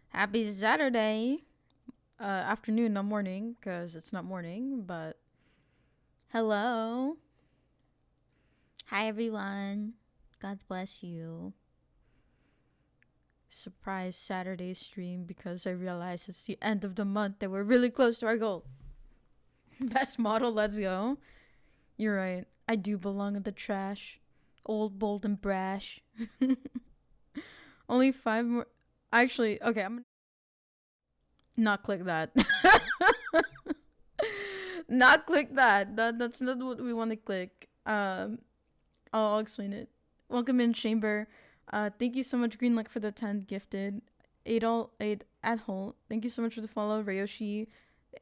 Happy Saturday. Afternoon, not morning, because it's not morning, but hello. Hi, everyone. God bless you. Surprise Saturday stream because I realized it's the end of the month and we're really close to our goal. Best model, let's go. You're right. I do belong in the trash. Old, bold, and brash. Only 5 more. Actually, okay, I'm gonna not click that. Not click that. That's not what we want to click. I'll explain it. Welcome in, Chamber. Thank you so much, Greenluck, for the 10 gifted. Aid at Hole. Thank you so much for the follow, Ryoshi.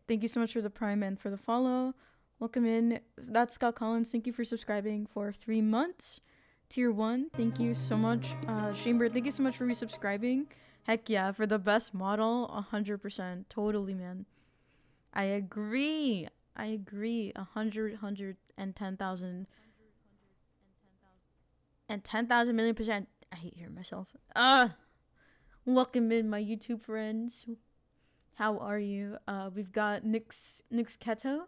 Thank you so much for the Prime and for the follow. Welcome in. That's Scott Collins. Thank you for subscribing for 3 months. Tier 1, thank you so much. Chamber, thank you so much for resubscribing. Heck yeah, for the best model, 100%. Totally, man. I agree. 110,000 and 10,000 million percent. I hate hearing myself. Welcome in, my YouTube friends. How are you? We've got Nix Keto.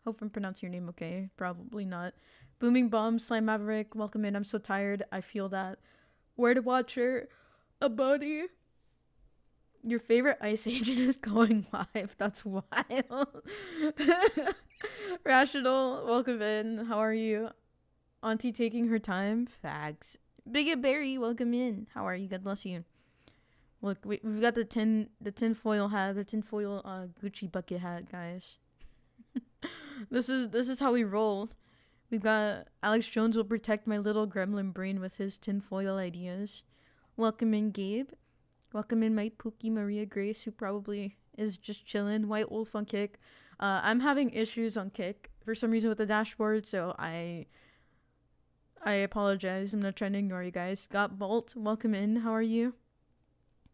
Hope I'm pronouncing your name okay. Probably not. Booming Bomb, Slime Maverick. Welcome in. I'm so tired. I feel that. Word Watcher, a buddy. Your favorite Ice Agent is going live. That's wild. Rational, welcome in. How are you? Auntie taking her time. Fags. Bigot Berry, welcome in. How are you? God bless you. Look, we've got the tin foil hat, the tin foil Gucci bucket hat, guys. This is how we roll. We've got Alex Jones will protect my little gremlin brain with his tinfoil ideas. Welcome in, Gabe. Welcome in, my Pookie Maria Grace, who probably is just chilling. White Wolf on Kick. I'm having issues on Kick for some reason with the dashboard, so I apologize. I'm not trying to ignore you guys. Scott Bolt, welcome in. How are you?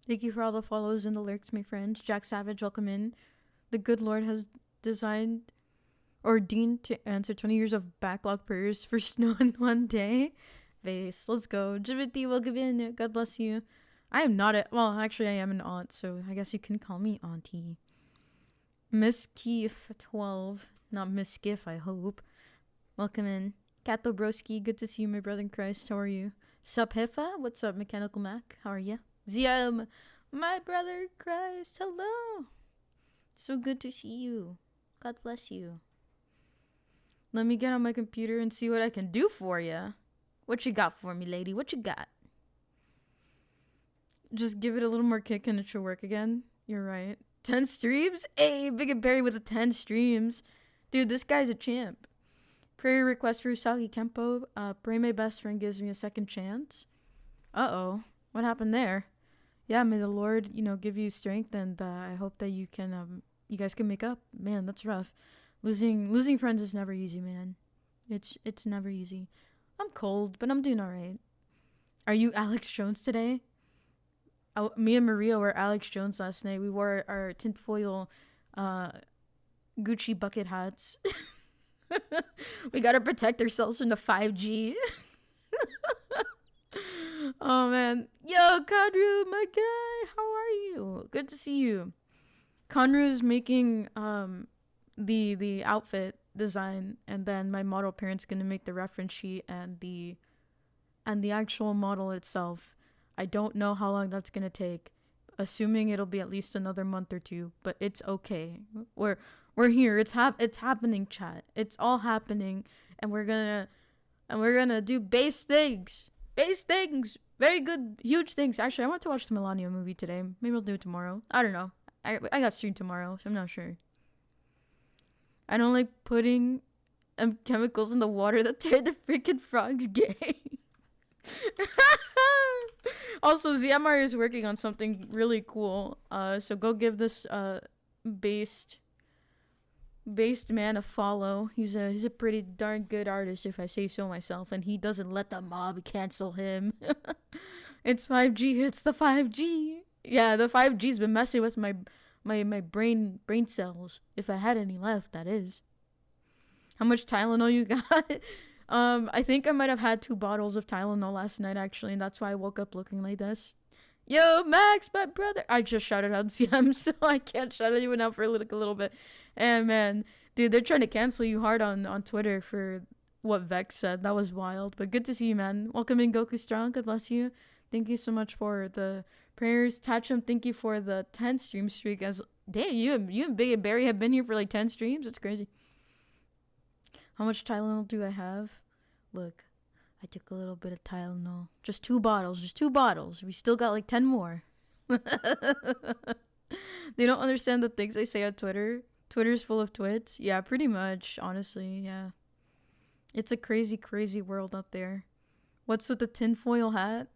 Thank you for all the follows and the lurks, my friends. Jack Savage, welcome in. The good Lord has ordained to answer 20 years of backlog prayers for snow in one day. Vase, let's go. Jimothy, welcome in. God bless you. I am not well, actually I am an aunt, so I guess you can call me auntie. Miss Keef 12, not Miss Skiff, I hope. Welcome in. Kato Broski, good to see you, my brother in Christ. How are you? Sup Hiffa? What's up, Mechanical Mac? How are you? Ziam, my brother in Christ. Hello. So good to see you. God bless you. Let me get on my computer and see what I can do for you. What you got for me, lady? What you got? Just give it a little more kick and it should work again. You're right. 10 streams? Hey, Big Barry with the 10 streams. Dude, this guy's a champ. Prayer request for Usagi Kempo. Pray my best friend gives me a second chance. Uh-oh. What happened there? Yeah, may the Lord, give you strength, and I hope that you guys can make up. Man, that's rough. Losing friends is never easy, man. It's never easy. I'm cold, but I'm doing alright. Are you Alex Jones today? Me and Maria were Alex Jones last night. We wore our tinfoil Gucci bucket hats. We gotta protect ourselves from the 5G. Oh man. Yo, Conru, my guy, how are you? Good to see you. Conru's making the outfit design, and then my model parent's gonna make the reference sheet and the actual model itself. I don't know how long that's gonna take. Assuming it'll be at least another month or two, but it's okay. We're here. It's happening, chat. It's all happening, and we're gonna do base things. Very good, huge things. Actually, I want to watch the Melania movie today. Maybe I'll do it tomorrow. I don't know. I got stream tomorrow, so I'm not sure. I don't like putting chemicals in the water that tear the freaking frogs gay. Also, ZMR is working on something really cool. So go give this based man a follow. He's a pretty darn good artist, if I say so myself, and he doesn't let the mob cancel him. It's 5G. It's the 5G. Yeah, the 5G's been messing with my brain cells. If I had any left, that is. How much Tylenol you got? I think I might have had 2 bottles of Tylenol last night, actually, and that's why I woke up looking like this. Yo, Max, my brother. I just shouted out CM, so I can't shout anyone out for like a little bit. And man, dude, they're trying to cancel you hard on Twitter for what Vex said. That was wild. But good to see you, man. Welcome in, Goku Strong. God bless you. Thank you so much for the prayers. Tachum, thank you for the 10 stream streak. As damn, you and Big and Barry have been here for like 10 streams. It's crazy. How much Tylenol do I have? Look, I took a little bit of Tylenol. Just 2 bottles. Just 2 bottles. We still got like 10 more. They don't understand the things I say on Twitter. Twitter's full of twits. Yeah, pretty much. Honestly, yeah. It's a crazy, crazy world out there. What's with the tinfoil hat?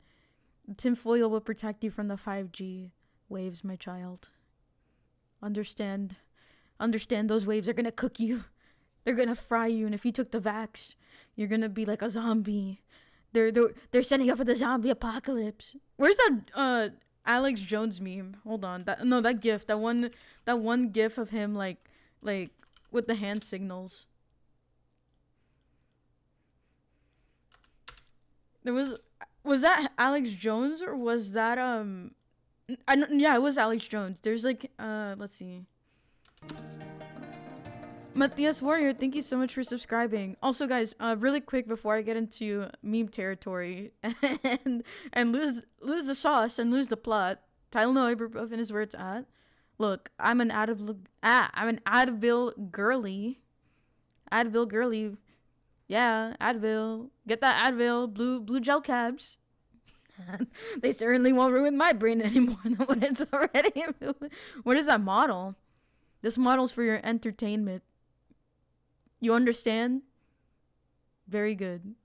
The tinfoil will protect you from the 5G waves, my child. Understand those waves are gonna cook you. They're gonna fry you, and if you took the vax, you're gonna be like a zombie. They're setting up for the zombie apocalypse. Where's that Alex Jones meme? Hold on. That gif. That one gif of him like with the hand signals. Was that Alex Jones or was that yeah, it was Alex Jones. There's like let's see. Matthias Warrior, thank you so much for subscribing. Also, guys, really quick before I get into meme territory and lose the sauce and lose the plot, Tylenol ibuprofen is where it's at. Look, I'm an Advil girly. Advil girly. Yeah, Advil. Get that Advil. Blue gel caps. They certainly won't ruin my brain anymore than what it's already. What is that model? This model's for your entertainment. You understand? Very good.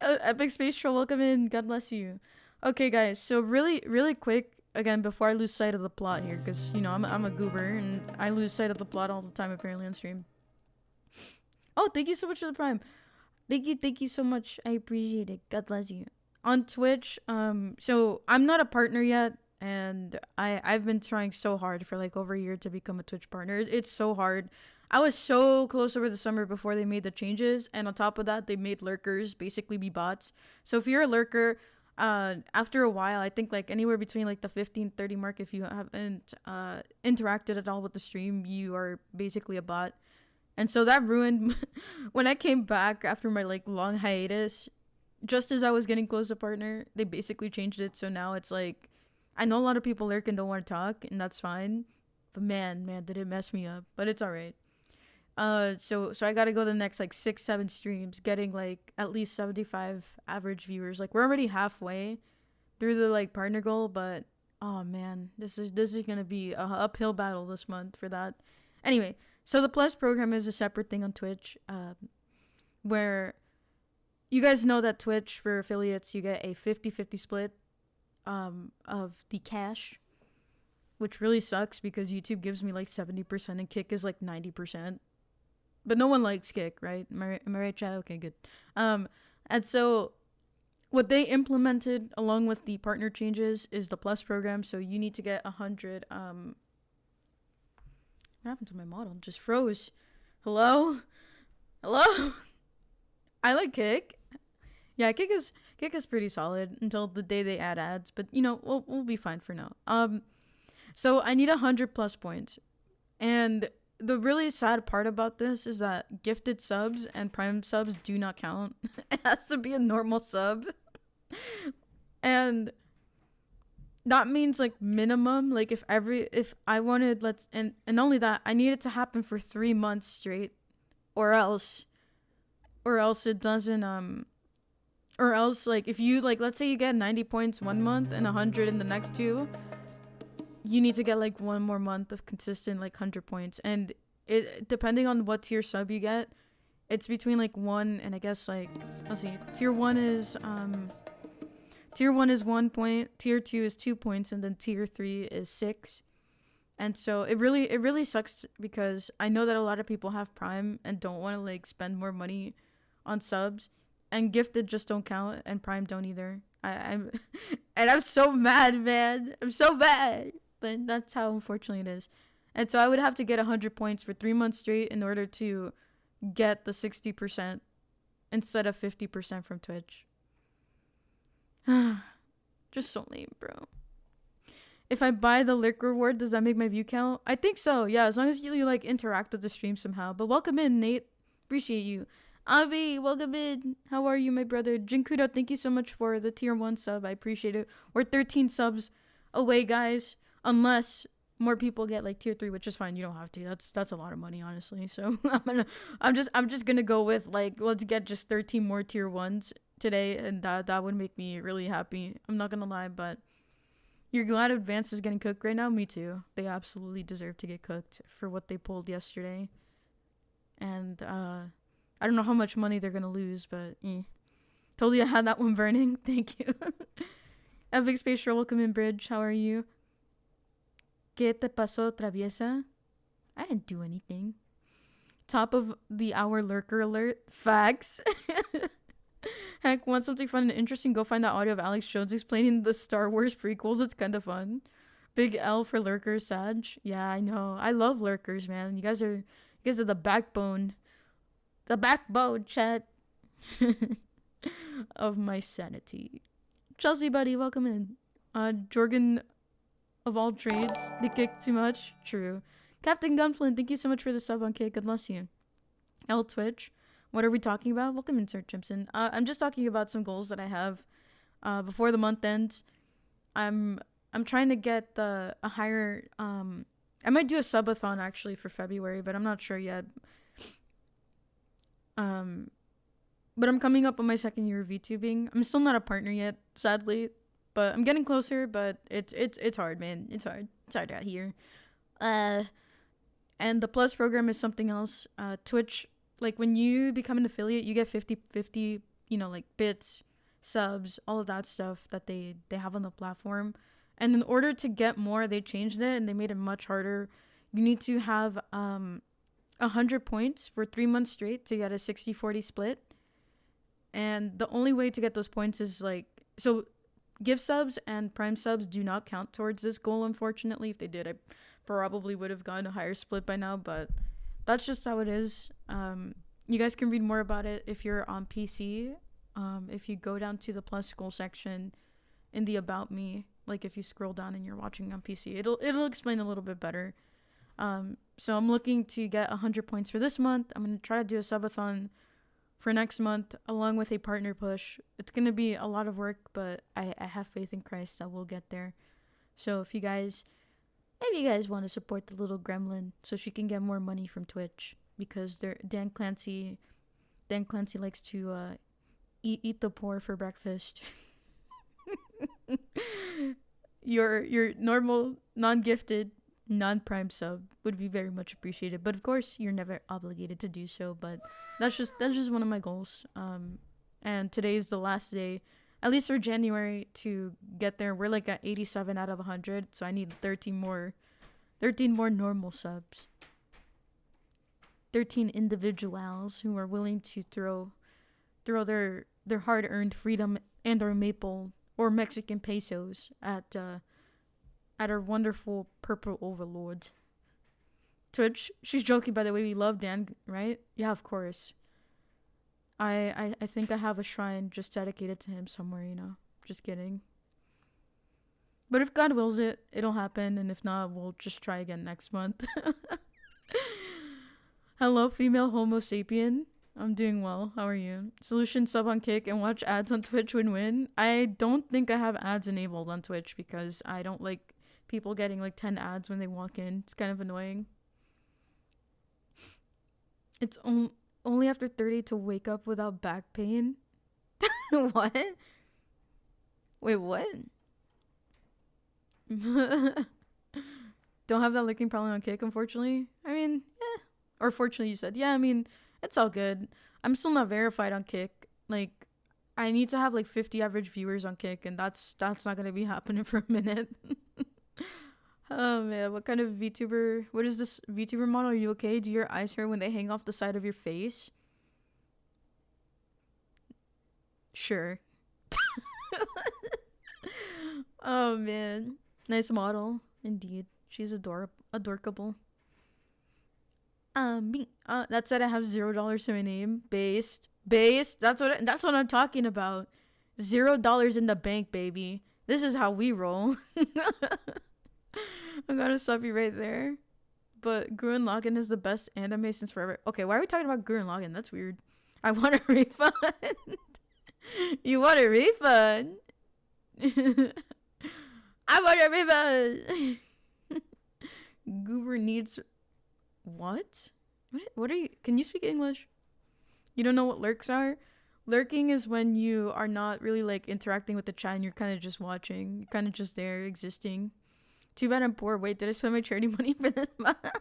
Epic Space Troll, welcome in. God bless you. Okay, guys. So really, really quick, again, before I lose sight of the plot here, because, you know, I'm a goober, and I lose sight of the plot all the time, apparently, on stream. Oh, thank you so much for the Prime. Thank you so much. I appreciate it. God bless you. On Twitch, so I'm not a partner yet. And I've been trying so hard for like over a year to become a Twitch partner. It's so hard. I was so close over the summer before they made the changes. And on top of that, they made lurkers basically be bots. So if you're a lurker, after a while, I think like anywhere between like the 15-30 mark, if you haven't interacted at all with the stream, you are basically a bot. And so that ruined when I came back after my like long hiatus. Just as I was getting close to partner, they basically changed it. So now it's like, I know a lot of people lurk and don't want to talk, and that's fine. But man, did it mess me up. But it's alright. So I gotta go the next like 6-7 streams, getting like at least 75 average viewers. Like we're already halfway through the like partner goal, but oh man, this is gonna be a uphill battle this month for that. Anyway, so the Plus program is a separate thing on Twitch, where you guys know that Twitch for affiliates you get a 50-50 split of the cash, which really sucks because YouTube gives me like 70% and Kick is like 90%. But no one likes Kick, right? Am I right, chat? Okay, good. And so what they implemented along with the partner changes is the Plus program. So you need to get 100. What happened to my model? Just froze. Hello? I like Kick. Yeah, Kick is pretty solid until the day they add ads, but you know, we'll be fine for now. So I need 100 plus points. And the really sad part about this is that gifted subs and prime subs do not count. It has to be a normal sub. And that means like minimum, like if I wanted and only that, I need it to happen for 3 months straight or else it doesn't or else, like, if you, like, let's say you get 90 points 1 month and 100 in the next 2, you need to get, like, 1 more month of consistent, like, 100 points. And it, depending on what tier sub you get, it's between, like, 1 and I guess, like, let's see, tier 1 is 1 point, tier 2 is 2 points, and then tier 3 is 6. And so it really sucks because I know that a lot of people have Prime and don't want to, like, spend more money on subs. And gifted just don't count, and Prime don't either. I'm so mad, man. I'm so mad. But that's how, unfortunately, it is. And so I would have to get 100 points for 3 months straight in order to get the 60% instead of 50% from Twitch. Just so lame, bro. If I buy the Lurk reward, does that make my view count? I think so, yeah, as long as you like interact with the stream somehow. But welcome in, Nate. Appreciate you. Avi, welcome in. How are you, my brother? Jinkudo, thank you so much for the tier 1 sub. I appreciate it. We're 13 subs away, guys. Unless more people get like tier 3, which is fine. You don't have to. That's a lot of money, honestly. So I'm just gonna go with like, let's get just 13 more tier 1s today, and that would make me really happy. I'm not gonna lie, but you're glad Advance is getting cooked right now? Me too. They absolutely deserve to get cooked for what they pulled yesterday. And I don't know how much money they're gonna lose, but told you I had that one burning. Thank you. Epic Space Roll, welcome in, Bridge. How are you? ¿Qué te pasó, traviesa? I didn't do anything. Top of the hour lurker alert. Facts. Heck, want something fun and interesting? Go find that audio of Alex Jones explaining the Star Wars prequels. It's kind of fun. Big L for lurkers, Sag. Yeah, I know. I love lurkers, man. You guys are the backbone. The backbone, chat. Of my sanity. Chelsea, buddy, welcome in. Jorgen of all trades. They kick too much. True. Captain Gunflint, thank you so much for the sub on Kick. God bless you. L Twitch. What are we talking about? Welcome in, Sir Jimson. I'm just talking about some goals that I have before the month ends. I'm trying to get a higher I might do a subathon actually for February, but I'm not sure yet. But I'm coming up on my 2nd year of VTubing. I'm still not a partner yet, sadly, but I'm getting closer. But it's hard, man. It's hard. It's hard out here. And the Plus program is something else. Twitch, like when you become an affiliate, you get 50/50, like bits, subs, all of that stuff that they have on the platform. And in order to get more, they changed it and they made it much harder. You need to have 100 points for 3 months straight to get a 60-40 split. And the only way to get those points is so gift subs and prime subs do not count towards this goal, unfortunately. If they did, I probably would have gotten a higher split by now, but that's just how it is. You guys can read more about it if you're on PC. If you go down to the Plus School section in the About Me, like if you scroll down and you're watching on PC, it'll explain a little bit better. So I'm looking to get 100 points for this month. I'm going to try to do a subathon for next month along with a partner push. It's going to be a lot of work, but I have faith in Christ that we'll get there. So if you guys want to support the little gremlin so she can get more money from Twitch, because Dan Clancy likes to eat the poor for breakfast. Your normal, non-gifted, non-prime sub would be very much appreciated, but of course you're never obligated to do so. But that's just one of my goals. And today is the last day, at least for January, to get there. We're like at 87 out of 100, so I need 13 more normal subs. 13 individuals who are willing to throw their hard-earned freedom and or maple or Mexican pesos at our wonderful purple overlord. Twitch, she's joking, by the way. We love Dan, right? Yeah, of course. I think I have a shrine just dedicated to him somewhere, Just kidding. But if God wills it, it'll happen. And if not, we'll just try again next month. Hello, female Homo sapien. I'm doing well. How are you? Solution sub on Kick and watch ads on Twitch win-win. I don't think I have ads enabled on Twitch because I don't like people getting like 10 ads when they walk in. It's kind of annoying. It's only after 30 to wake up without back pain. What? Wait, what? Don't have that licking problem on Kick, unfortunately. I mean, or fortunately, you said. Yeah, I mean, it's all good. I'm still not verified on Kick. Like, I need to have like 50 average viewers on Kick, and that's not gonna be happening for a minute. Oh man, what kind of VTuber? What is this VTuber model? Are you okay? Do your eyes hurt when they hang off the side of your face? Sure. Oh man, nice model indeed. She's adorable. That said, I have $0 to my name. Based. That's what I'm talking about. $0 in the bank, baby. This is how we roll. I'm gonna stop you right there. But Gurren Lagann is the best anime since forever. Okay, why are we talking about Gurren Lagann? That's weird. I want a refund. You want a refund? I want a refund. Goober needs what? What are you? Can you speak English? You don't know what lurks are? Lurking is when you are not really like interacting with the chat and you're kind of just watching. You're kind of just there existing. Too bad I'm poor. Wait, did I spend my charity money for this model?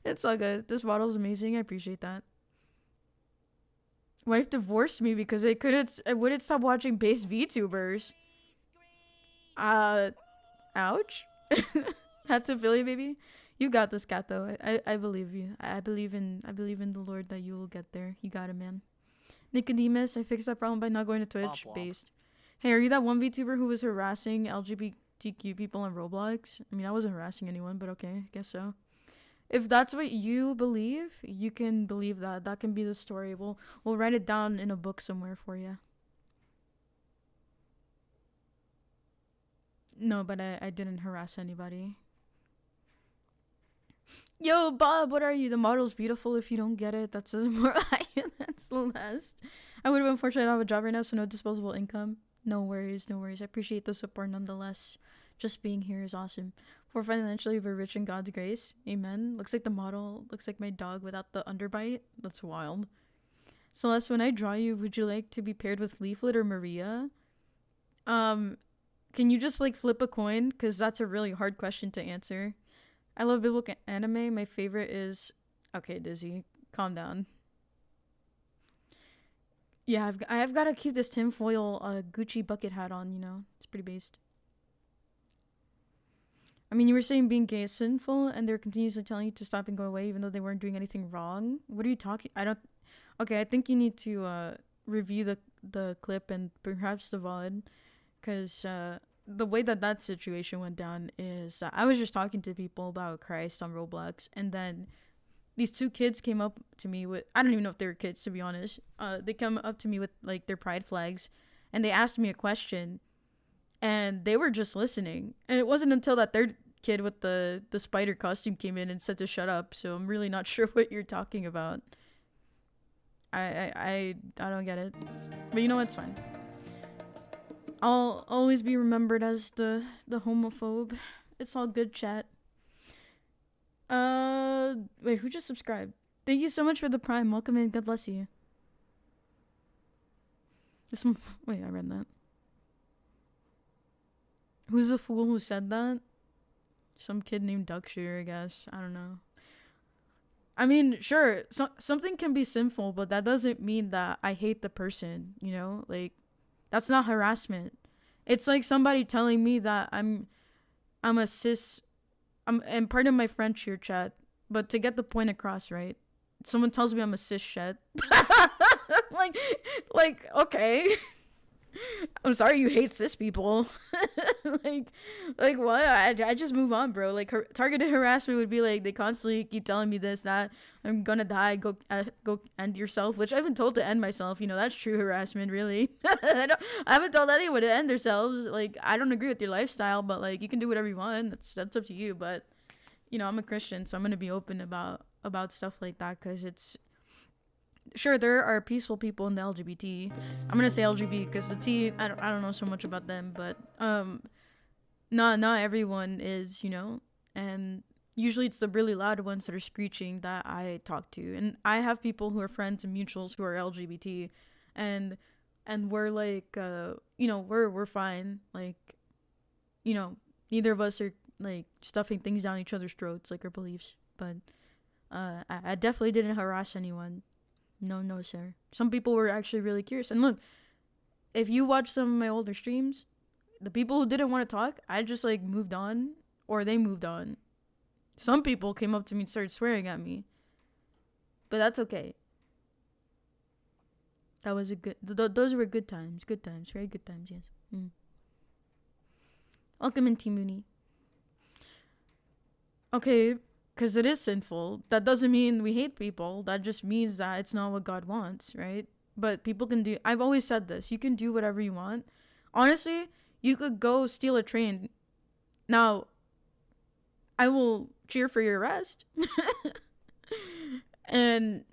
It's all good. This model's amazing. I appreciate that. Wife divorced me because I wouldn't stop watching base VTubers. Ouch. Had to Philly, baby. You got this, cat. Though I believe you. I believe in the Lord that you will get there. You got it, man. Nicodemus, I fixed that problem by not going to Twitch. Based. Hey, are you that one VTuber who was harassing LGBTQ people on Roblox? I mean, I wasn't harassing anyone, but okay, I guess so. If that's what you believe, you can believe that. That can be the story. We'll write it down in a book somewhere for you. No, but I didn't harass anybody. Yo, Bob, what are you? The model's beautiful. If you don't get it, that says more like you than Celeste. I would have unfortunately not have a job right now, so no disposable income. No worries, no worries. I appreciate the support nonetheless. Just being here is awesome. For financially, we're rich in God's grace. Amen. Looks like the model looks like my dog without the underbite. That's wild. Celeste, when I draw you, would you like to be paired with Leaflet or Maria? Can you just like flip a coin? Because that's a really hard question to answer. I love biblical anime. My favorite is... Okay, Dizzy. Calm down. Yeah, I've got to keep this tinfoil Gucci bucket hat on, you know? It's pretty based. I mean, you were saying being gay is sinful, and they're continuously telling you to stop and go away, even though they weren't doing anything wrong. What are you talking... I don't... Okay, I think you need to review the clip and perhaps the VOD, because... the way that situation went down is I was just talking to people about Christ on Roblox, and then these two kids came up to me with, I don't even know if they were kids, to be honest. They come up to me with like their pride flags, and they asked me a question, and they were just listening. And it wasn't until that third kid with the spider costume came in and said to shut up. So I'm really not sure what you're talking about. I don't get it, but you know what's fine. I'll always be remembered as the homophobe. It's all good, chat. Wait, who just subscribed? Thank you so much for the Prime. Welcome in. God bless you. Wait, I read that. Who's the fool who said that? Some kid named Duck Shooter, I guess. I don't know. I mean, sure, something can be sinful, but that doesn't mean that I hate the person, you know? Like, that's not harassment. It's like somebody telling me that I'm a cis... and pardon my French here, chat, but to get the point across, right? Someone tells me I'm a cis shed. like, okay. I'm sorry you hate cis people. like what? I just move on, bro. Like, targeted harassment would be like, they constantly keep telling me this, that, I'm gonna die, go end yourself, which I haven't told to end myself. You know, that's true harassment, really. I haven't told anyone to end themselves. Like, I don't agree with your lifestyle, but like, you can do whatever you want. That's up to you. But, you know, I'm a Christian, so I'm gonna be open about stuff like that, because it's... Sure, there are peaceful people in the LGBT. I'm gonna say LGBT because the T, I don't know so much about them, but not everyone is, you know. And usually it's the really loud ones that are screeching that I talk to. And I have people who are friends and mutuals who are LGBT, and we're like, you know, we're fine. Like, you know, neither of us are like stuffing things down each other's throats like our beliefs. But I definitely didn't harass anyone. No, sir. Some people were actually really curious. And look, if you watch some of my older streams, the people who didn't want to talk, I just like moved on, or they moved on. Some people came up to me and started swearing at me. But that's okay. That was a good... those were good times. Good times. Very good times, yes. Welcome in, Team Mooney. Okay... Because it is sinful. That doesn't mean we hate people. That just means that it's not what God wants, right? But people can do... I've always said this. You can do whatever you want. Honestly, You could go steal a train. Now, I will cheer for your arrest and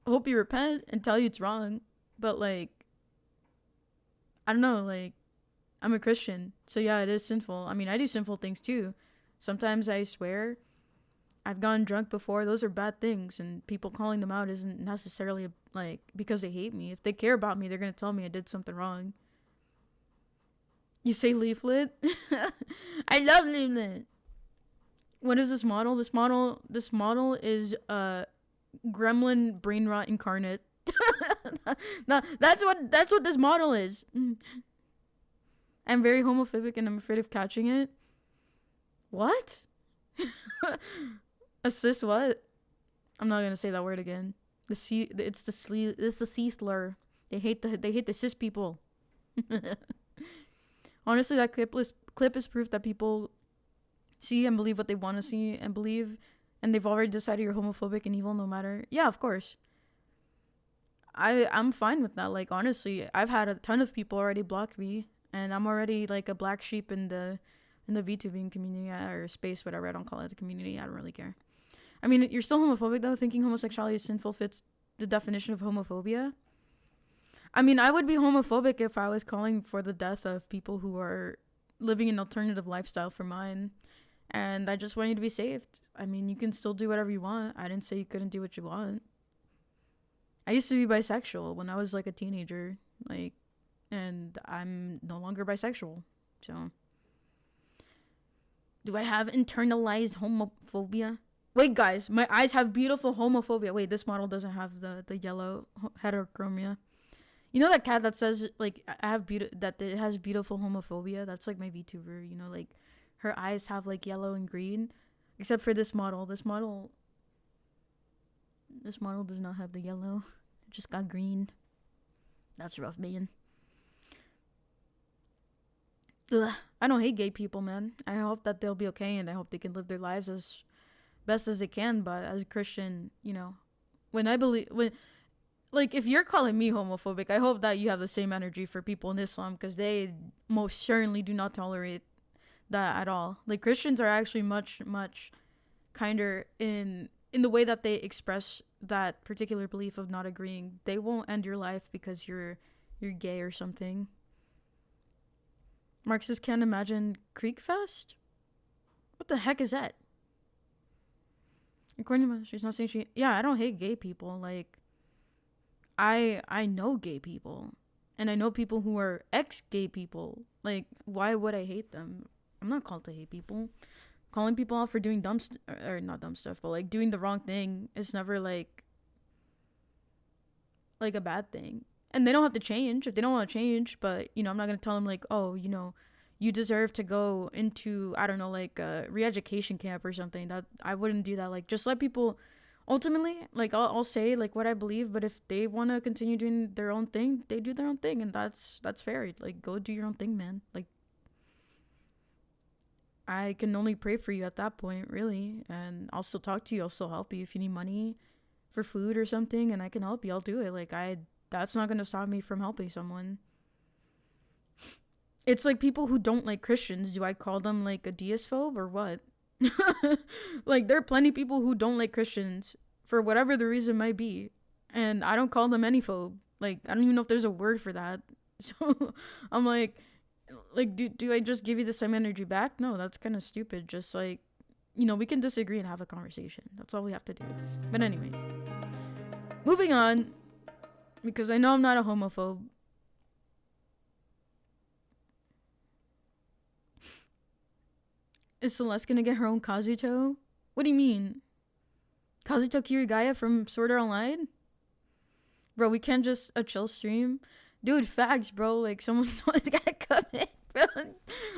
hope you repent and tell you it's wrong. But, like, I don't know, like, I'm a Christian. So, yeah, it is sinful. I mean, I do sinful things too. Sometimes I swear. I've gotten drunk before. Those are bad things. And people calling them out isn't necessarily, like, because they hate me. If they care about me, they're going to tell me I did something wrong. You say leaflet? I love leaflet. What is this model? This model is gremlin brain rot incarnate. No, that's what this model is. I'm very homophobic and I'm afraid of catching it. What? Assist what? I'm not gonna say that word again. It's the C slur. They hate the cis people. Honestly, that clip is proof that people see and believe what they want to see and believe, and they've already decided you're homophobic and evil no matter. Yeah, of course. I'm fine with that. Like, honestly, I've had a ton of people already block me, and I'm already like a black sheep in the VTubing community or space, whatever. I don't call it a community. I don't really care. I mean, you're still homophobic though. Thinking homosexuality is sinful fits the definition of homophobia. I mean, I would be homophobic if I was calling for the death of people who are living an alternative lifestyle for mine, and I just want you to be saved. I mean, you can still do whatever you want. I didn't say you couldn't do what you want. I used to be bisexual when I was like a teenager, like, and I'm no longer bisexual. So, do I have internalized homophobia? Wait, guys, my eyes have beautiful homophobia. Wait, this model doesn't have the yellow heterochromia. You know that cat that says like I have that it has beautiful homophobia? That's like my VTuber. You know, like her eyes have like yellow and green, except for this model. This model does not have the yellow. It just got green. That's rough, man. Ugh. I don't hate gay people, man. I hope that they'll be okay, and I hope they can live their lives as best as they can. But as a Christian, you know, like, if you're calling me homophobic, I hope that you have the same energy for people in Islam, because they most certainly do not tolerate that at all. Like, Christians are actually much, much kinder in the way that they express that particular belief of not agreeing. They won't end your life because you're gay or something. Marxists can't imagine Creekfest? What the heck is that? According to she's not saying she... Yeah, I don't hate gay people. Like, I know gay people. And I know people who are ex-gay people. Like, why would I hate them? I'm not called to hate people. Calling people out for doing or not dumb stuff, but like doing the wrong thing is never like a bad thing. And they don't have to change if they don't want to change. But, you know, I'm not going to tell them like, oh, you know, you deserve to go into, I don't know, like a re-education camp or something. That I wouldn't do that. Like, just let people, ultimately, like, I'll say like what I believe, but if they want to continue doing their own thing, they do their own thing, and that's fair. Like, go do your own thing, man. Like, I can only pray for you at that point, really. And I'll still talk to you. I'll still help you if you need money for food or something, and I can help you. I'll do it. Like, that's not going to stop me from helping someone. It's like people who don't like Christians. Do I call them like a deistphobe or what? Like, there are plenty of people who don't like Christians for whatever the reason might be, and I don't call them any phobe. Like, I don't even know if there's a word for that. So I'm like, do I just give you the same energy back? No, that's kind of stupid. Just like, you know, we can disagree and have a conversation. That's all we have to do. But anyway, moving on, because I know I'm not a homophobe. Is Celeste gonna get her own Kazuto? What do you mean? Kazuto Kirigaya from Sword Art Online? Bro, we can't just a chill stream. Dude, facts, bro. Like, someone's gotta come in, bro.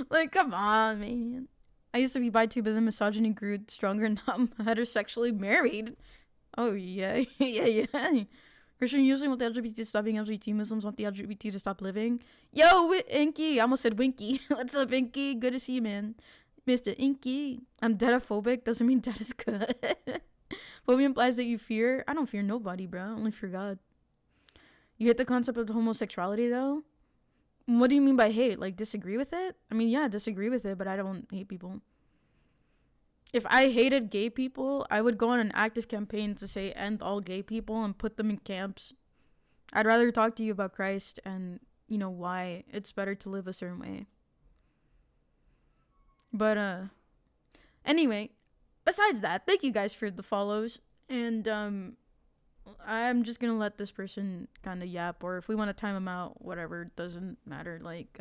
Like, come on, man. I used to be bi too, but then misogyny grew stronger and now I'm heterosexually married. Oh, yeah. yeah. Christian usually want the LGBT to stop being LGBT. Muslims want the LGBT to stop living. Yo, Inky. I almost said Winky. What's up, Inky? Good to see you, man. Mr. Inky. I'm deadophobic. Doesn't mean dead is good. Phobia implies that you fear. I don't fear nobody, bro. I only fear God. You hate the concept of homosexuality, though? What do you mean by hate? Like, disagree with it? I mean, yeah, disagree with it, but I don't hate people. If I hated gay people, I would go on an active campaign to say end all gay people and put them in camps. I'd rather talk to you about Christ and, you know, why it's better to live a certain way. But, anyway, besides that, thank you guys for the follows. And, I'm just gonna let this person kind of yap, or if we want to time them out, whatever, doesn't matter. Like,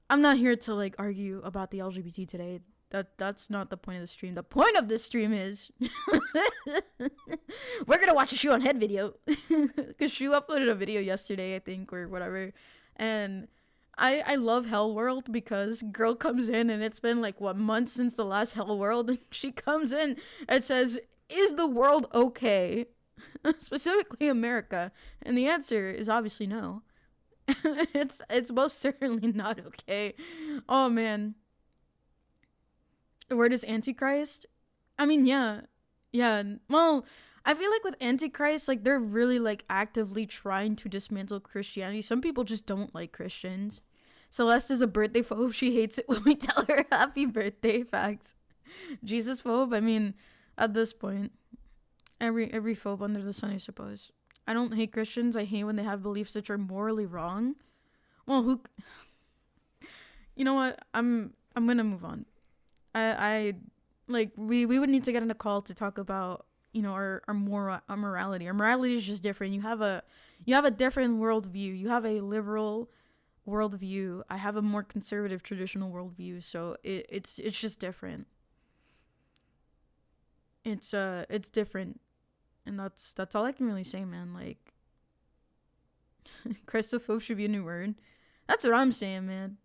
I'm not here to, like, argue about the LGBT today. That's not the point of the stream. The point of this stream is we're gonna watch a Shoe on Head video because Shoe uploaded a video yesterday, I think, or whatever, and I love Hell World because girl comes in and it's been like what months since the last Hell World, and she comes in and says, "Is the world okay?" Specifically America, and the answer is obviously no. It's most certainly not okay. Oh man. The word is Antichrist. I mean, yeah. Well, I feel like with Antichrist, like, they're really, like, actively trying to dismantle Christianity. Some people just don't like Christians. Celeste is a birthday phobe. She hates it when we tell her happy birthday. Facts. Jesus phobe. I mean, at this point, every phobe under the sun, I suppose. I don't hate Christians. I hate when they have beliefs that are morally wrong. Well, you know what? I'm gonna move on. I like, we would need to get in a call to talk about, you know, our morality. Our morality is just different. You have a different worldview. You have a liberal worldview. I have a more conservative traditional worldview. So it's just different. It's different, and that's all I can really say, man. Like, Christophobe should be a new word. That's what I'm saying, man.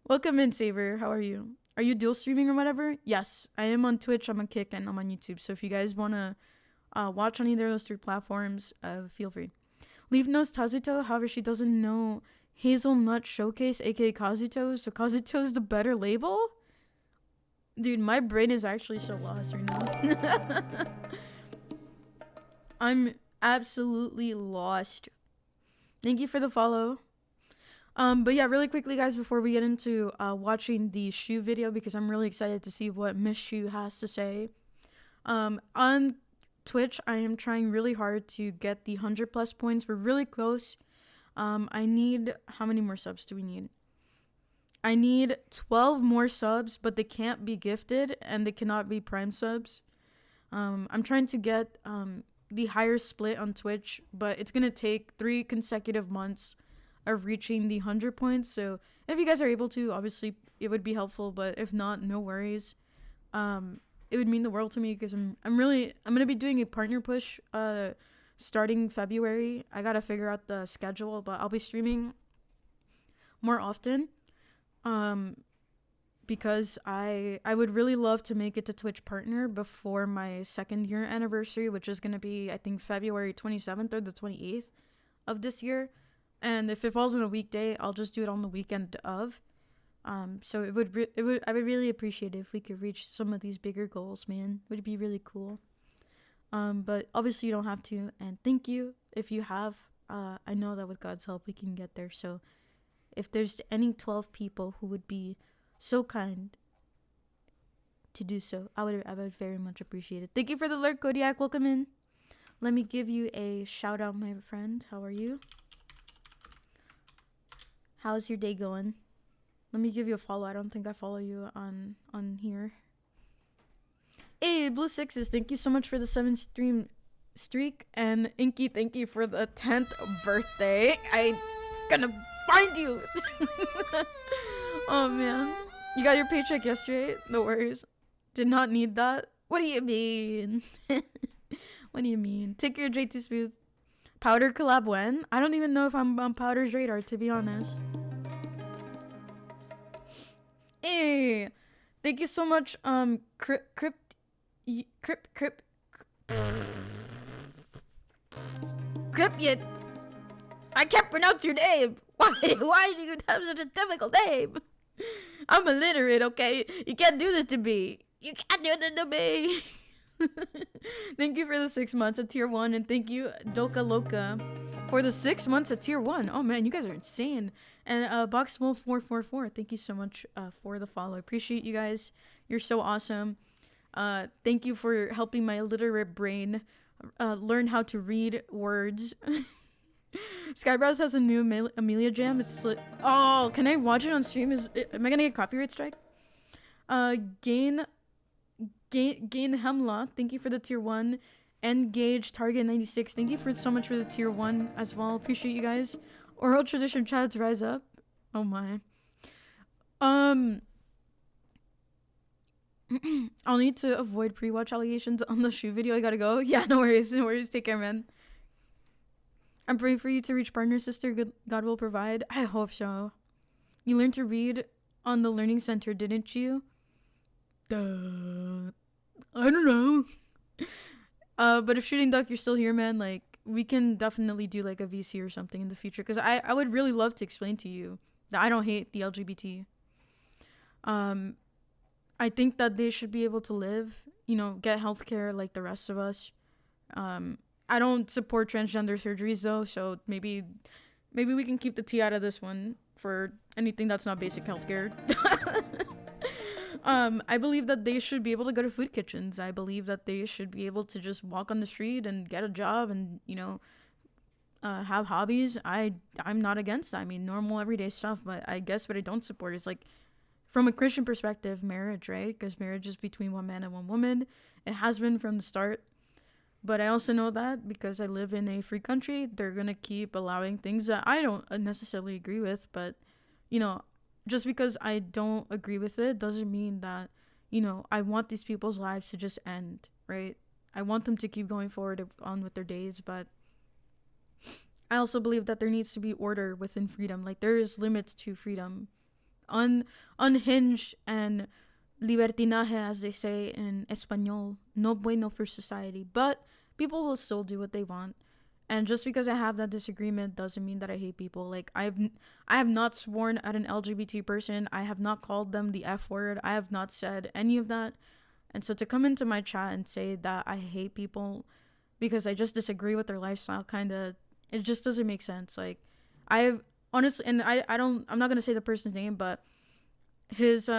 Welcome in, Saber. How are you? Are you dual streaming or whatever? Yes, I am on Twitch, I'm on Kick, and I'm on YouTube. So if you guys want to watch on either of those 3 platforms, feel free. Leaf knows Tazuto, however, she doesn't know Hazelnut Showcase, aka Kazuto. So Kazuto is the better label? Dude, my brain is actually so lost right now. I'm absolutely lost. Thank you for the follow. But yeah, really quickly, guys, before we get into watching the Shoe video, because I'm really excited to see what Miss Shoe has to say. On Twitch, I am trying really hard to get the 100+ points. We're really close. I need, how many more subs do we need? I need 12 more subs, but they can't be gifted and they cannot be Prime subs. I'm trying to get the higher split on Twitch, but it's gonna take 3 consecutive months of reaching the 100 points. So if you guys are able to, obviously it would be helpful, but if not, no worries. It would mean the world to me, because I'm gonna be doing a partner push starting February. I gotta figure out the schedule, but I'll be streaming more often, because I would really love to make it to Twitch partner before my 2nd year anniversary, which is gonna be, I think, February 27th or the 28th of this year. And if it falls on a weekday, I'll just do it on the weekend of. So I would really appreciate it if we could reach some of these bigger goals, man. Would be really cool. But obviously you don't have to, and thank you if you have. I know that with God's help we can get there. So if there's any 12 people who would be so kind to do so, I would very much appreciate it. Thank you for the lurk, Kodiak. Welcome in. Let me give you a shout out, my friend. How are you? How's your day going? Let me give you a follow. I don't think I follow you on here. Hey, Blue Sixes, thank you so much for the 7 stream streak. And Inky, thank you for the 10th birthday. I gonna find you. Oh, man. You got your paycheck yesterday? No worries. Did not need that. What do you mean? What do you mean? Take your J2 Smooth. Powder collab when? I don't even know if I'm on Powder's radar, to be honest. Hey, thank you so much, Crypt. I can't pronounce your name. Why do you have such a difficult name? I'm illiterate, okay? You can't do this to me. You can't do this to me. Thank you for the 6 months at tier 1, and thank you, Doka Loka, for the 6 months at tier 1. Oh man, you guys are insane. And Boxwolf444, thank you so much for the follow. I appreciate you guys. You're so awesome. Thank you for helping my illiterate brain learn how to read words. Skybrows has a new Amelia Jam. Oh, can I watch it on stream? Am I gonna get copyright strike? Gain Hemlock, thank you for the tier 1. Engage Target 96, thank you for so much for the tier 1 as well. Appreciate you guys. Oral tradition chads rise up. Oh my. I'll need to avoid pre-watch allegations on the shoe video. I gotta go. Yeah, no worries. No worries. Take care, man. I'm praying for you to reach partner, sister. God will provide. I hope so. You learned to read on the learning center, didn't you? Duh. I don't know. But if Shooting Duck, you're still here, man, like, we can definitely do, like, a VC or something in the future. Because I would really love to explain to you that I don't hate the LGBT. I think that they should be able to live, you know, get healthcare like the rest of us. I don't support transgender surgeries though, so maybe we can keep the tea out of this one for anything that's not basic healthcare. I believe that they should be able to go to food kitchens. I believe that they should be able to just walk on the street and get a job and, you know, have hobbies. I'm not against that. I mean, normal everyday stuff, but I guess what I don't support is, like, from a Christian perspective, marriage, right? Because marriage is between one man and one woman. It has been from the start. But I also know that because I live in a free country, they're going to keep allowing things that I don't necessarily agree with. But, you know, just because I don't agree with it doesn't mean that, you know, I want these people's lives to just end, right? I want them to keep going forward on with their days. But I also believe that there needs to be order within freedom. Like, there is limits to freedom. Unhinged and libertinaje, as they say in Espanol, no bueno for society. But people will still do what they want. And just because I have that disagreement doesn't mean that I hate people. Like, I have not sworn at an LGBT person. I have not called them the F word. I have not said any of that. And so to come into my chat and say that I hate people because I just disagree with their lifestyle, it just doesn't make sense. Like, I've honestly, and I'm not gonna say the person's name, but his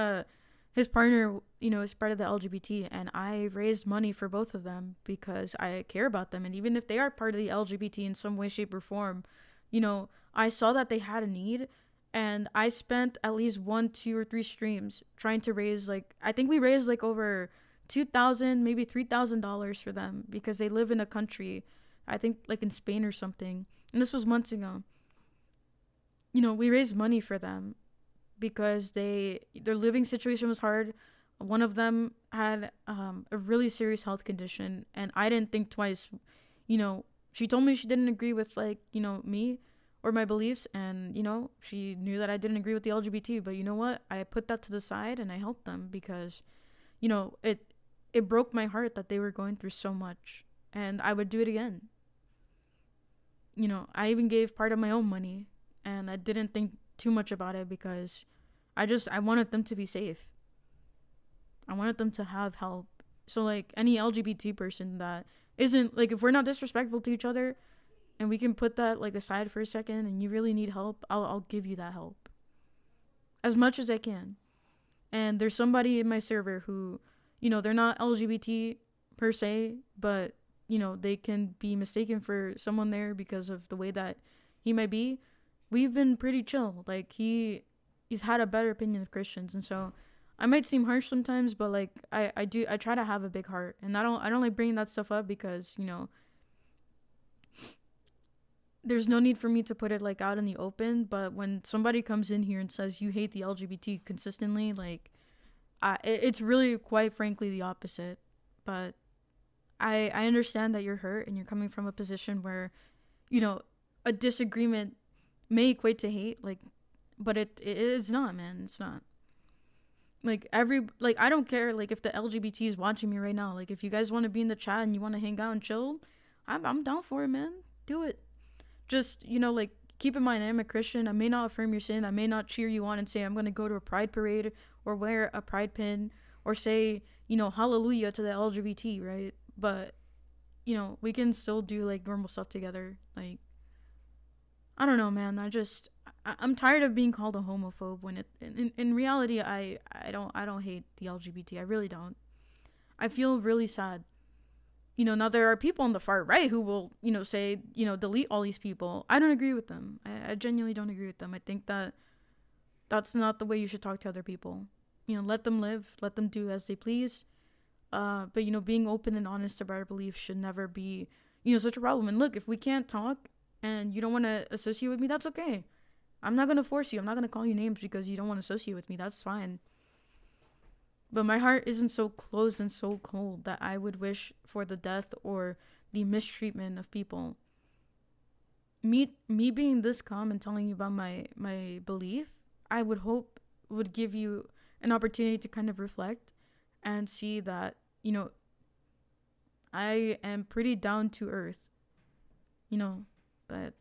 partner, you know, is part of the LGBT, and I raised money for both of them because I care about them. And even if they are part of the LGBT in some way, shape, or form, you know, I saw that they had a need, and I spent at least 1, 2, or 3 streams trying to raise, like, I think we raised like over $2,000, maybe $3,000 for them because they live in a country, I think like in Spain or something, and this was months ago. You know, we raised money for them because their living situation was hard. One of them had a really serious health condition, and I didn't think twice. You know, she told me she didn't agree with, like, you know, me or my beliefs, and, you know, she knew that I didn't agree with the LGBT, but you know what? I put that to the side and I helped them because, you know, it broke my heart that they were going through so much, and I would do it again. You know, I even gave part of my own money, and I didn't think too much about it because I wanted them to be safe. I wanted them to have help. So, like, any LGBT person that isn't, like, if we're not disrespectful to each other and we can put that, like, aside for a second and you really need help, I'll give you that help as much as I can. And there's somebody in my server who, you know, they're not LGBT per se, but, you know, they can be mistaken for someone there because of the way that he might be. We've been pretty chill. Like, he's had a better opinion of Christians, and so I might seem harsh sometimes, but, like, I try to have a big heart, and I don't like bringing that stuff up because, you know, there's no need for me to put it, like, out in the open. But when somebody comes in here and says you hate the LGBT consistently, like, it's really, quite frankly, the opposite. But I understand that you're hurt and you're coming from a position where, you know, a disagreement may equate to hate, like, but it is not, man. It's not. Like, I don't care, like, if the LGBT is watching me right now. Like, if you guys want to be in the chat and you want to hang out and chill, I'm down for it, man. Do it. Just, you know, like, keep in mind, I am a Christian. I may not affirm your sin. I may not cheer you on and say I'm going to go to a pride parade or wear a pride pin or say, you know, hallelujah to the LGBT, right? But, you know, we can still do, like, normal stuff together. Like, I don't know, man. I'm tired of being called a homophobe when in reality I don't hate the LGBT. I really don't. I feel really sad. Now there are people on the far right who will, say, delete all these people. I don't agree with them. I genuinely don't agree with them. I think that that's not the way you should talk to other people. Let them live, let them do as they please. But being open and honest about our beliefs should never be, such a problem. And look, if we can't talk and you don't want to associate with me, that's okay. I'm not gonna force you. I'm not gonna call you names because you don't want to associate with me. That's fine. But my heart isn't so closed and so cold that I would wish for the death or the mistreatment of people. Me being this calm and telling you about my belief, I would hope would give you an opportunity to kind of reflect and see that, I am pretty down to earth, but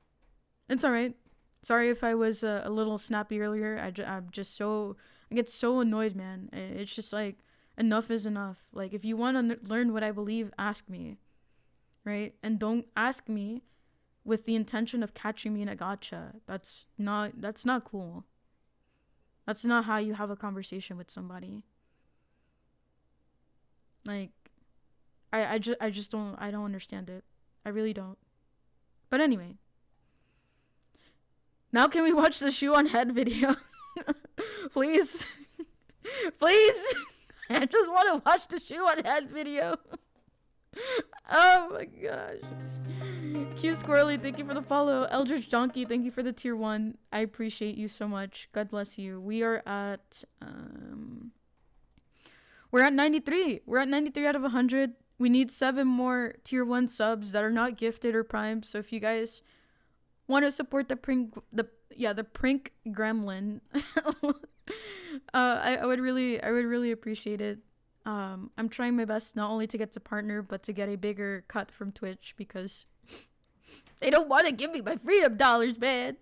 it's all right. Sorry if I was a little snappy earlier. I'm just I get so annoyed, man. It's just like, enough is enough. Like, if you want to learn what I believe, ask me, right? And don't ask me with the intention of catching me in a gotcha. That's not cool. That's not how you have a conversation with somebody. Like, I just don't understand it. I really don't. But anyway, now can we watch the shoe on head video? Please. Please. I just want to watch the shoe on head video. Oh my gosh. Q Squirrely, thank you for the follow. Eldritch Donkey, thank you for the tier 1. I appreciate you so much. God bless you. We are at we're at 93. We're at 93 out of 100. We need 7 more tier 1 subs that are not gifted or primed. So if you guys want to support the prank gremlin, I would really appreciate it. I'm trying my best not only to get to partner, but to get a bigger cut from Twitch because they don't want to give me my freedom dollars, man.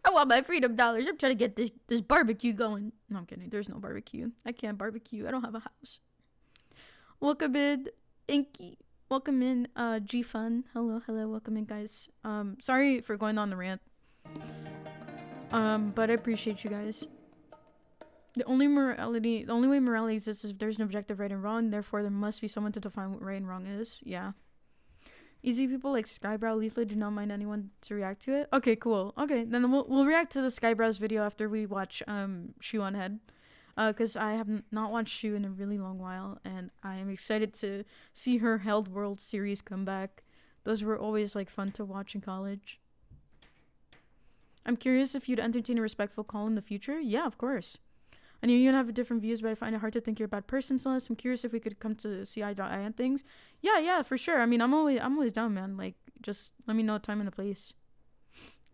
I want my freedom dollars. I'm trying to get this barbecue going. No, I'm kidding. There's no barbecue. I can't barbecue. I don't have a house. Welcome in, Inky. Welcome in, G Fun. Hello. Welcome in, guys. Sorry for going on the rant. But I appreciate you guys. The only way morality exists is if there's an objective right and wrong. Therefore, there must be someone to define what right and wrong is. Yeah. Easy people like Skybrow Leaflet do not mind anyone to react to it. Okay, cool. Okay, then we'll react to the Skybrow's video after we watch Shoe on Head. Because I have not watched Shoe in a really long while, and I am excited to see her Held World series come back. Those were always like fun to watch in college. I'm curious if you'd entertain a respectful call in the future. Yeah, of course. I know you have different views, but I find it hard to think you're a bad person, Celeste. I'm curious if we could come to see eye to eye on things. Yeah, for sure. I mean, I'm always down, man. Like, just let me know time and a place.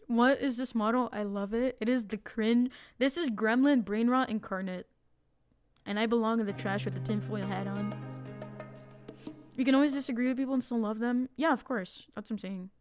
What is this model? I love it. It is the cringe. This is Gremlin Brain Rot incarnate. And I belong in the trash with the tinfoil hat on. You can always disagree with people and still love them. Yeah, of course. That's what I'm saying.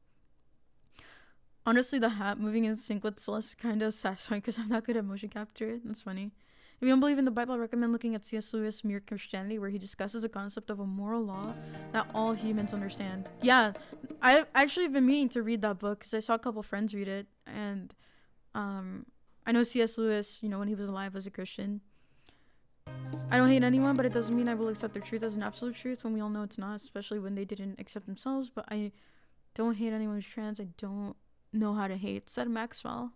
Honestly, the hat moving in sync with Celeste is kind of satisfying because I'm not good at motion capture. That's funny. If you don't believe in the Bible, I recommend looking at C.S. Lewis' Mere Christianity, where he discusses the concept of a moral law that all humans understand. Yeah, I've actually been meaning to read that book because I saw a couple friends read it, and I know C.S. Lewis, when he was alive, was a Christian. I don't hate anyone, but it doesn't mean I will accept their truth as an absolute truth when we all know it's not, especially when they didn't accept themselves. But I don't hate anyone who's trans. I don't know how to hate, said Maxwell.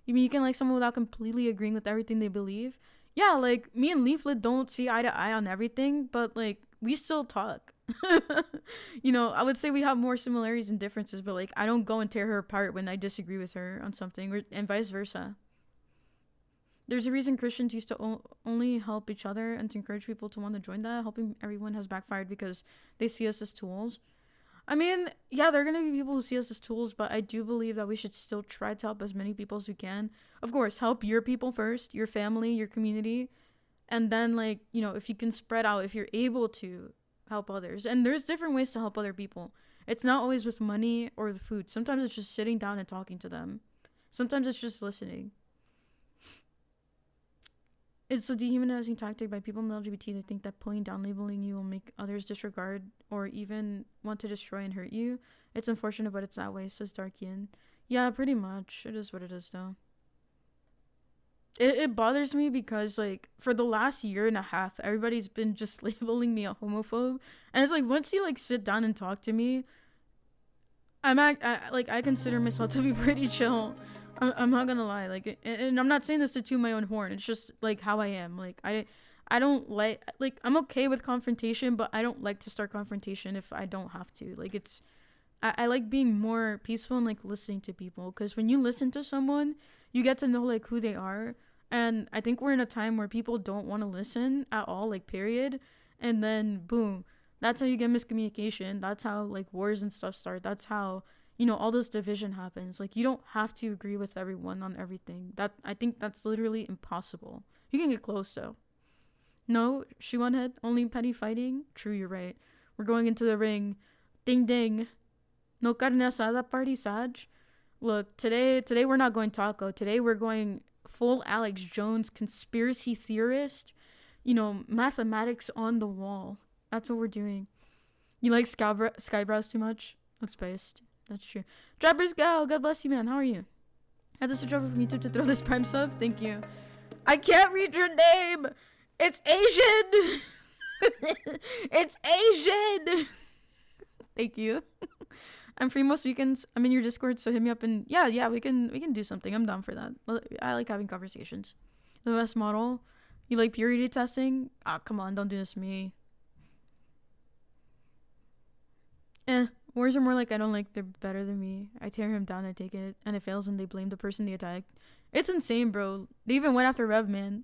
You mean you can like someone without completely agreeing with everything they believe? Yeah, like, me and Leaflet don't see eye to eye on everything, but, like, we still talk. I would say we have more similarities and differences, but, like, I don't go and tear her apart when I disagree with her on something, and vice versa. There's a reason Christians used to only help each other and to encourage people to want to join that. Helping everyone has backfired because they see us as tools. I mean, yeah, there are going to be people who see us as tools, but I do believe that we should still try to help as many people as we can. Of course, help your people first, your family, your community. And then, like, if you can spread out, if you're able to help others. And there's different ways to help other people. It's not always with money or the food. Sometimes it's just sitting down and talking to them. Sometimes it's just listening. It's a dehumanizing tactic by people in the LGBT. They think that pulling down, labeling you will make others disregard or even want to destroy and hurt you. It's unfortunate, but it's that way, says Darkian. Yeah, pretty much. It is what it is, though. it bothers me because like for the last year and a half, everybody's been just labeling me a homophobe, and it's like once you like sit down and talk to me, like I consider myself to be pretty chill. I'm not gonna lie, like, and I'm not saying this to toot my own horn. It's just like how I am. Like I don't like I'm okay with confrontation, but I don't like to start confrontation if I don't have to. Like I like being more peaceful and like listening to people, because when you listen to someone, you get to know like who they are. And I think we're in a time where people don't want to listen at all, like period. And then boom, that's how you get miscommunication. That's how like wars and stuff start. That's how, you know, all this division happens. Like you don't have to agree with everyone on everything. That I think that's literally impossible. You can get close though. No, shoe on head, only petty fighting. True, you're right. We're going into the ring. Ding ding. No carne asada party, Saj. Look, today we're not going taco. Today we're going full Alex Jones conspiracy theorist. You know, mathematics on the wall. That's what we're doing. You like Skybrows too much? That's based. That's true. Drivers go. God bless you, man. How are you? I had to switch over from YouTube to throw this prime sub. Thank you. I can't read your name. It's Asian. It's Asian. Thank you. I'm free most weekends. I'm in your Discord, so hit me up and yeah, we can do something. I'm down for that. I like having conversations. The best model. You like purity testing? Ah, come on, don't do this to me. Wars are more like I don't like they're better than me. I tear him down, I take it, and it fails and they blame the person they attacked. It's insane, bro. They even went after Rev, man.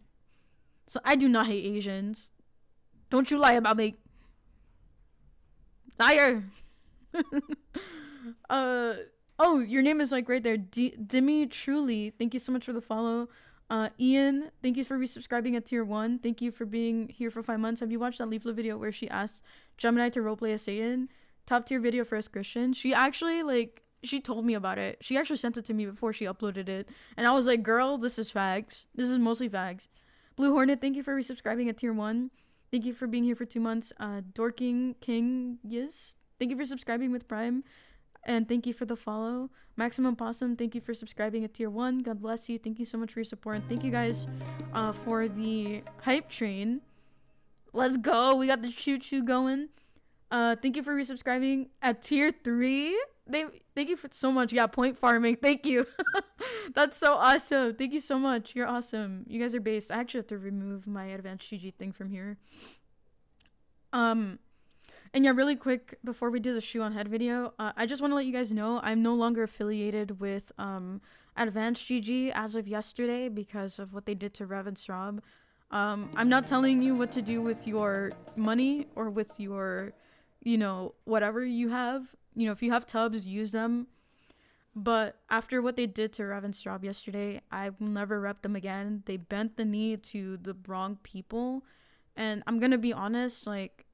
So I do not hate Asians. Don't you lie about me. Liar. Oh, your name is like right there. Demi Truly, thank you so much for the follow. Ian, thank you for resubscribing at tier 1. Thank you for being here for 5 months. Have you watched that Leaflet video where she asked Gemini to roleplay as Satan? Top tier video for us Christian. She actually she told me about it. She actually sent it to me before she uploaded it, and I was like, girl, this is fags. This is mostly fags. Blue Hornet, thank you for resubscribing at tier 1. Thank you for being here for 2 months. Dorking King, yes. Thank you for subscribing with Prime. And thank you for the follow. Maximum Possum, thank you for subscribing at tier 1. God bless you. Thank you so much for your support. And thank you guys for the hype train. Let's go. We got the choo-choo going. Thank you for resubscribing at tier 3. Thank you for so much. Yeah, point farming. Thank you. That's so awesome. Thank you so much. You're awesome. You guys are based. I actually have to remove my advanced GG thing from here. And yeah, really quick before we do the shoe on head video, I just want to let you guys know I'm no longer affiliated with Advanced GG as of yesterday because of what they did to Rev and Straub. I'm not telling you what to do with your money or with your, you know, whatever you have. You know, if you have tubs, use them. But after what they did to Rev and Straub yesterday, I will never rep them again. They bent the knee to the wrong people. And I'm gonna be honest, like,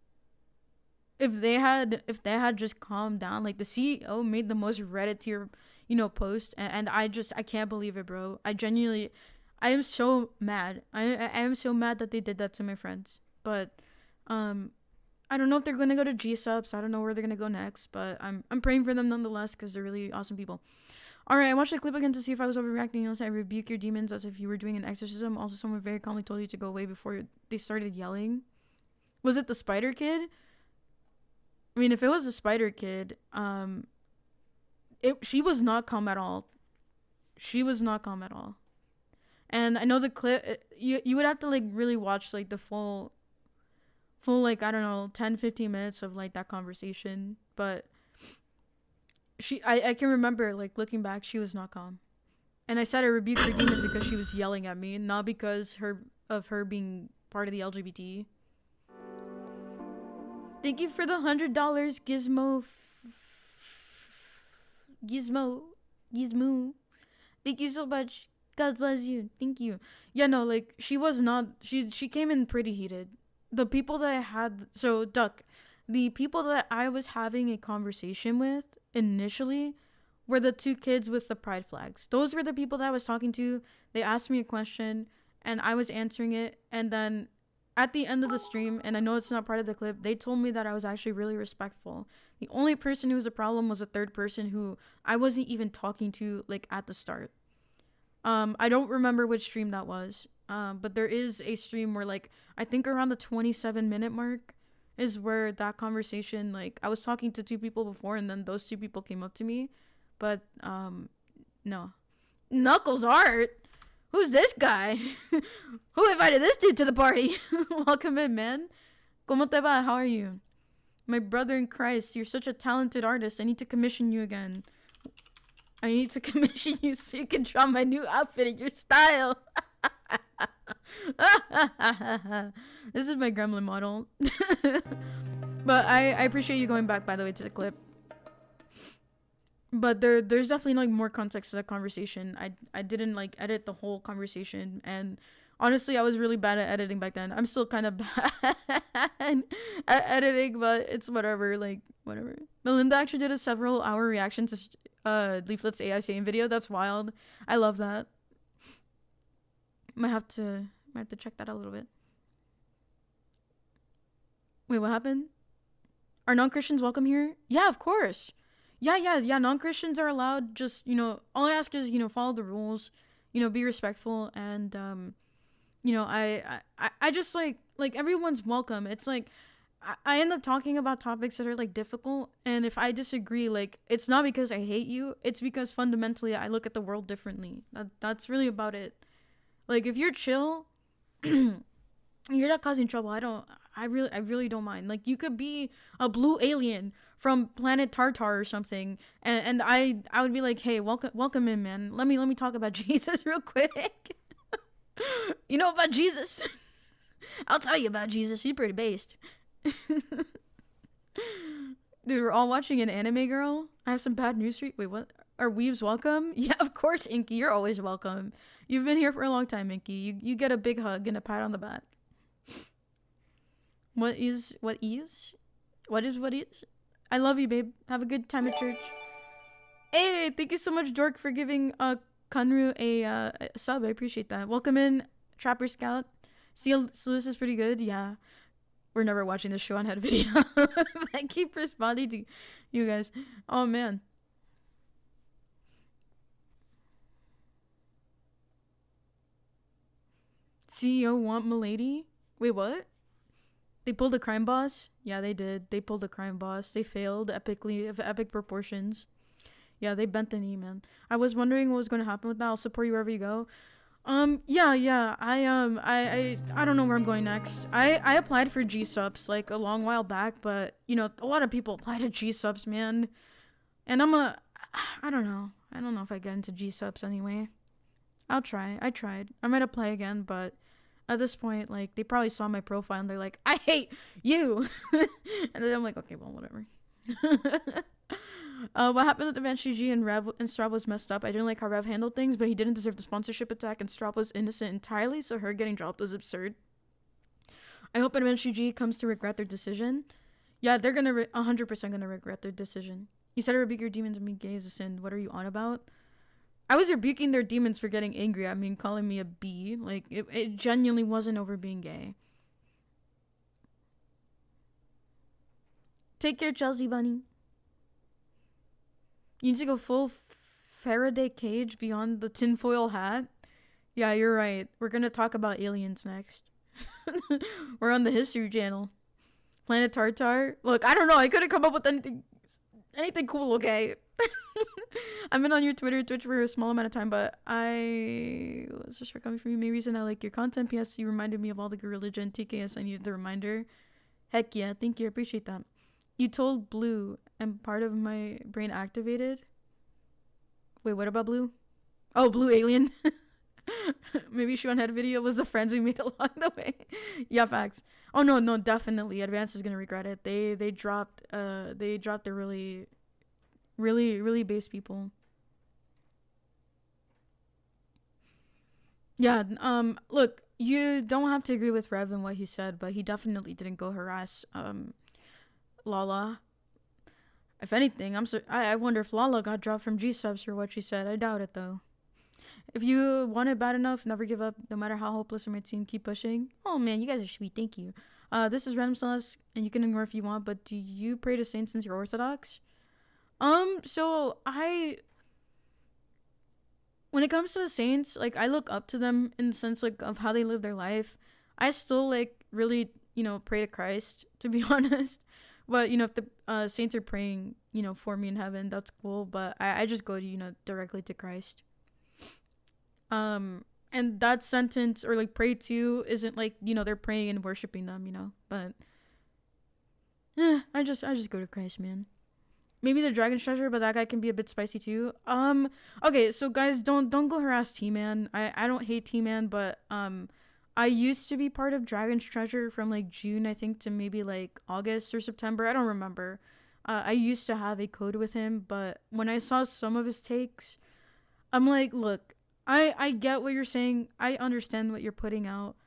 if they had just calmed down, like the CEO made the most Reddit tier, you know, post, and I can't believe it, bro. I am so mad. I am so mad that they did that to my friends. But I don't know if they're gonna go to G-Subs. I don't know where they're gonna go next, but I'm praying for them nonetheless because they're really awesome people. Alright, I watched the clip again to see if I was overreacting. Unless I rebuke your demons as if you were doing an exorcism. Also, someone very calmly told you to go away before they started yelling. Was it the spider kid? I mean, if it was a spider kid, she was not calm at all. She was not calm at all. And I know the clip, you would have to like really watch like the full like, I don't know, 10-15 minutes of like that conversation. But I can remember like looking back, she was not calm. And I said I rebuked her demons because she was yelling at me, not because of her being part of the LGBT. Thank you for the $100, Gizmo. Thank you so much. God bless you. Thank you. Yeah, no, like she was not. She came in pretty heated. The people that I had, so Duck, the people that I was having a conversation with initially were the 2 kids with the pride flags. Those were the people that I was talking to. They asked me a question and I was answering it, and then at the end of the stream, and I know it's not part of the clip, they told me that I was actually really respectful. The only person who was a problem was a third person who I wasn't even talking to like at the start. I don't remember which stream that was. But there is a stream where like I think around the 27-minute mark is where that conversation, like I was talking to two people before and then those two people came up to me. But no. Knuckles Art? Who's this guy? Who invited this dude to the party? Welcome in, man. ¿Cómo te va? How are you? My brother in Christ, you're such a talented artist. I need to commission you again. I need to commission you so you can draw my new outfit in your style. This is my gremlin model. But I appreciate you going back, by the way, to the clip. But there's definitely like more context to that conversation. I didn't like edit the whole conversation, and honestly I was really bad at editing back then. I'm still kind of bad at editing, but it's whatever, like whatever. Melinda actually did a several hour reaction to Leaflet's AI saying video. That's wild. I love that. Might have to check that out a little bit. Wait, what happened? Are non-Christians welcome here? Yeah, of course. Yeah. Non-Christians are allowed. Just, all I ask is, follow the rules, be respectful. And, I just like everyone's welcome. It's like, I end up talking about topics that are like difficult. And if I disagree, like, it's not because I hate you. It's because fundamentally I look at the world differently. That's really about it. Like, if you're chill, you're not causing trouble. I really don't mind. Like, you could be a blue alien from planet Tartar or something, and I would be like, hey, welcome in, man. Let me talk about Jesus real quick. You know about Jesus? I'll tell you about Jesus. He's pretty based. Dude, we're all watching an anime, girl. I have some bad news for you. Wait, what? Are weebs welcome? Yeah, of course, Inky. You're always welcome. You've been here for a long time, Inky. You get a big hug and a pat on the back. What is? I love you, babe. Have a good time at church. Hey, thank you so much, Dork, for giving Kanru a sub. I appreciate that. Welcome in, Trapper Scout. Lewis is pretty good. Yeah. We're never watching this show on head video. I keep responding to you guys. Oh, man. CEO want Milady? Wait, what? They pulled a crime boss? Yeah, they did. They pulled a crime boss. They failed epically, of epic proportions. Yeah, they bent the knee, man. I was wondering what was going to happen with that. I'll support you wherever you go. Yeah. I don't know where I'm going next. I applied for G-subs like a long while back, but a lot of people apply to G-subs, man. And I don't know. I don't know if I get into G-subs anyway. I'll try. I tried. I might apply again, but at this point, like, they probably saw my profile and they're like, I hate you. And then I'm like, okay, well, whatever. What happened with Banshee G and Rev and Straub was messed up. I didn't like how Rev handled things, but he didn't deserve the sponsorship attack, and Straub was innocent entirely, so her getting dropped was absurd. I hope Banshee G comes to regret their decision. Yeah, they're gonna 100% gonna regret their decision. You said to rebuke your demons and be gay is a sin. What are you on about? I was rebuking their demons for getting angry. I mean, calling me a B. Like, it genuinely wasn't over being gay. Take care, Chelsea Bunny. You need to go full Faraday cage beyond the tinfoil hat. Yeah, you're right. We're gonna talk about aliens next. We're on the History Channel. Planet Tartar. Look, I don't know. I couldn't come up with anything cool, okay? I've been on your Twitter, Twitch for a small amount of time, but was just for coming from you. Main reason I like your content. P.S. You reminded me of all the good religion. TKS, I needed the reminder. Heck yeah, thank you. I appreciate that. You told Blue, and part of my brain activated. Wait, what about Blue? Oh, Blue Alien. Maybe Sean had a video was the friends we made along the way. Yeah, facts. Oh no, definitely. Advance is gonna regret it. They dropped the really base people. Yeah, look, you don't have to agree with Rev and what he said, but he definitely didn't go harass Lala. If anything, I wonder if Lala got dropped from G-subs for what she said. I doubt it though. If you want it bad enough, never give up, no matter how hopeless it might seem, keep pushing. Oh man, you guys are sweet, thank you. This is Random Celeste, and you can ignore if you want, but do you pray to saints since you're Orthodox? So when it comes to the saints, like I look up to them in the sense like of how they live their life. I still like really, pray to Christ, to be honest. But if the saints are praying, for me in heaven, that's cool. But I just go to directly to Christ. And that sentence or like pray to isn't like they're praying and worshiping them, but I just go to Christ, man. Maybe the Dragon's Treasure, but that guy can be a bit spicy too. Okay, so guys, don't go harass T-Man. I don't hate T-Man, but I used to be part of Dragon's Treasure from like June, I think, to maybe like August or September. I don't remember. I used to have a code with him, but when I saw some of his takes, I'm like, look, I get what you're saying. I understand what you're putting out,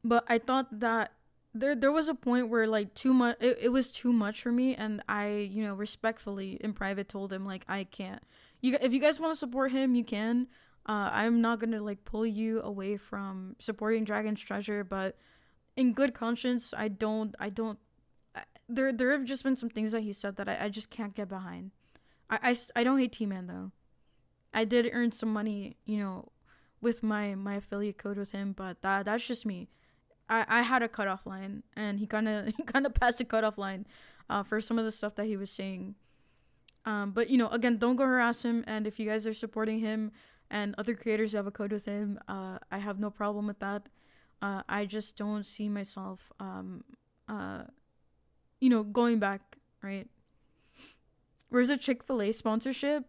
but I thought that there was a point where like too much it was too much for me, and I respectfully in private told him like I can't. If you guys want to support him, you can. I'm not gonna like pull you away from supporting Dragon's Treasure, but in good conscience, there have just been some things that he said that I just can't get behind. I don't hate T-Man though. I did earn some money, with my affiliate code with him, but that's just me. I had a cutoff line, and he kind of he kind of passed the cutoff line, for some of the stuff that he was saying. But again, don't go harass him. And if you guys are supporting him and other creators who have a code with him, I have no problem with that. I just don't see myself, going back, right? Where's a Chick-fil-A sponsorship?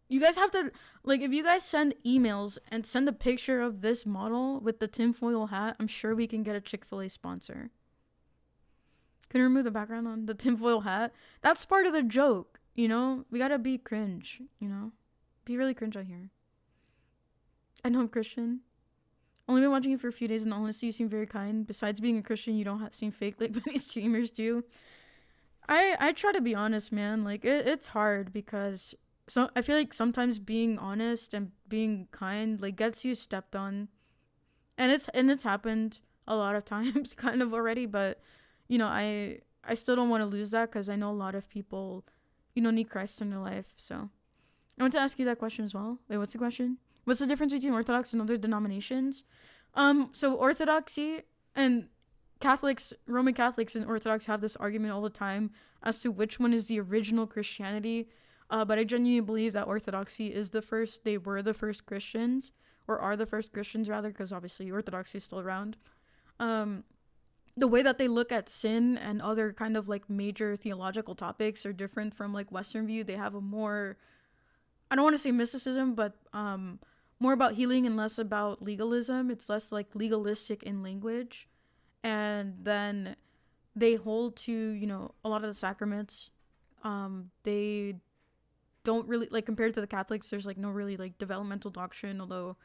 You guys have to, like, if you guys send emails and send a picture of this model with the tinfoil hat, I'm sure we can get a Chick-fil-A sponsor. Can you remove the background on the tinfoil hat? That's part of the joke, We gotta be cringe, Be really cringe out here. I know I'm Christian. Only been watching you for a few days, and honestly, you seem very kind. Besides being a Christian, you don't seem fake like many streamers do. I try to be honest, man. Like, it's hard because so I feel like sometimes being honest and being kind like gets you stepped on, and it's happened a lot of times kind of already. But I still don't want to lose that because I know a lot of people need Christ in their life. So I want to ask you that question as well. Wait, what's the question? What's the difference between Orthodox and other denominations? So Orthodoxy and Catholics, Roman Catholics and Orthodox have this argument all the time as to which one is the original Christianity. But I genuinely believe that Orthodoxy is the first. They were the first Christians, or are the first Christians rather, because obviously Orthodoxy is still around. The way that they look at sin and other kind of like major theological topics are different from like Western view. They have a more, I don't want to say mysticism, but more about healing and less about legalism. It's less like legalistic in language. And then they hold to, a lot of the sacraments. They don't really, like, compared to the Catholics, there's like no really like developmental doctrine, although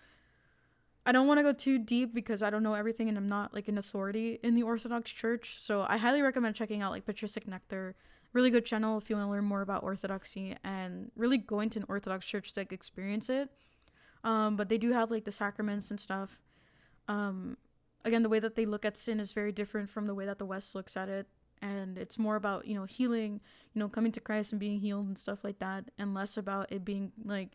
I don't want to go too deep because I don't know everything and I'm not like an authority in the Orthodox Church. So I highly recommend checking out like Patristic Nectar. Really good channel if you want to learn more about Orthodoxy and really going to an Orthodox church to like experience it. But they do have like the sacraments and stuff. Again, the way that they look at sin is very different from the way that the West looks at it. And it's more about, healing, coming to Christ and being healed and stuff like that. And less about it being like,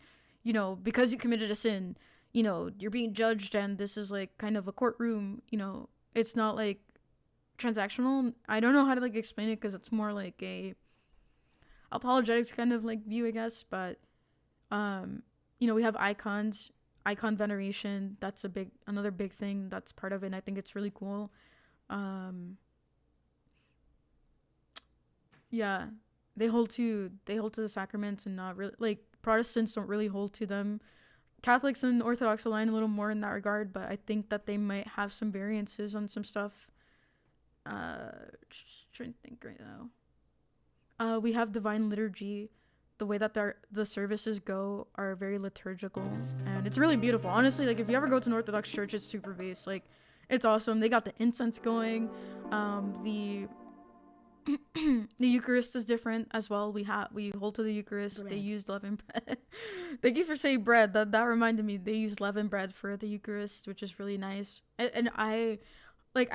because you committed a sin, you're being judged and this is like kind of a courtroom, it's not like transactional. I don't know how to like explain it because it's more like a apologetics kind of like view, I guess. But, we have icon veneration. That's another big thing that's part of it. And I think it's really cool. Yeah, they hold to the sacraments and not really like Protestants don't really hold to them. Catholics and Orthodox align a little more in that regard, but I think that they might have some variances on some stuff. Just trying to think right now. We have divine liturgy. The way that the services go are very liturgical, and it's really beautiful. Honestly, like if you ever go to an Orthodox church, it's super base. Like, it's awesome. They got the incense going. The Eucharist is different as well. We hold to the Eucharist. Bread. They used leavened bread. Thank you for saying bread. That reminded me. They used leavened bread for the Eucharist, which is really nice. And I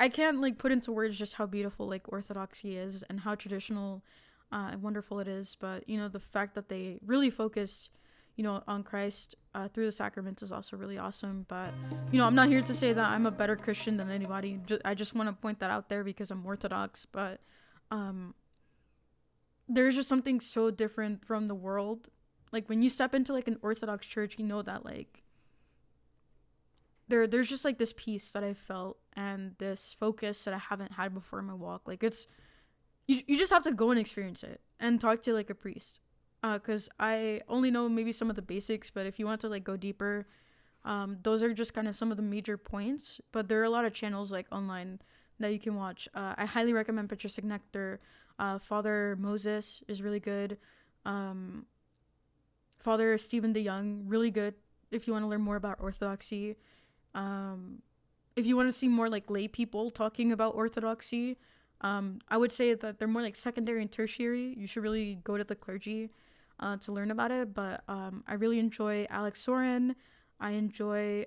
can't like put into words just how beautiful like Orthodoxy is and how traditional and wonderful it is. But the fact that they really focused, on Christ through the sacraments is also really awesome. But I'm not here to say that I'm a better Christian than anybody. I just want to point that out there because I'm Orthodox. But there's just something so different from the world. Like when you step into like an Orthodox church, that like there's just like this peace that I felt and this focus that I haven't had before in my walk. Like it's you just have to go and experience it and talk to like a priest. Because I only know maybe some of the basics, but if you want to like go deeper, those are just kind of some of the major points. But there are a lot of channels like online that you can watch. I highly recommend Patristic Nectar. Father Moses is really good. Father Stephen DeYoung, really good if you want to learn more about Orthodoxy. If you want to see more like lay people talking about Orthodoxy, I would say that they're more like secondary and tertiary. You should really go to the clergy to learn about it. But I really enjoy Alex Soren. I enjoy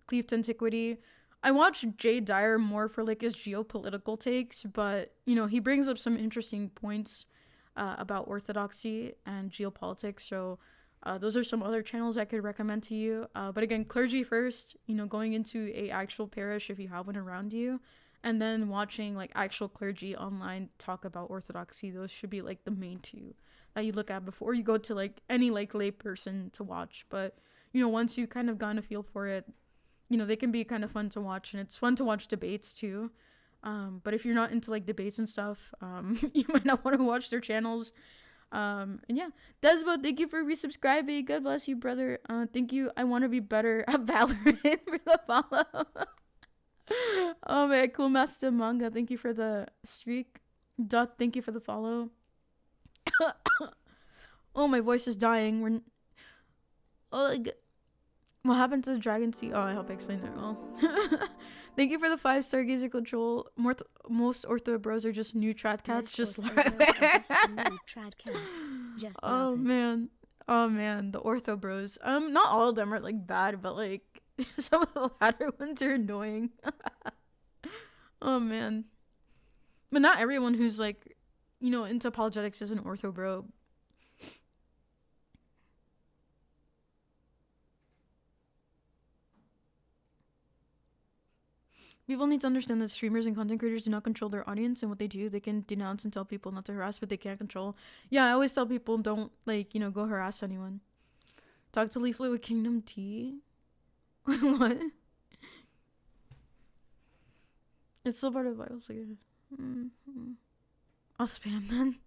Cleaved Antiquity. I watch Jay Dyer more for like his geopolitical takes, but he brings up some interesting points about orthodoxy and geopolitics. So those are some other channels I could recommend to you. But again, clergy first, going into a actual parish if you have one around you, and then watching like actual clergy online talk about orthodoxy. Those should be like the main two that you look at before you go to like any like lay person to watch. But once you kind of gotten a feel for it, they can be kind of fun to watch, and it's fun to watch debates too. But if you're not into like debates and stuff, you might not want to watch their channels. And yeah, Desmo, thank you for resubscribing. God bless you, brother. Thank you. I want to be better at Valorant for the follow. Oh man, Cool Master Manga, thank you for the streak. Duck, thank you for the follow. Oh, my voice is dying. What happened to the Dragon Sea? Oh, I hope I explained it well. Thank you for the 5-star Gazer Control. Most ortho bros are just new trad cats. Oh man, the ortho bros. Not all of them are like bad, but like some of the latter ones are annoying. Oh man, but not everyone who's like, into apologetics is an ortho bro. People need to understand that streamers and content creators do not control their audience, and what they do, they can denounce and tell people not to harass, but they can't control. Yeah, I always tell people don't, like, go harass anyone. Talk to Leaflet with Kingdom Tea? What? It's still part of the Bible, so I'll spam, man.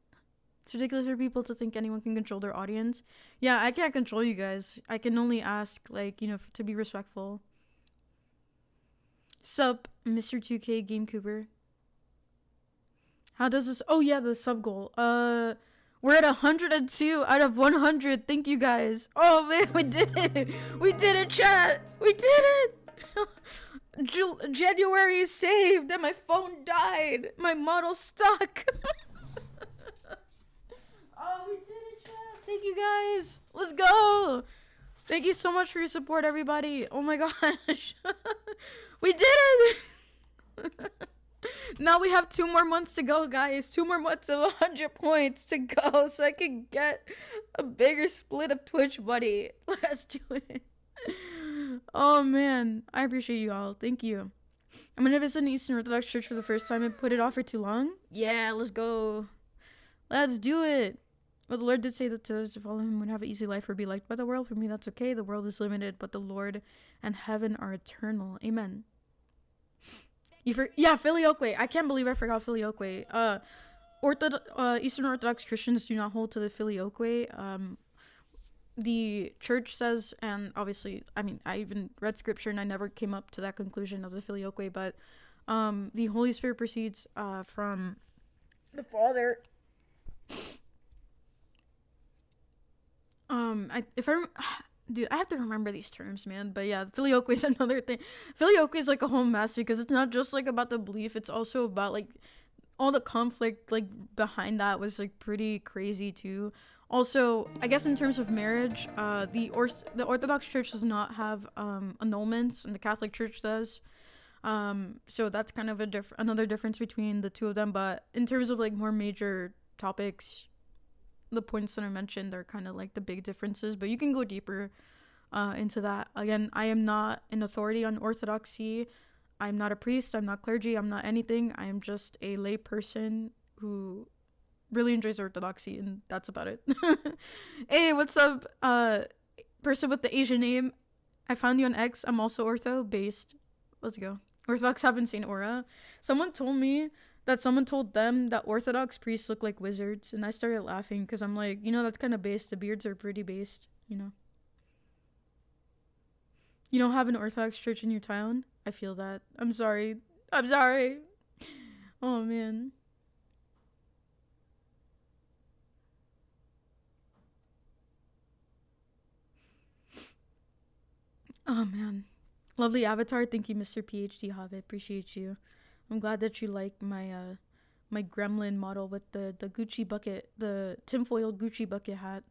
It's ridiculous for people to think anyone can control their audience. Yeah, I can't control you guys. I can only ask, like, to be respectful. Sup, Mr. 2K Game Cooper. How does this? Oh yeah, the sub goal. We're at 102 out of 100. Thank you guys. Oh man, we did it. We did it, chat. We did it. January is saved, and my phone died. My model's stuck. Oh, we did it, chat. Thank you guys. Let's go. Thank you so much for your support, everybody. Oh my gosh. We did it! Now we have 2 more months to go, guys. 2 more months of 100 points to go so I can get a bigger split of Twitch buddy. Let's do it. Oh, man. I appreciate you all. Thank you. I'm going to visit an Eastern Orthodox church for the first time and put it off for too long. Yeah, let's go. Let's do it. Well, the Lord did say that those to follow him would have an easy life or be liked by the world. For me, that's okay. The world is limited, but the Lord and heaven are eternal. Amen. Filioque. I can't believe I forgot Filioque. Eastern Orthodox Christians do not hold to the Filioque. The church says, and obviously, I even read scripture and I never came up to that conclusion of the Filioque, but the Holy Spirit proceeds from the Father. Dude, I have to remember these terms, man. But yeah, Filioque is another thing. Filioque is like a whole mess because it's not just like about the belief. It's also about like all the conflict like behind that was like pretty crazy too. Also, I guess in terms of marriage, the Orthodox Church does not have annulments, and the Catholic Church does. So that's kind of another difference between the two of them. But in terms of like more major topics, the points that I mentioned are kind of like the big differences, but you can go deeper into that. Again, I am not an authority on orthodoxy. I'm not a priest. I'm not clergy. I'm not anything. I am just a lay person who really enjoys orthodoxy, and that's about it. Hey, what's up, person with the Asian name? I found you on X. I'm also ortho based. Let's go. Orthodox have insane aura. Someone told me that someone told them that Orthodox priests look like wizards, and I started laughing because I'm like, that's kind of based. The beards are pretty based. You don't have an Orthodox church in your town? I feel that. I'm sorry. I'm sorry. Oh, man. Oh, man. Lovely avatar. Thank you, Mr. PhD Hobbit. Appreciate you. I'm glad that you like my gremlin model with the Gucci bucket, the tinfoil Gucci bucket hat.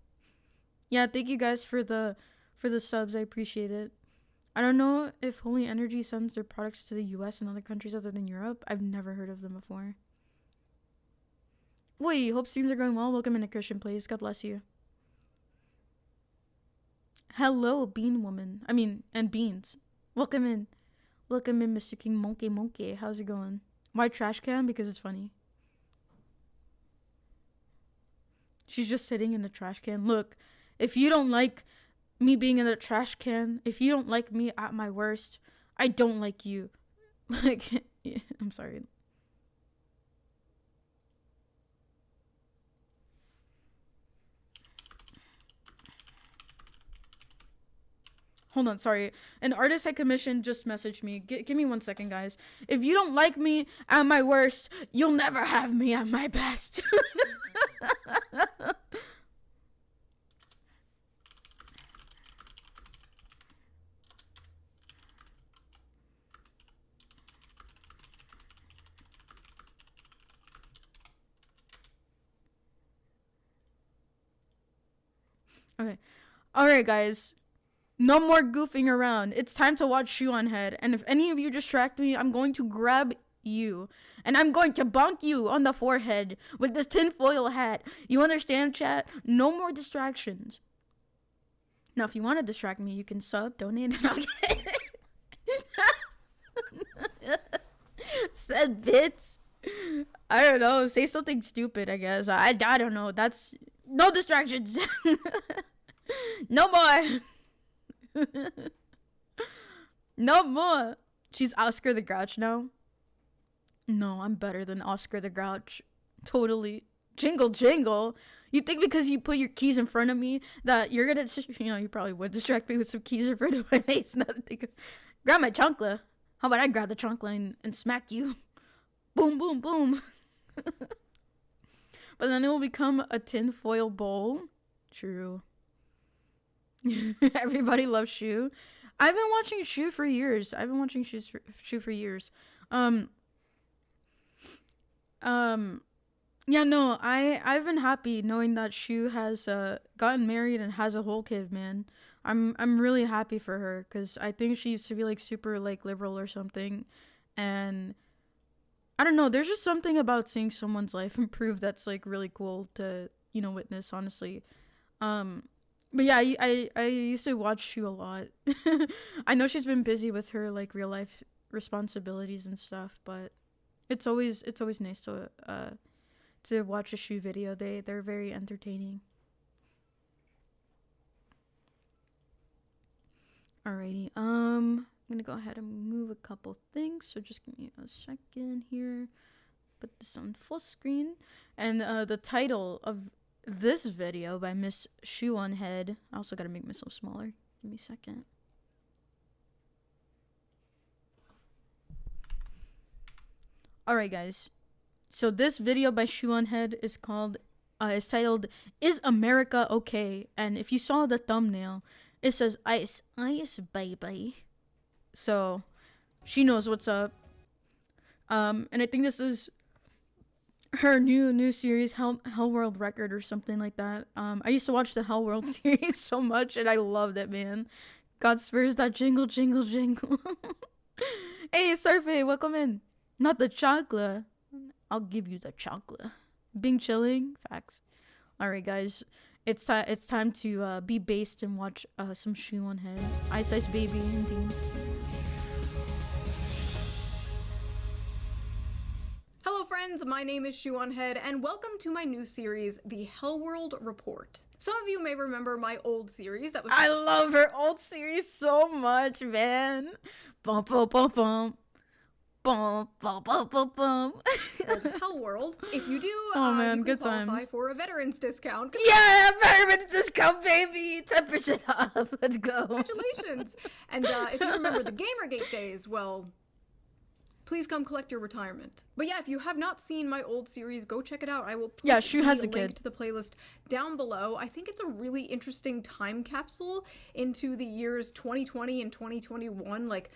Yeah, thank you guys for the subs. I appreciate it. I don't know if Holy Energy sends their products to the US and other countries other than Europe. I've never heard of them before. Wait, hope streams are going well. Welcome into Christian Place. God bless you. Hello, Bean Woman. And Beans. Welcome in. Welcome in, Mr. King Monkey. How's it going? Why trash can? Because it's funny. She's just sitting in the trash can. Look, if you don't like me being in the trash can, if you don't like me at my worst, I don't like you. Like, yeah, I'm sorry. Hold on, sorry. An artist I commissioned just messaged me. Give me 1 second, guys. If you don't like me at my worst, you'll never have me at my best. Okay. Alright, guys. No more goofing around. It's time to watch Shoe on Head. And if any of you distract me, I'm going to grab you. And I'm going to bonk you on the forehead with this tinfoil hat. You understand, chat? No more distractions. Now, if you want to distract me, you can sub, donate, and I'll get it. Said bits. I don't know. Say something stupid, I guess. I don't know. That's... No distractions. No more. No more. She's Oscar the Grouch now. No, I'm better than Oscar the Grouch. Totally. Jingle, jingle. You think because you put your keys in front of me that you're gonna, you probably would distract me with some keys in front of my face. Grab my chancla. How about I grab the chancla and smack you? Boom, boom, boom. But then it will become a tinfoil bowl. True. Everybody loves Shoe. I've been watching Shoe for years. Shoe for years. Yeah, no, I've been happy knowing that Shoe has gotten married and has a whole kid, man. I'm really happy for her because I think she used to be like super like liberal or something, and I don't know. There's just something about seeing someone's life improve that's like really cool to witness, honestly. But yeah, I used to watch Shu a lot. I know she's been busy with her like real life responsibilities and stuff, but it's always nice to watch a Shu video. They're very entertaining. Alrighty, I'm gonna go ahead and move a couple things, so just give me a second here. Put this on full screen, and the title of this video by Miss Shoe on Head. I also gotta make myself smaller. Give me a second. Alright, guys. So this video by Shoe on Head is titled "Is America Okay?" And if you saw the thumbnail, it says ice baby. So she knows what's up. And I think this is her new series, Hell World Record or something like that. I used to watch the Hell World series so much and I loved it, man. God spurs that jingle jingle jingle. Hey Survey, welcome in. Not the chocolate. I'll give you the chocolate. Being chilling, facts. All right, guys, it's time to be based and watch some Shoe on Head, Ice Ice Baby, indeed. Hello friends, my name is Shoe on Head, and welcome to my new series, The Hellworld Report. Some of you may remember my old series that was- I love her old series so much, man. Bum bum bum bum. Bum bum bum bum bum. Hellworld. If you do, Oh man, you can good qualify times. for a veterans discount. Yeah, veterans discount, baby. 10% off. Let's go. Congratulations! And if you remember the Gamergate days, well, please come collect your retirement. But yeah, if you have not seen my old series, go check it out. I will put Yeah, Shoe has a link kid. to the playlist down below. I think it's a really interesting time capsule into the years 2020 and 2021, like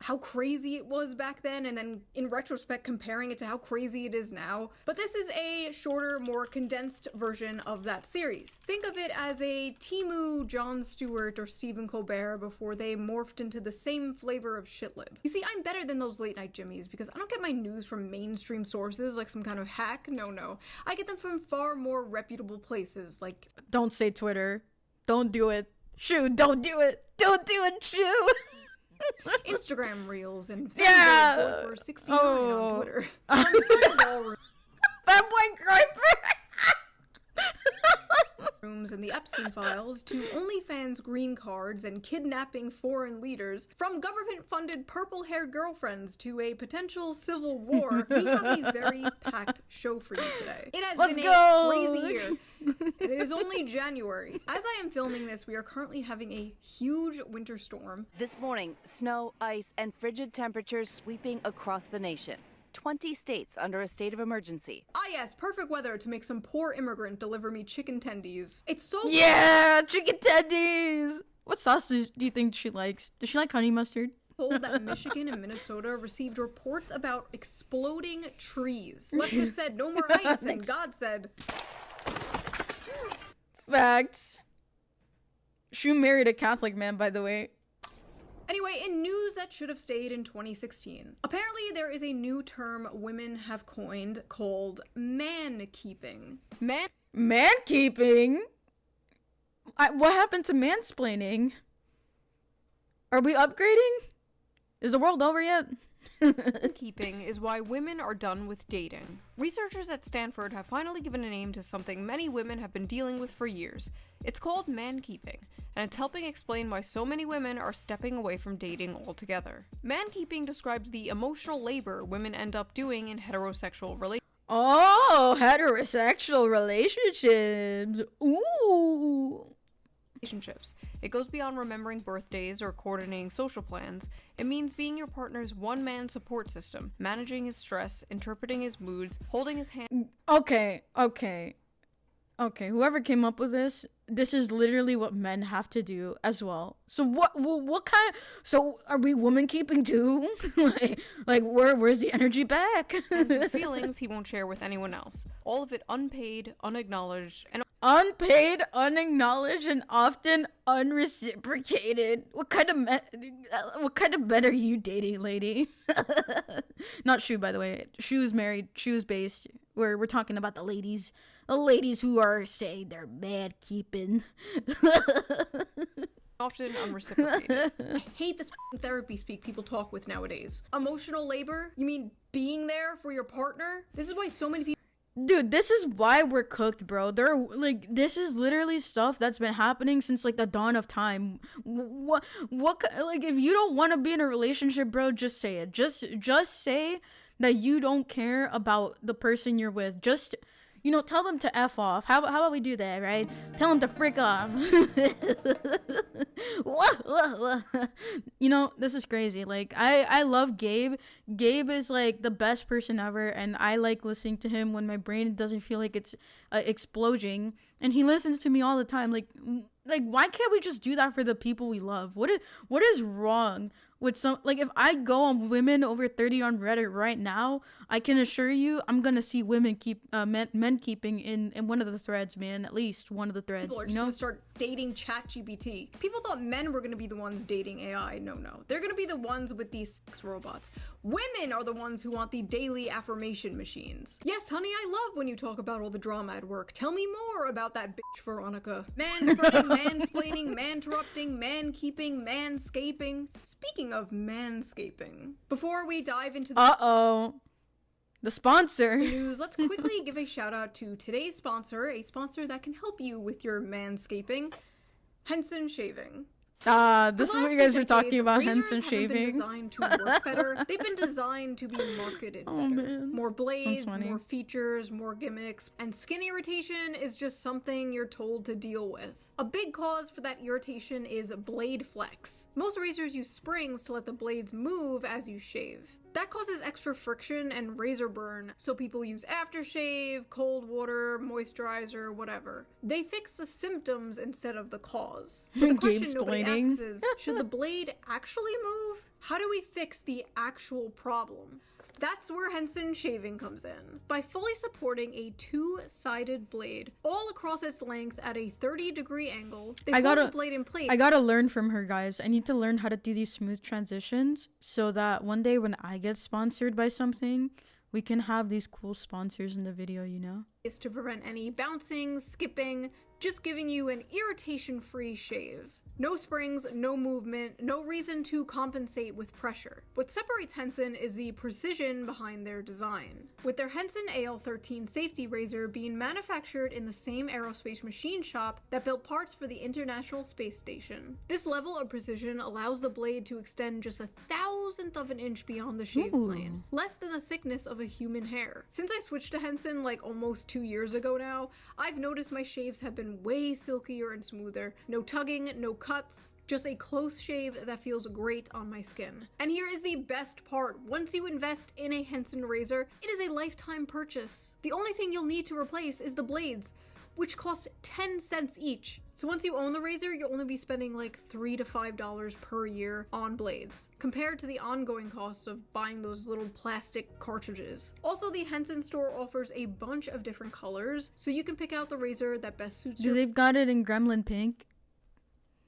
how crazy it was back then, and then in retrospect comparing it to how crazy it is now. But this is a shorter, more condensed version of that series. Think of it as a Temu, Jon Stewart, or Stephen Colbert before they morphed into the same flavor of shitlib. You see, I'm better than those late night Jimmies because I don't get my news from mainstream sources like some kind of hack. No. I get them from far more reputable places like Don't say Twitter. Don't do it. Shoe, don't do it. Don't do it, Shoe. Instagram Reels and Yeah. Fanboy Boy 69 Oh. on Twitter. Fanboy Griper. Rooms and the Epstein files to OnlyFans green cards and kidnapping foreign leaders, from government-funded purple-haired girlfriends to a potential civil war, we have a very packed show for you today. It has Let's been go. a crazy year, and it is only January. As I am filming this, we are currently having a huge winter storm. This morning, snow, ice, and frigid temperatures sweeping across the nation. 20 states under a state of emergency. Ah yes, perfect weather to make some poor immigrant deliver me chicken tendies. It's so Yeah, chicken tendies. What sauce do you think she likes? Does she like honey mustard? cold that Michigan and Minnesota received reports about exploding trees. Leftist said no more ice, and God said, Facts. Shoe married a Catholic man, by the way. anyway, in news that should have stayed in 2016, apparently there is a new term women have coined called man-keeping. Man keeping? What happened to mansplaining? Are we upgrading? Is the world over yet? Keeping is why women are done with dating. Researchers at Stanford have finally given a name to something many women have been dealing with for years. It's called man-keeping, and it's helping explain why so many women are stepping away from dating altogether. Man-keeping describes the emotional labor women end up doing in heterosexual relationships. Oh, heterosexual relationships. Ooh. It goes beyond remembering birthdays or coordinating social plans. It means being your partner's one-man support system, managing his stress, interpreting his moods, holding his hand. Okay. Whoever came up with this is literally what men have to do as well. So what kind? So are we woman keeping too? like where's the energy back? And feelings he won't share with anyone else. All of it unpaid, unacknowledged, and Unpaid, unacknowledged, and often unreciprocated. What kind of men are you dating, lady? Not Shoe, by the way. Shoe's married. Shoe's based. We're talking about the ladies who are saying they're man keeping. often unreciprocated. I hate this therapy speak people talk with nowadays. Emotional labor? You mean being there for your partner? This is why so many people. Dude, this is why we're cooked, bro. This is literally stuff that's been happening since like the dawn of time. What like if you don't want to be in a relationship, bro, just say it. Just say that you don't care about the person you're with. Just, tell them to F off. How about we do that, right? Tell them to frick off. This is crazy. Like, I love Gabe. Gabe is like the best person ever, and I like listening to him when my brain doesn't feel like it's exploding. And he listens to me all the time. Like, why can't we just do that for the people we love? What is wrong with some, like, if I go on women over 30 on Reddit right now, I can assure you I'm gonna see women men keeping in one of the threads, man. At least one of the threads. People are You just know? gonna start dating ChatGPT. People thought men were gonna be the ones dating AI. No. They're gonna be the ones with these sex robots. Women are the ones who want the daily affirmation machines. Yes, honey, I love when you talk about all the drama at work. Tell me more about that bitch, Veronica. Manspreading, mansplaining, man-interrupting, man-keeping, manscaping. Speaking of manscaping, before we dive into the The sponsor. news, let's quickly give a shout out to today's sponsor, a sponsor that can help you with your manscaping, Henson Shaving. This is what you guys were talking about, razors Henson haven't been shaving. designed to work better. They've been designed to be marketed better. Man. More blades, funny. more features, more gimmicks, and skin irritation is just something you're told to deal with. A big cause for that irritation is blade flex. Most razors use springs to let the blades move as you shave. That causes extra friction and razor burn, so people use aftershave, cold water, moisturizer, whatever. They fix the symptoms instead of the cause. But the question nobody Gabe-splaining. asks is, should the blade actually move? How do we fix the actual problem? That's where Henson Shaving comes in. By fully supporting a two-sided blade all across its length at a 30-degree angle, they hold the blade in place. I gotta learn from her, guys. I need to learn how to do these smooth transitions so that one day when I get sponsored by something, we can have these cool sponsors in the video, you know? Is to prevent any bouncing, skipping, just giving you an irritation-free shave. No springs, no movement, no reason to compensate with pressure. What separates Henson is the precision behind their design. With their Henson AL13 safety razor being manufactured in the same aerospace machine shop that built parts for the International Space Station. This level of precision allows the blade to extend just 1/1000th of an inch beyond the shave plane, less than the thickness of a human hair. Since I switched to Henson like almost 2 years ago now, I've noticed my shaves have been way silkier and smoother. No tugging, no cuts, just a close shave that feels great on my skin. And here is the best part. Once you invest in a Henson razor, it is a lifetime purchase. The only thing you'll need to replace is the blades, which cost 10 cents each. So once you own the razor, you'll only be spending like $3 to $5 per year on blades, compared to the ongoing cost of buying those little plastic cartridges. Also, the Henson store offers a bunch of different colors, so you can pick out the razor that best suits your They've got it in Gremlin Pink.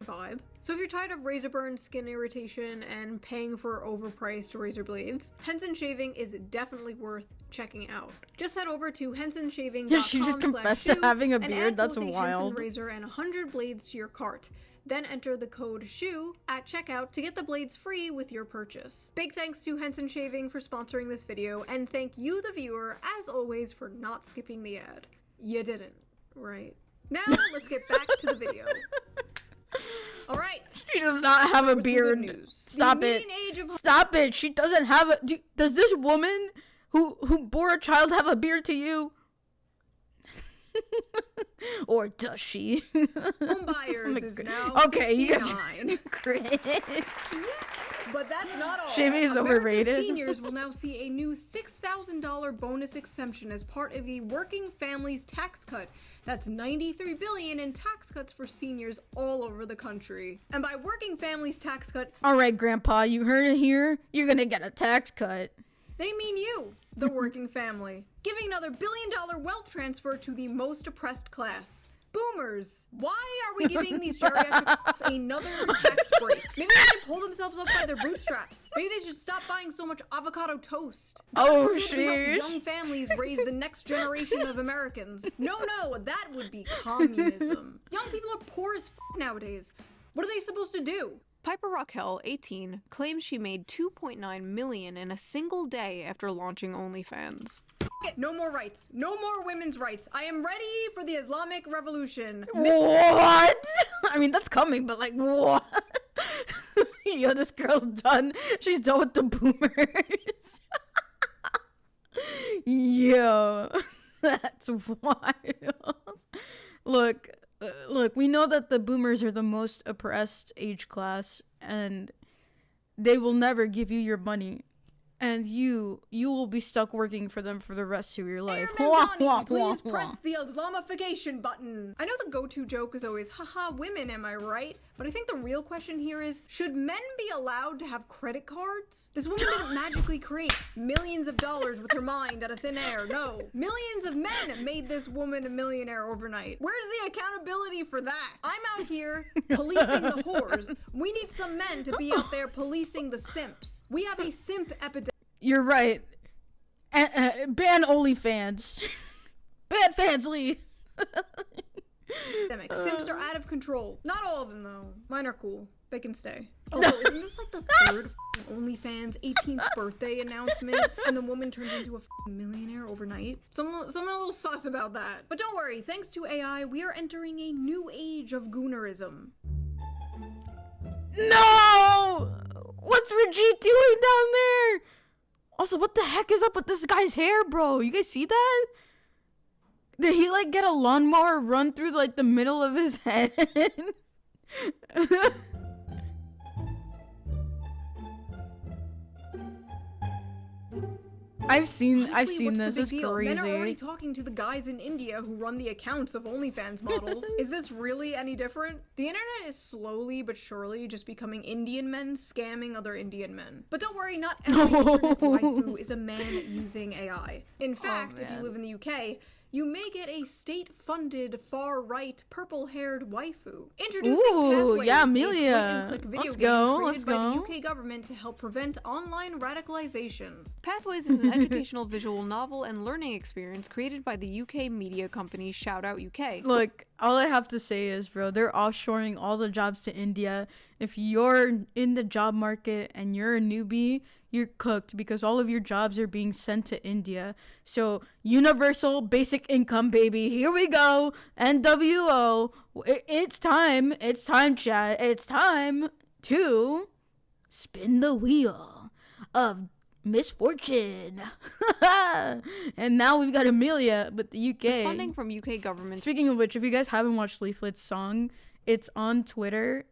vibe. So if you're tired of razor burn, skin irritation, and paying for overpriced razor blades, Henson Shaving is definitely worth checking out. Just head over to hensonshaving.com. Yeah, she just confessed to having a and beard. add That's both a wild. Henson razor and 100 blades to your cart. Then enter the code SHOE at checkout to get the blades free with your purchase. Big thanks to Henson Shaving for sponsoring this video, and thank you, the viewer, as always, for not skipping the ad. You didn't, right? Now, let's get back to the video. All right. She does not have a With some good beard. news. Stop The it. median age of Stop it. She doesn't have a. Does this woman who bore a child have a beard to you? Or does she? home buyers is now Okay, you guys 59. cringe. But that's not all. Shaving is America's overrated. Seniors will now see a new $6,000 bonus exemption as part of the Working Families Tax Cut. That's $93 billion in tax cuts for seniors all over the country. And by Working Families Tax Cut, All right, Grandpa, you heard it here. You're gonna get a tax cut. they mean you, the working family, giving another billion-dollar wealth transfer to the most oppressed class. Boomers. Why are we giving these geriatrics another tax break? Maybe they should pull themselves up by their bootstraps. Maybe they should stop buying so much avocado toast. Oh, That would help sheesh. young families raise the next generation of Americans. No, that would be communism. Young people are poor as nowadays. What are they supposed to do? Piper Raquel, 18, claims she made $2.9 million in a single day after launching OnlyFans. No more rights. No more women's rights. I am ready for the Islamic Revolution. What? I mean, that's coming, but like, what? Yo, this girl's done. She's done with the boomers. Yo, that's wild. Look, we know that the boomers are the most oppressed age class, and they will never give you your money. And you will be stuck working for them for the rest of your life. Mayor Mamdani, please press the Islamification button. I know the go-to joke is always, haha, women, am I right? But But I think the real question here is, should men be allowed to have credit cards? This woman didn't magically create millions of dollars with her mind out of thin air. No. Millions of men made this woman a millionaire overnight. Where's the accountability for that? I'm out here policing the whores. We need some men to be out there policing the simps. We have a simp epidemic. You're right. Ban OnlyFans. Ban Fansly. Simps are out of control. Not all of them, though. Mine are cool. They can stay. Also, isn't this like the third OnlyFans 18th birthday announcement and the woman turns into a millionaire overnight? Someone a little sus about that. But don't worry, thanks to AI, we are entering a new age of goonerism. No! What's Rajeet doing down there? Also, what the heck is up with this guy's hair, bro? You guys see that? Did he, like, get a lawnmower run through, like, the middle of his head? I've seen Honestly, what's this. the It's big deal? Men crazy. are already talking to the guys in India who run the accounts of OnlyFans models. Is this really any different? The internet is slowly but surely just becoming Indian men scamming other Indian men. But don't worry, not every internet waifu is a man using AI. In fact, if you man. live in the UK, you may get a state-funded, far-right, purple-haired waifu. Introducing Ooh, Pathways, yeah, a Amelia. point-and-click video Let's game go, created let's by go. the UK government to help prevent online radicalization. Pathways is an educational visual novel and learning experience created by the UK media company Shoutout UK. Look, all I have to say is, bro, they're offshoring all the jobs to India. If you're in the job market and you're a newbie, you're cooked because all of your jobs are being sent to India. So, universal basic income, baby. Here we go. NWO. It's time. It's time, chat. It's time to spin the wheel of misfortune. And now we've got Amelia, but the UK. Funding from UK government. Speaking of which, if you guys haven't watched Leaflet's song, it's on Twitter.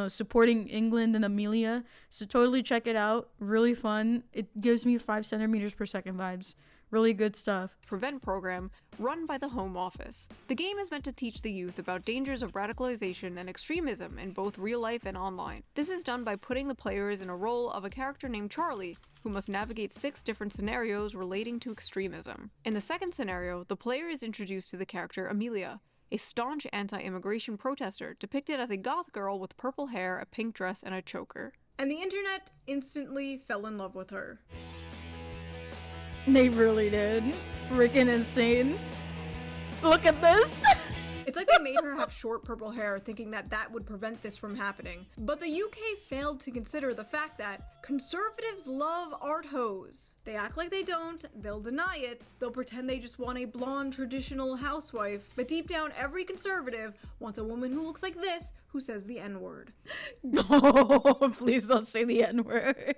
Supporting England and Amelia. So totally check it out. Really fun. It gives me 5 centimeters per second vibes. Really good stuff. Prevent program run by the Home Office. The game is meant to teach the youth about dangers of radicalization and extremism in both real life and online. This is done by putting the players in a role of a character named Charlie, who must navigate 6 different scenarios relating to extremism. In the second scenario, the player is introduced to the character Amelia, a staunch anti-immigration protester depicted as a goth girl with purple hair, a pink dress, and a choker. And the internet instantly fell in love with her. They really did. Freaking insane. Look at this. It's like they made her have short purple hair, thinking that that would prevent this from happening. But the UK failed to consider the fact that conservatives love art hoes. They act like they don't, they'll deny it, they'll pretend they just want a blonde traditional housewife, but deep down every conservative wants a woman who looks like this, who says the N-word. Oh, please don't say the N-word.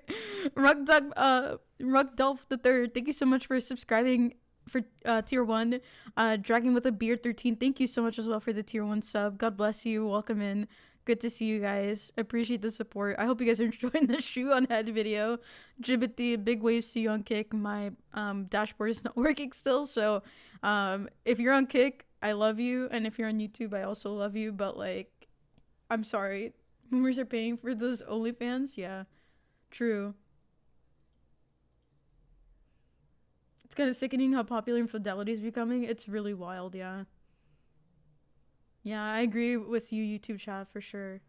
Rugdolph the Third, thank you so much for subscribing for tier 1. Dragon with a Beard 13, thank you so much as well for the tier 1 sub. God bless you. Welcome in. Good to see you guys. Appreciate the support. I hope you guys are enjoying the shoe on head video. Jibity, big waves to you on Kick. My dashboard is not working still, so if you're on Kick, I love you, and if you're on YouTube, I also love you, but like, I'm sorry. Boomers are paying for those OnlyFans? Yeah, true. It's kind of sickening how popular Infidelity is becoming. It's really wild, yeah. Yeah, I agree with you, YouTube chat, for sure.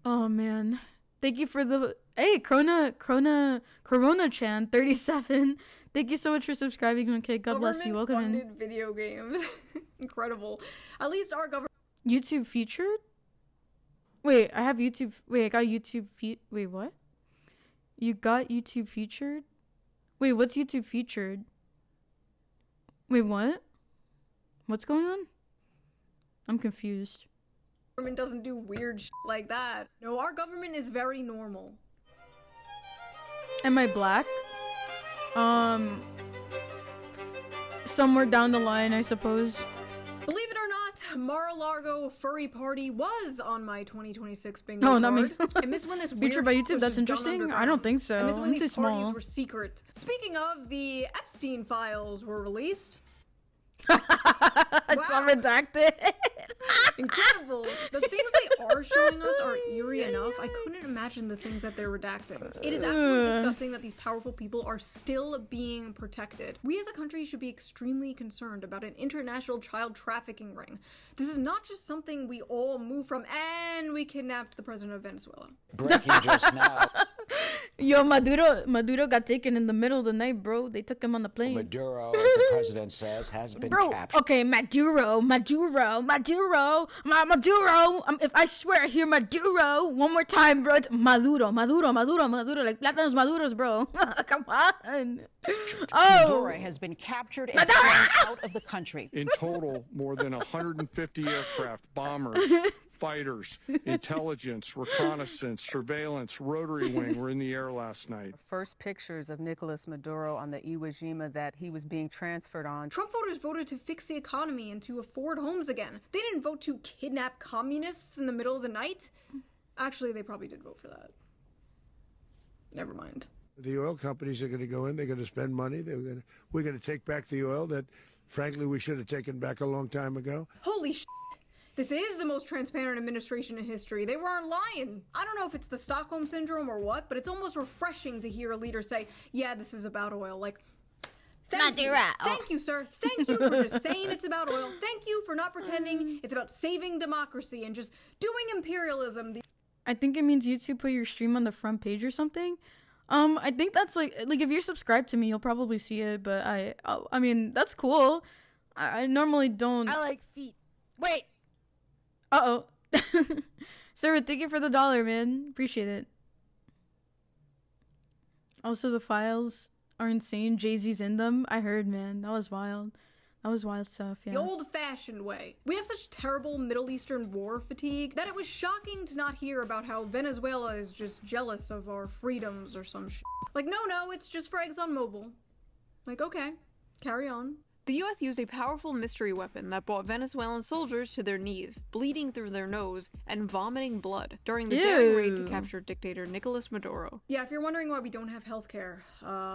Oh, man. Thank you for the... Hey, Corona Chan 37. Thank you so much for subscribing, okay? God bless you. Welcome in. Government-funded video games. Incredible. At least our government... YouTube featured? Wait, I have YouTube. Wait, I got YouTube Wait, what? You got YouTube featured? Wait, what's YouTube featured? Wait, what? What's going on? I'm confused. Government doesn't do weird shit like that. No, our government is very normal. Am I black? Somewhere down the line, I suppose. Believe it or not, Mar-a-Lago Furry Party was on my 2026 bingo No, card. not me. I miss when this Featured weird by shit YouTube? was That's just done interesting? I underground. don't think so. I miss when I'm these too parties small. were secret. Speaking of, the Epstein files were released. It's all Wow. redacted. Incredible. The things they are showing us are eerie enough. I couldn't imagine the things that they're redacting. It is absolutely disgusting that these powerful people are still being protected. We as a country should be extremely concerned about an international child trafficking ring. This is not just something we all move from, and we kidnapped the president of Venezuela. Breaking just now, Yo, Maduro got taken in the middle of the night, bro. They took him on the plane. Maduro, the president says, has been Bro, captured. okay, Maduro. If I swear I hear Maduro one more time, bro, it's Maduro, like plátanos maduros, bro. Come on. Oh, Maduro has been captured and thrown out of the country. In total, more than 150 aircraft, bombers, fighters, intelligence, reconnaissance, surveillance, rotary wing were in the air last night. First pictures of Nicolas Maduro on the Iwo Jima that he was being transferred on. Trump voters voted to fix the economy and to afford homes again. They didn't vote to kidnap communists in the middle of the night. Actually, they probably did vote for that. Never mind. The oil companies are going to go in. They're going to spend money. We're going to take back the oil that, frankly, we should have taken back a long time ago. Holy shit. This is the most transparent administration in history. They weren't lying. I don't know if it's the Stockholm Syndrome or what, but it's almost refreshing to hear a leader say, yeah, this is about oil. Like, thank you. Thank you, sir. Thank you for just saying it's about oil. Thank you for not pretending it's about saving democracy and just doing imperialism. I think it means YouTube put your stream on the front page or something. I think that's like if you're subscribed to me, you'll probably see it. But I mean, that's cool. I normally don't. I like feet. Wait. Uh-oh. Sarah, thank you for the $1, man. Appreciate it. Also, the files are insane. Jay-Z's in them. I heard, man. That was wild. That was wild stuff, yeah. The old-fashioned way. We have such terrible Middle Eastern war fatigue that it was shocking to not hear about how Venezuela is just jealous of our freedoms or some shit. Like, no, it's just for ExxonMobil. Like, okay, carry on. The US used a powerful mystery weapon that brought Venezuelan soldiers to their knees, bleeding through their nose and vomiting blood during the daring raid to Ew. capture dictator Nicolas Maduro. Yeah, if you're wondering why we don't have healthcare,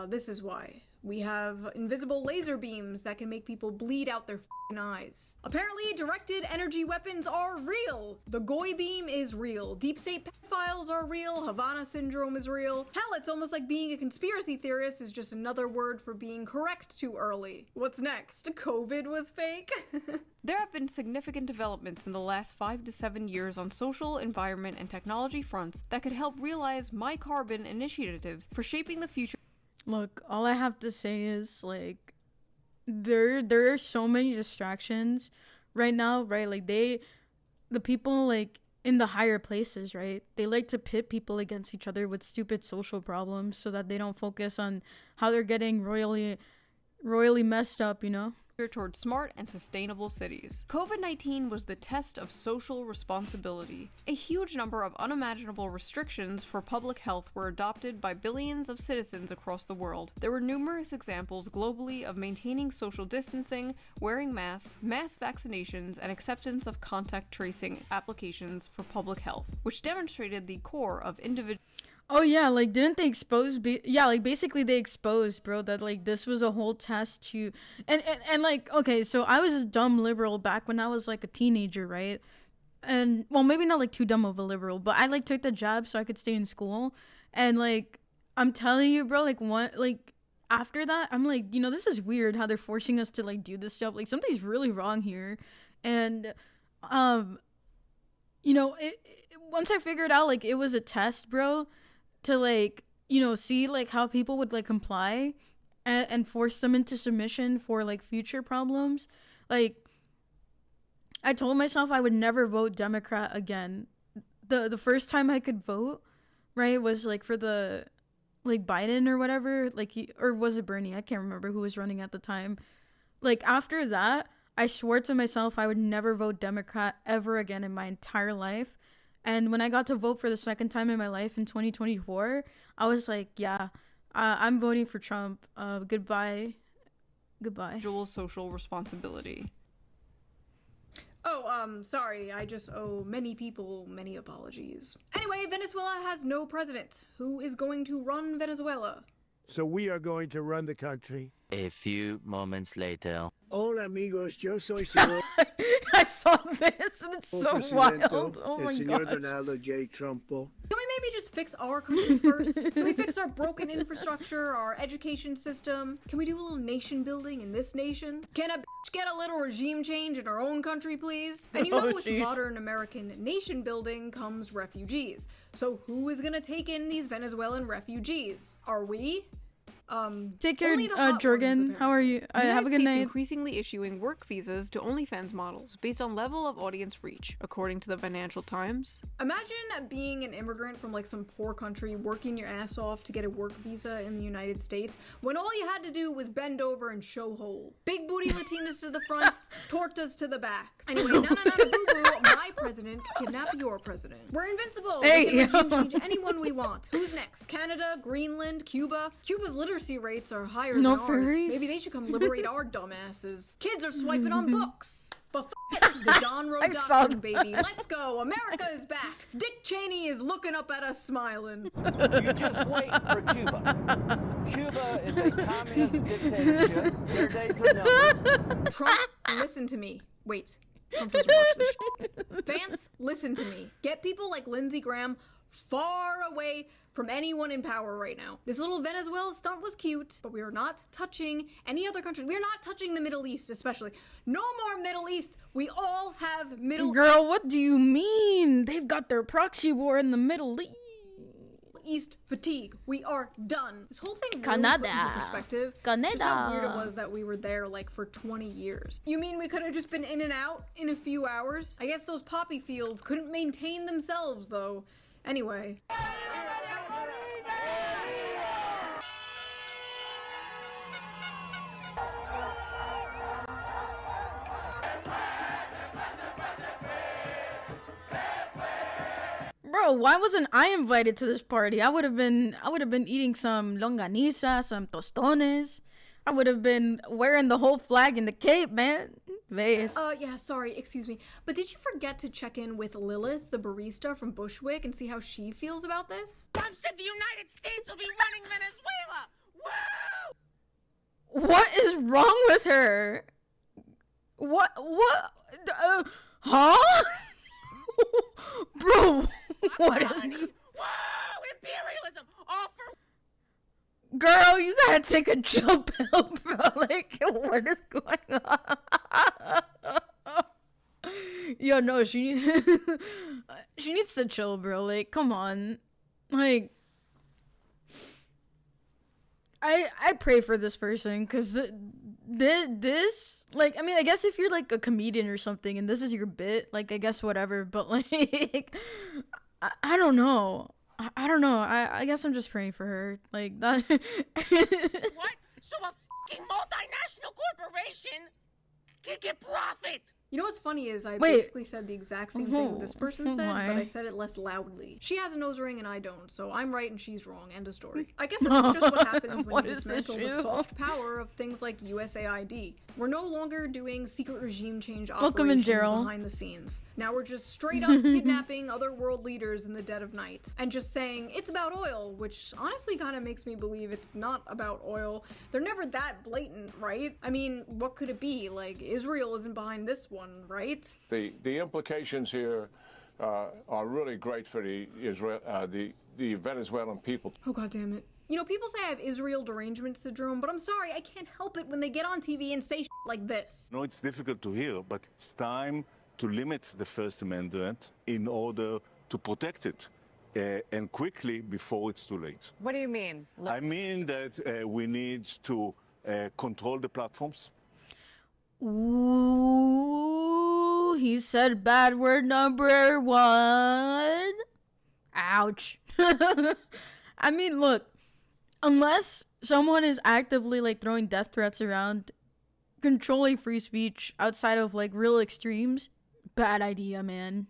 this is why. We have invisible laser beams that can make people bleed out their f***ing eyes. Apparently, directed energy weapons are real. The Goy beam is real. Deep state pedophiles are real. Havana syndrome is real. Hell, it's almost like being a conspiracy theorist is just another word for being correct too early. What's next? COVID was fake? There have been significant developments in the last 5 to 7 years on social, environment, and technology fronts that could help realize My Carbon initiatives for shaping the future. Look, all I have to say is, like, there are so many distractions right now, right? Like, the people, like, in the higher places, right? They like to pit people against each other with stupid social problems so that they don't focus on how they're getting royally messed up, you know? Toward smart and sustainable cities. COVID-19 was the test of social responsibility. A huge number of unimaginable restrictions for public health were adopted by billions of citizens across the world. There were numerous examples globally of maintaining social distancing, wearing masks, mass vaccinations, and acceptance of contact tracing applications for public health, which demonstrated the core of individual. Oh yeah, like didn't they expose like basically they exposed, bro, that like this was a whole test to and like, okay, so I was a dumb liberal back when I was like a teenager, right? And well, maybe not like too dumb of a liberal, but I like took the jab so I could stay in school. And like I'm telling you, bro, like what, like after that I'm like, you know, this is weird how they're forcing us to like do this stuff. Like something's really wrong here. And you know, once I figured out like it was a test, bro, to like, you know, see like how people would like comply and force them into submission for like future problems. Like I told myself I would never vote Democrat again. The first time I could vote, right, was like for the like Biden or whatever, like or was it Bernie? I can't remember who was running at the time. Like after that, I swore to myself I would never vote Democrat ever again in my entire life. And when I got to vote for the second time in my life in 2024, I was like, yeah, I'm voting for Trump. Goodbye. Social responsibility. Sorry, I just owe many people many apologies. Anyway, Venezuela has no president. Who is going to run Venezuela? So we are going to run the country. A few moments later. Hola, amigos. Yo soy señor I saw this and it's so Presidente, wild. Oh el my señor god. Donaldo J. Trumpo. Can we maybe just fix our country first? Can we fix our broken infrastructure, our education system? Can we do a little nation building in this nation? Can a bitch get a little regime change in our own country, please? And you know, with jeez. modern American nation building comes refugees. So who is gonna take in these Venezuelan refugees? Are we? Take care, only the hot ones, Jurgen. How are you? The United Have a good States night. increasingly issuing work visas to OnlyFans models based on level of audience reach, according to the Financial Times. Imagine being an immigrant from like some poor country, working your ass off to get a work visa in the United States, when all you had to do was bend over and show hole. Big booty Latinas to the front, tortas to the back. Anyway, boo boo, my president can kidnap your president. We're invincible. Hey, We can regime yo. change anyone we want. Who's next? Canada, Greenland, Cuba? Cuba's literacy rates are higher No than ours. furries? Maybe they should come liberate our dumbasses. Kids are swiping on books. But f it, the Don Road I saw Doctrine, baby. Let's go. America is back. Dick Cheney is looking up at us smiling. You just wait for Cuba. Cuba is a communist dictatorship. Their days are numbered. Trump, listen to me. Wait. Trump doesn't watch this shit. Vance, listen to me. Get people like Lindsey Graham far away from anyone in power right now. This little Venezuela stunt was cute, but we are not touching any other country. We are not touching the Middle East, especially. No more Middle East. We all have Middle Girl, what do you mean? They've got their proxy war in the Middle East fatigue. We are done. This whole thing really Canada. put into perspective just how weird it was that we were there like for 20 years. You mean we could have just been in and out in a few hours? I guess those poppy fields couldn't maintain themselves though. Anyway. Bro, why wasn't I invited to this party? I would have been eating some longaniza, some tostones. I would have been wearing the whole flag in the Cape, man. Vegas. Yeah, sorry, excuse me. But did you forget to check in with Lilith, the barista from Bushwick, and see how she feels about this? Trump said the United States will be running Venezuela. Woo! What is wrong with her? What? Huh? Bro, what is he? Whoa! Imperialism! All for Girl, you gotta take a chill pill, bro. Like, what is going on? Yo, no, she needs to chill, bro. Like, come on. Like, I pray for this person, because this, like, I mean, I guess if you're, like, a comedian or something, and this is your bit, like, I guess whatever, but, like, I don't know. I don't know. I guess I'm just praying for her. Like, that. what? So a fucking multinational corporation can get profit. You know what's funny is I Wait. basically said the exact same thing this person said, Why? but I said it less loudly. She has a nose ring and I don't, so I'm right and she's wrong. End of story. I guess this is just what happens when What you is dismantle the issue? soft power of things like USAID. We're no longer doing secret regime change Welcome in, operations Gerald. behind the scenes. Now we're just straight up kidnapping other world leaders in the dead of night and just saying it's about oil, which honestly kind of makes me believe it's not about oil. They're never that blatant, right? I mean, what could it be? Like, Israel isn't behind this one, right? The implications here are really great for the Venezuelan people. Oh, God damn it. You know, people say I have Israel derangement syndrome, but I'm sorry, I can't help it when they get on TV and say shit like this. No, it's difficult to hear, but it's time to limit the First Amendment in order to protect it, and quickly before it's too late. What do you mean? I mean that we need to control the platforms. Ooh, he said bad word number 1. Ouch. I mean, look, unless someone is actively, like, throwing death threats around, controlling free speech outside of, like, real extremes, bad idea, man.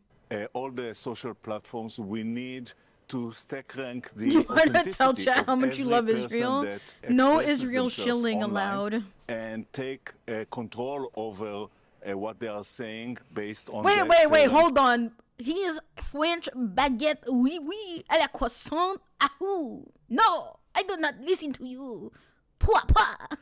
All the social platforms, we need to stack rank the You wanna tell authenticity chat of how much you every love person Israel? that No expresses Israel themselves shilling online allowed. and take control over what they are saying based on. Wait, hold on. He is French baguette, oui, à la croissant, ahou. No, I do not listen to you. Pwa, pwa.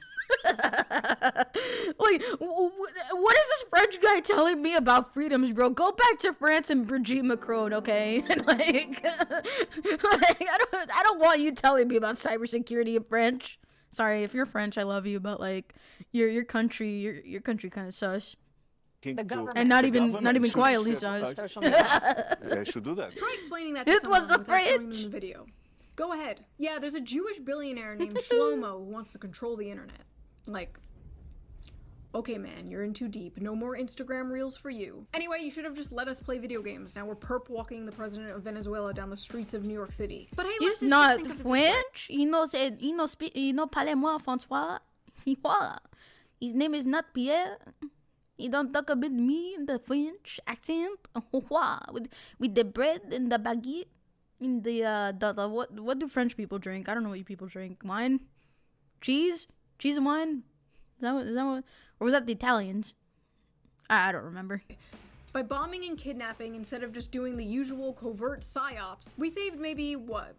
Like, what is this French guy telling me about freedoms, bro? Go back to France and Brigitte Macron, okay? Like, I don't want you telling me about cybersecurity in French. Sorry, if you're French, I love you, but like, your country kind of sus. And not even quietly sus. They should do that. Try explaining that to It someone was the without showing them French. the video. Go ahead. Yeah, there's a Jewish billionaire named Shlomo who wants to control the internet. Like, okay, man, you're in too deep. No more Instagram reels for you. Anyway, you should have just let us play video games. Now we're perp walking the president of Venezuela down the streets of New York City. But hey, let's He's just not think of it this way. French. He knows parlez-moi François. His name is not Pierre. He don't talk about me in the French accent. With the bread and the baguette. In the what do French people drink? I don't know what you people drink. Wine? Cheese and wine? Is that what, or was that the Italians? I don't remember. By bombing and kidnapping instead of just doing the usual covert psyops, we saved maybe, what?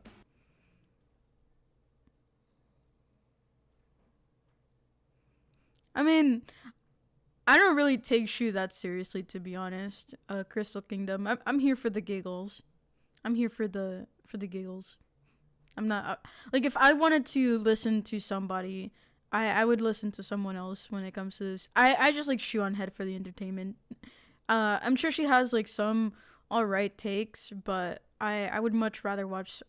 I mean, I don't really take Shu that seriously, to be honest. Crystal Kingdom. I'm here for the giggles. I'm here for the giggles. I'm not like, if I wanted to listen to somebody, I would listen to someone else when it comes to this. I just like Shu on Head for the entertainment. I'm sure she has like some alright takes, but I would much rather watch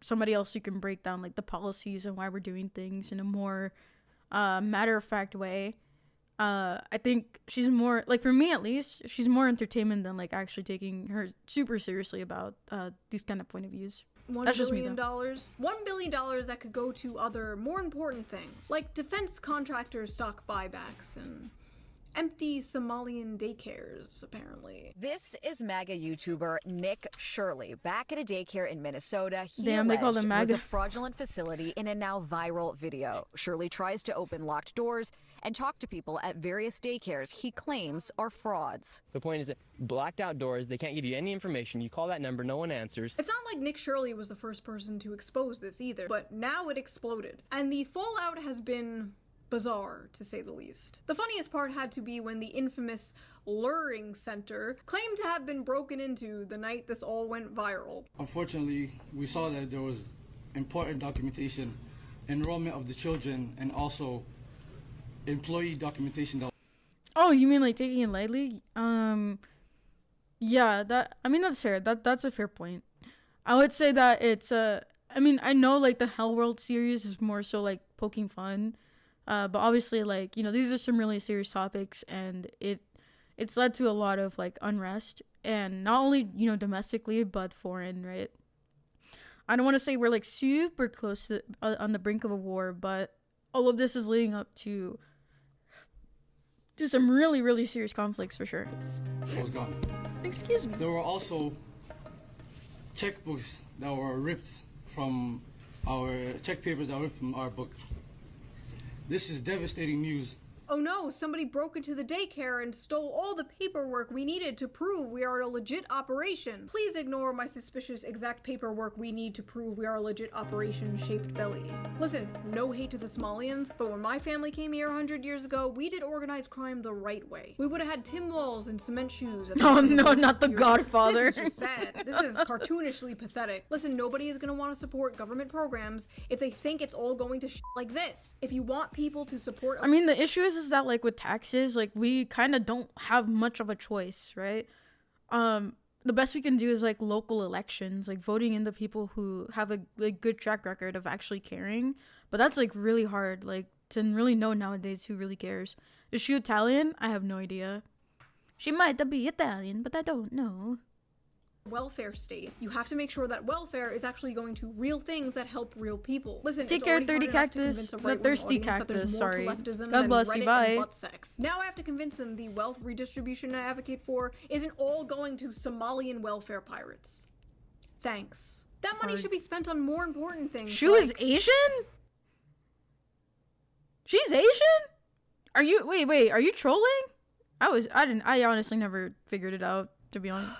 somebody else who can break down like the policies and why we're doing things in a more matter-of-fact way. I think she's more, like, for me at least, she's more entertainment than like actually taking her super seriously about these kind of point of views. That's just me, though. $1 billion that could go to other, more important things, like defense contractor stock buybacks and empty Somalian daycares, apparently. This is MAGA YouTuber Nick Shirley. Back at a daycare in Minnesota, he Damn, they call alleged them was MAGA. a fraudulent facility in a now viral video. Shirley tries to open locked doors and talk to people at various daycares he claims are frauds. The point is that blacked out doors, they can't give you any information. You call that number, no one answers. It's not like Nick Shirley was the first person to expose this either, but now it exploded. And the fallout has been bizarre, to say the least. The funniest part had to be when the infamous Luring Center claimed to have been broken into the night this all went viral. Unfortunately, we saw that there was important documentation, enrollment of the children, and also employee documentation that. Oh, you mean like taking it lightly? Yeah, that's fair. That's a fair point. I would say that it's I know like the Hell World series is more so like poking fun. But obviously, like, these are some really serious topics, and it's led to a lot of like unrest, and not only domestically but foreign, right? I don't want to say we're like super close to on the brink of a war, but all of this is leading up to some really, really serious conflicts for sure. Was gone. Excuse me. There were also checkbooks that were ripped from our check papers that were ripped from our book. This is devastating news. Oh no, somebody broke into the daycare and stole all the paperwork we needed to prove we are a legit operation. Please ignore my suspicious exact paperwork we need to prove we are a legit operation shaped belly. Listen, no hate to the Somalians, but when my family came here 100 years ago, we did organized crime the right way. We would have had Tim Walls and cement shoes. Oh no, not the Godfather. This is just sad. This is cartoonishly pathetic. Listen, nobody is gonna want to support government programs if they think it's all going to like this. If you want people to support... The issue is that like with taxes, like we kind of don't have much of a choice, right? The best we can do is like local elections, like voting in the people who have a like good track record of actually caring. But that's like really hard, like to really know nowadays who really cares. Is she Italian? I have no idea. She might be Italian, but I don't know. Welfare state. You have to make sure that welfare is actually going to real things that help real people. Listen, Take care, 30 cactus. The thirsty cactus. Sorry. God bless you. Bye. Butt sex. Now I have to convince them the wealth redistribution I advocate for isn't all going to Somalian welfare pirates. Thanks. That money should be spent on more important things. Shu is Asian? She's Asian? Are you wait, are you trolling? I honestly never figured it out, to be honest.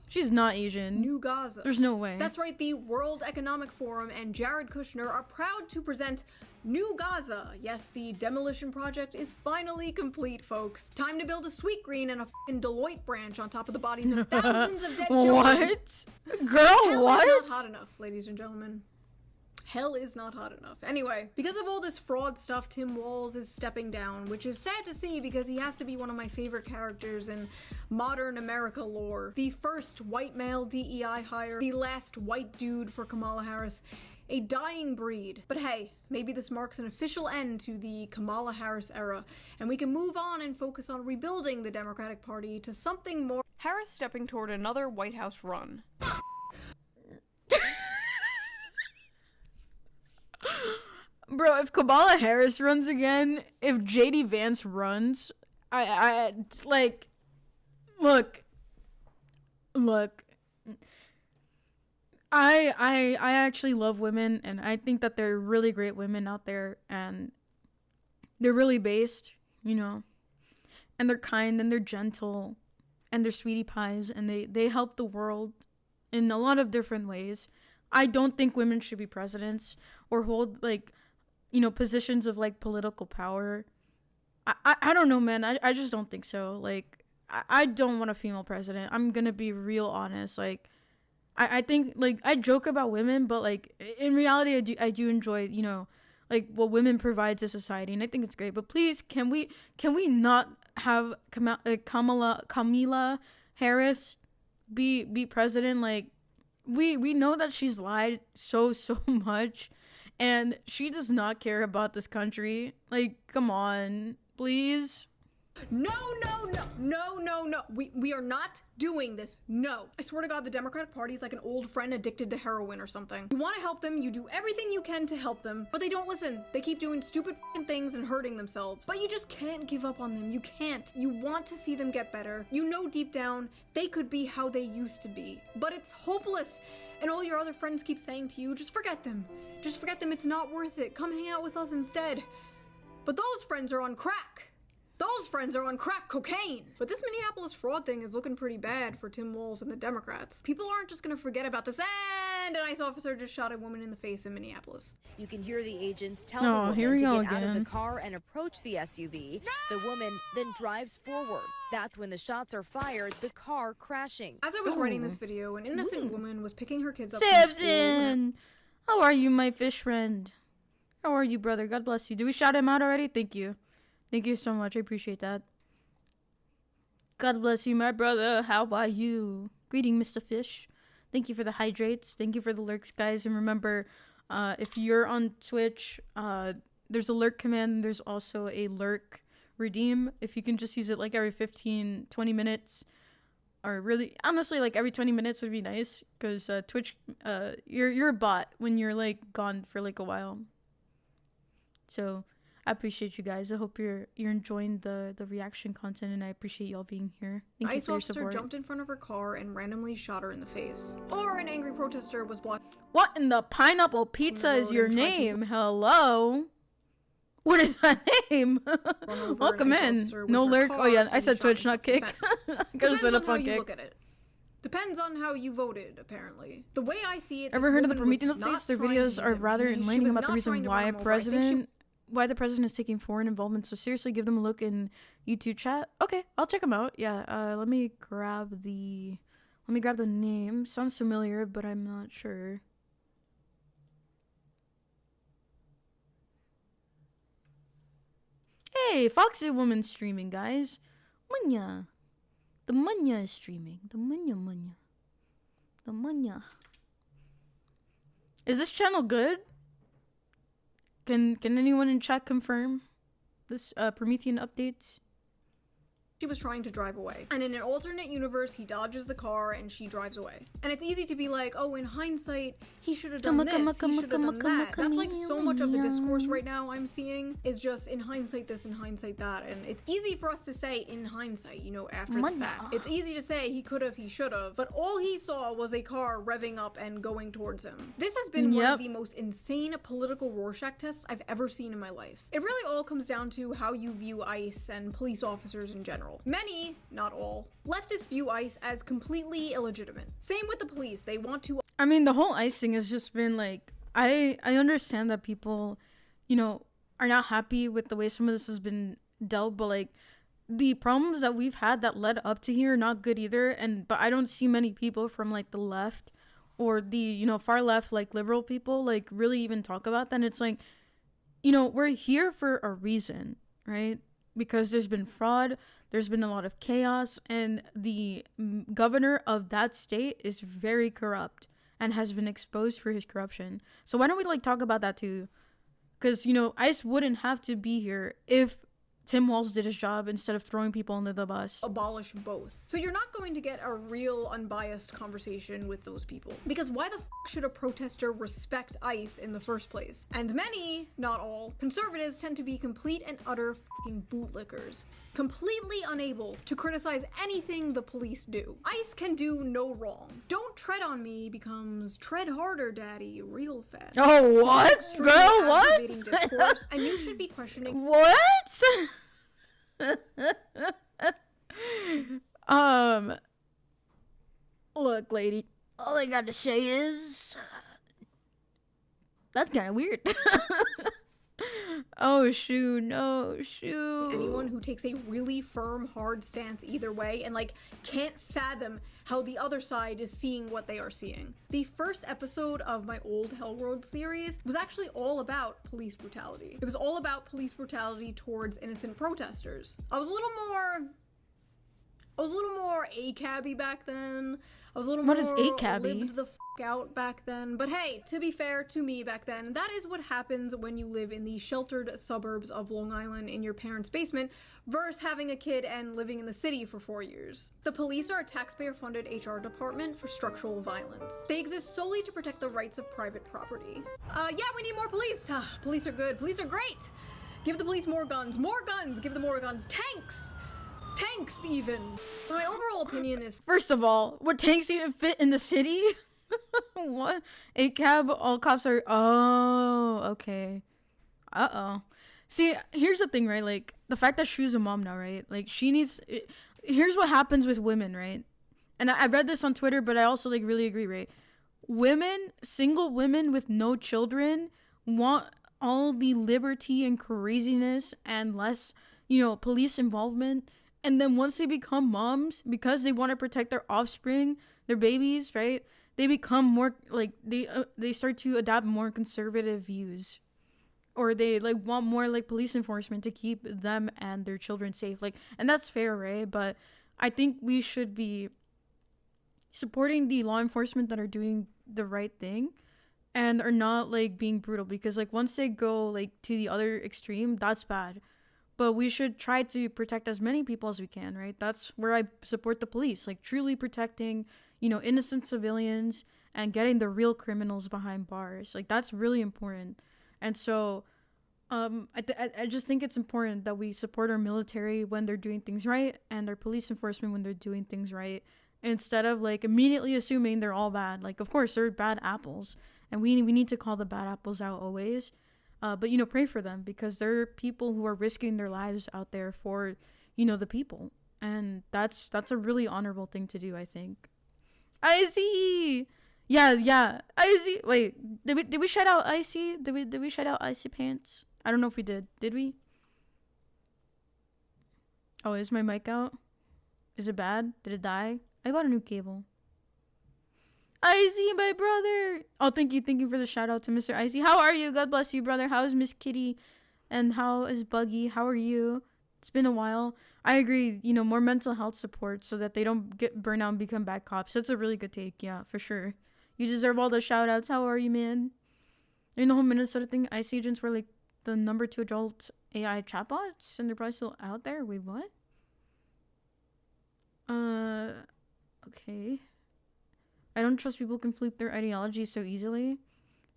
She's not Asian. New Gaza. There's no way. That's right, the World Economic Forum and Jared Kushner are proud to present New Gaza. Yes, the demolition project is finally complete, folks. Time to build a Sweet Green and a f***ing Deloitte branch on top of the bodies of thousands of dead children. What? Girl, Hell what? is not hot enough, ladies and gentlemen. Hell is not hot enough. Anyway, because of all this fraud stuff, Tim Walz is stepping down, which is sad to see because he has to be one of my favorite characters in modern America lore. The first white male DEI hire, the last white dude for Kamala Harris, a dying breed. But hey, maybe this marks an official end to the Kamala Harris era, and we can move on and focus on rebuilding the Democratic Party to something more. Harris stepping toward another White House run. Bro, if Kamala Harris runs again, if JD Vance runs, I like, look, I actually love women, and I think that there are really great women out there, and they're really based, you know, and they're kind, and they're gentle, and they're sweetie pies, and they help the world in a lot of different ways. I don't think women should be presidents or hold, like, you know, positions of, like, political power. I don't know, man. I just don't think so. Like, I don't want a female president. I'm gonna be real honest. Like, I think, like, I joke about women, but, like, in reality, I do enjoy, you know, like, what women provide to society, and I think it's great. But please, can we not have Kamala Harris be president? Like, we know that she's lied so much, and she does not care about this country. Like, come on, please. No. We are not doing this. No. I swear to God, the Democratic Party is like an old friend addicted to heroin or something. You want to help them, you do everything you can to help them, but they don't listen. They keep doing stupid things and hurting themselves. But you just can't give up on them. You can't. You want to see them get better. You know deep down, they could be how they used to be. But it's hopeless. And all your other friends keep saying to you, just forget them. Just forget them, it's not worth it. Come hang out with us instead. But those friends are on crack. Those friends are on crack cocaine. But this Minneapolis fraud thing is looking pretty bad for Tim Walz and the Democrats. People aren't just gonna forget about this, and an ICE officer just shot a woman in the face in Minneapolis. You can hear the agents tell Oh, the woman here we to go get out of again. the car and approach the SUV. The woman then drives forward. That's when the shots are fired, the car crashing. As I was writing this video, an innocent woman was picking her kids up from school. Samson, how are you, my fish friend? How are you, brother? God bless you. Did we shout him out already? Thank you. Thank you so much. I appreciate that. God bless you, my brother. How are you? Greeting, Mr. Fish. Thank you for the hydrates. Thank you for the lurks, guys. And remember, if you're on Twitch, there's a lurk command. There's also a lurk redeem. If you can just use it like every 15, 20 minutes. Or really, honestly, like every 20 minutes would be nice. Because Twitch, you're a bot when you're like gone for like a while. So I appreciate you guys. I hope you're enjoying the reaction content, and I appreciate y'all being here. Thank you ICE for your officer support. jumped in front of her car and randomly shot her in the face. Or an angry protester was blocked. What in the pineapple pizza is your name? Hello? What is that name? Welcome in. No lurk. Oh yeah, I said Twitch, not Kick. Gotta set up on Kick. Look at it. Depends on how you voted, apparently. The way I see it, Ever heard of the Promethean updates? Their videos are rather enlightening about the reason why the president is taking foreign involvement. So seriously, give them a look in YouTube chat. Okay, I'll check them out. Yeah. Let me grab the name. Sounds familiar, but I'm not sure. Hey, Foxy Woman streaming, guys. Munya. The Munya is streaming. The Munya. The Munya. Is this channel good? Can anyone in chat confirm this Promethean updates? She was trying to drive away. And in an alternate universe, he dodges the car and she drives away. And it's easy to be like, oh, in hindsight, he should have done this, he should have done that. That's like so much of the discourse right now I'm seeing is just in hindsight this, in hindsight that. And it's easy for us to say in hindsight, you know, after the fact. It's easy to say he could have, he should have. But all he saw was a car revving up and going towards him. This has been one of the most insane political Rorschach tests I've ever seen in my life. It really all comes down to how you view ICE and police officers in general. general. Many, not all, leftists view ICE as completely illegitimate. Same with the police. They want to... I mean, the whole ICE thing has just been like, I understand that people, you know, are not happy with the way some of this has been dealt, but like the problems that we've had that led up to here are not good either. But I don't see many people from like the left or the, you know, far left, like liberal people, like really even talk about that. And it's like, you know, we're here for a reason, right? Because there's been fraud, there's been a lot of chaos, and the governor of that state is very corrupt and has been exposed for his corruption. So why don't we like talk about that too? Because, you know, ICE wouldn't have to be here if Tim Walz did his job instead of throwing people under the bus. Abolish both. So you're not going to get a real unbiased conversation with those people. Because why the f should a protester respect ICE in the first place? And many, not all, conservatives tend to be complete and utter f***ing bootlickers. Completely unable to criticize anything the police do. ICE can do no wrong. Don't tread on me becomes tread harder, daddy, real fast. Oh, what? Girl, what? Discourse, and you should be questioning what? Look, lady, all I gotta say is that's kind of weird. Oh, shoot, no, shoot. Anyone who takes a really firm, hard stance either way and like can't fathom how the other side is seeing what they are seeing. The first episode of my old Hellworld series was actually all about police brutality. It was all about police brutality towards innocent protesters. I was a little more ACAB-y back then. I was a little What more is ACAB-y? lived the f out back then. But hey, to be fair to me back then, that is what happens when you live in the sheltered suburbs of Long Island in your parents' basement versus having a kid and living in the city for 4 years. The police are a taxpayer-funded HR department for structural violence. They exist solely to protect the rights of private property. Yeah, we need more police. Police are good. Police are great. Give the police more guns. More guns. Give them more guns. Tanks. Tanks, even. My overall opinion is... First of all, would tanks even fit in the city? What? ACAB, all cops are... Oh, okay. Uh-oh. See, here's the thing, right? Like, the fact that Shu's a mom now, right? Like, she needs... Here's what happens with women, right? And I read this on Twitter, but I also, like, really agree, right? Women, single women with no children want all the liberty and craziness and less, you know, police involvement. And then once they become moms, because they want to protect their offspring, their babies, right? They become more like they start to adopt more conservative views, or they like want more like police enforcement to keep them and their children safe. Like, and that's fair, right? But I think we should be supporting the law enforcement that are doing the right thing and are not like being brutal, because like once they go like to the other extreme, that's bad. But we should try to protect as many people as we can, right? That's where I support the police, like truly protecting, you know, innocent civilians and getting the real criminals behind bars. Like, that's really important. And so I just think it's important that we support our military when they're doing things right and our police enforcement when they're doing things right, instead of like immediately assuming they're all bad. Like, of course, they're bad apples, and we need to call the bad apples out always. But, you know, pray for them, because they're people who are risking their lives out there for, you know, the people. And that's a really honorable thing to do, I think. Icy! Yeah. Icy! Wait, did we shout out Icy? Did we shout out Icy Pants? I don't know if we did. Did we? Oh, is my mic out? Is it bad? Did it die? I bought a new cable. Icy, my brother. Oh, thank you for the shout out to Mr. Icy. How are you? God bless you, brother. How is Miss Kitty? And how is Buggy? How are you? It's been a while. I agree, you know, more mental health support so that they don't get burnt out and become bad cops. That's a really good take, yeah, for sure. You deserve all the shout outs. How are you, man? In the whole Minnesota thing, ICE agents were like the number 2 adult AI chatbots, and they're probably still out there. Wait, what? Okay. I don't trust people can flip their ideology so easily.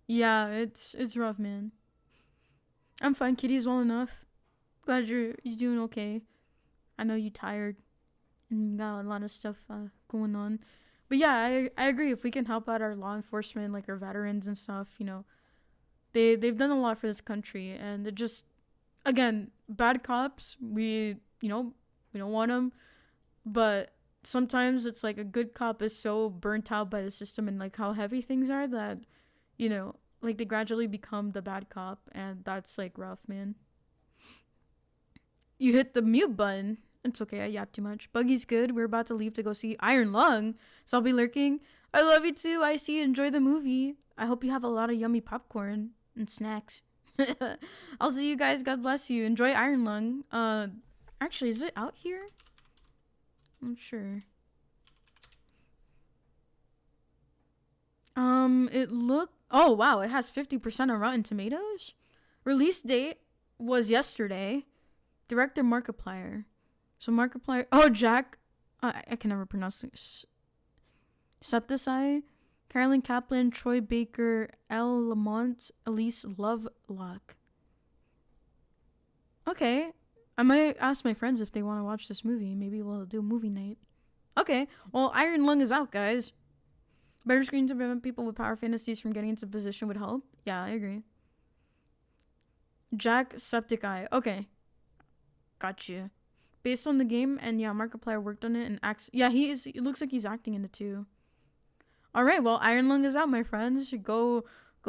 Yeah, it's rough, man. I'm fine. Kitty's well enough. Glad you're doing okay. I know you're tired and you got a lot of stuff going on. But yeah, I agree. If we can help out our law enforcement, like our veterans and stuff, you know, they've done a lot for this country. And it just, again, bad cops, we, you know, We don't want them. But sometimes it's like a good cop is so burnt out by the system and like how heavy things are that, you know, like they gradually become the bad cop, and that's like rough, man. You hit the mute button. It's okay, I yapped too much. Buggy's good. We're about to leave to go see Iron Lung, so I'll be lurking. I love you too. I see you enjoy the movie. I hope you have a lot of yummy popcorn and snacks. I'll see you guys. God bless you. Enjoy Iron Lung. Actually, is it out here? I'm not sure. It looked... Oh, wow. It has 50% on Rotten Tomatoes. Release date was yesterday. Director Markiplier. So Markiplier... Oh, Jack... I can never pronounce it. Septiceye. Carolyn Kaplan, Troy Baker, Elle Lamont, Elise Lovelock. Okay. I might ask my friends if they want to watch this movie. Maybe we'll do a movie night. Okay. Well, Iron Lung is out, guys. Better screen to prevent people with power fantasies from getting into position would help. Yeah, I agree. Jack Septiceye. Okay. Gotcha. Based on the game, and yeah, Markiplier worked on it and acts. Yeah, he is. It looks like he's acting in it too. All right, well, Iron Lung is out, my friends. Go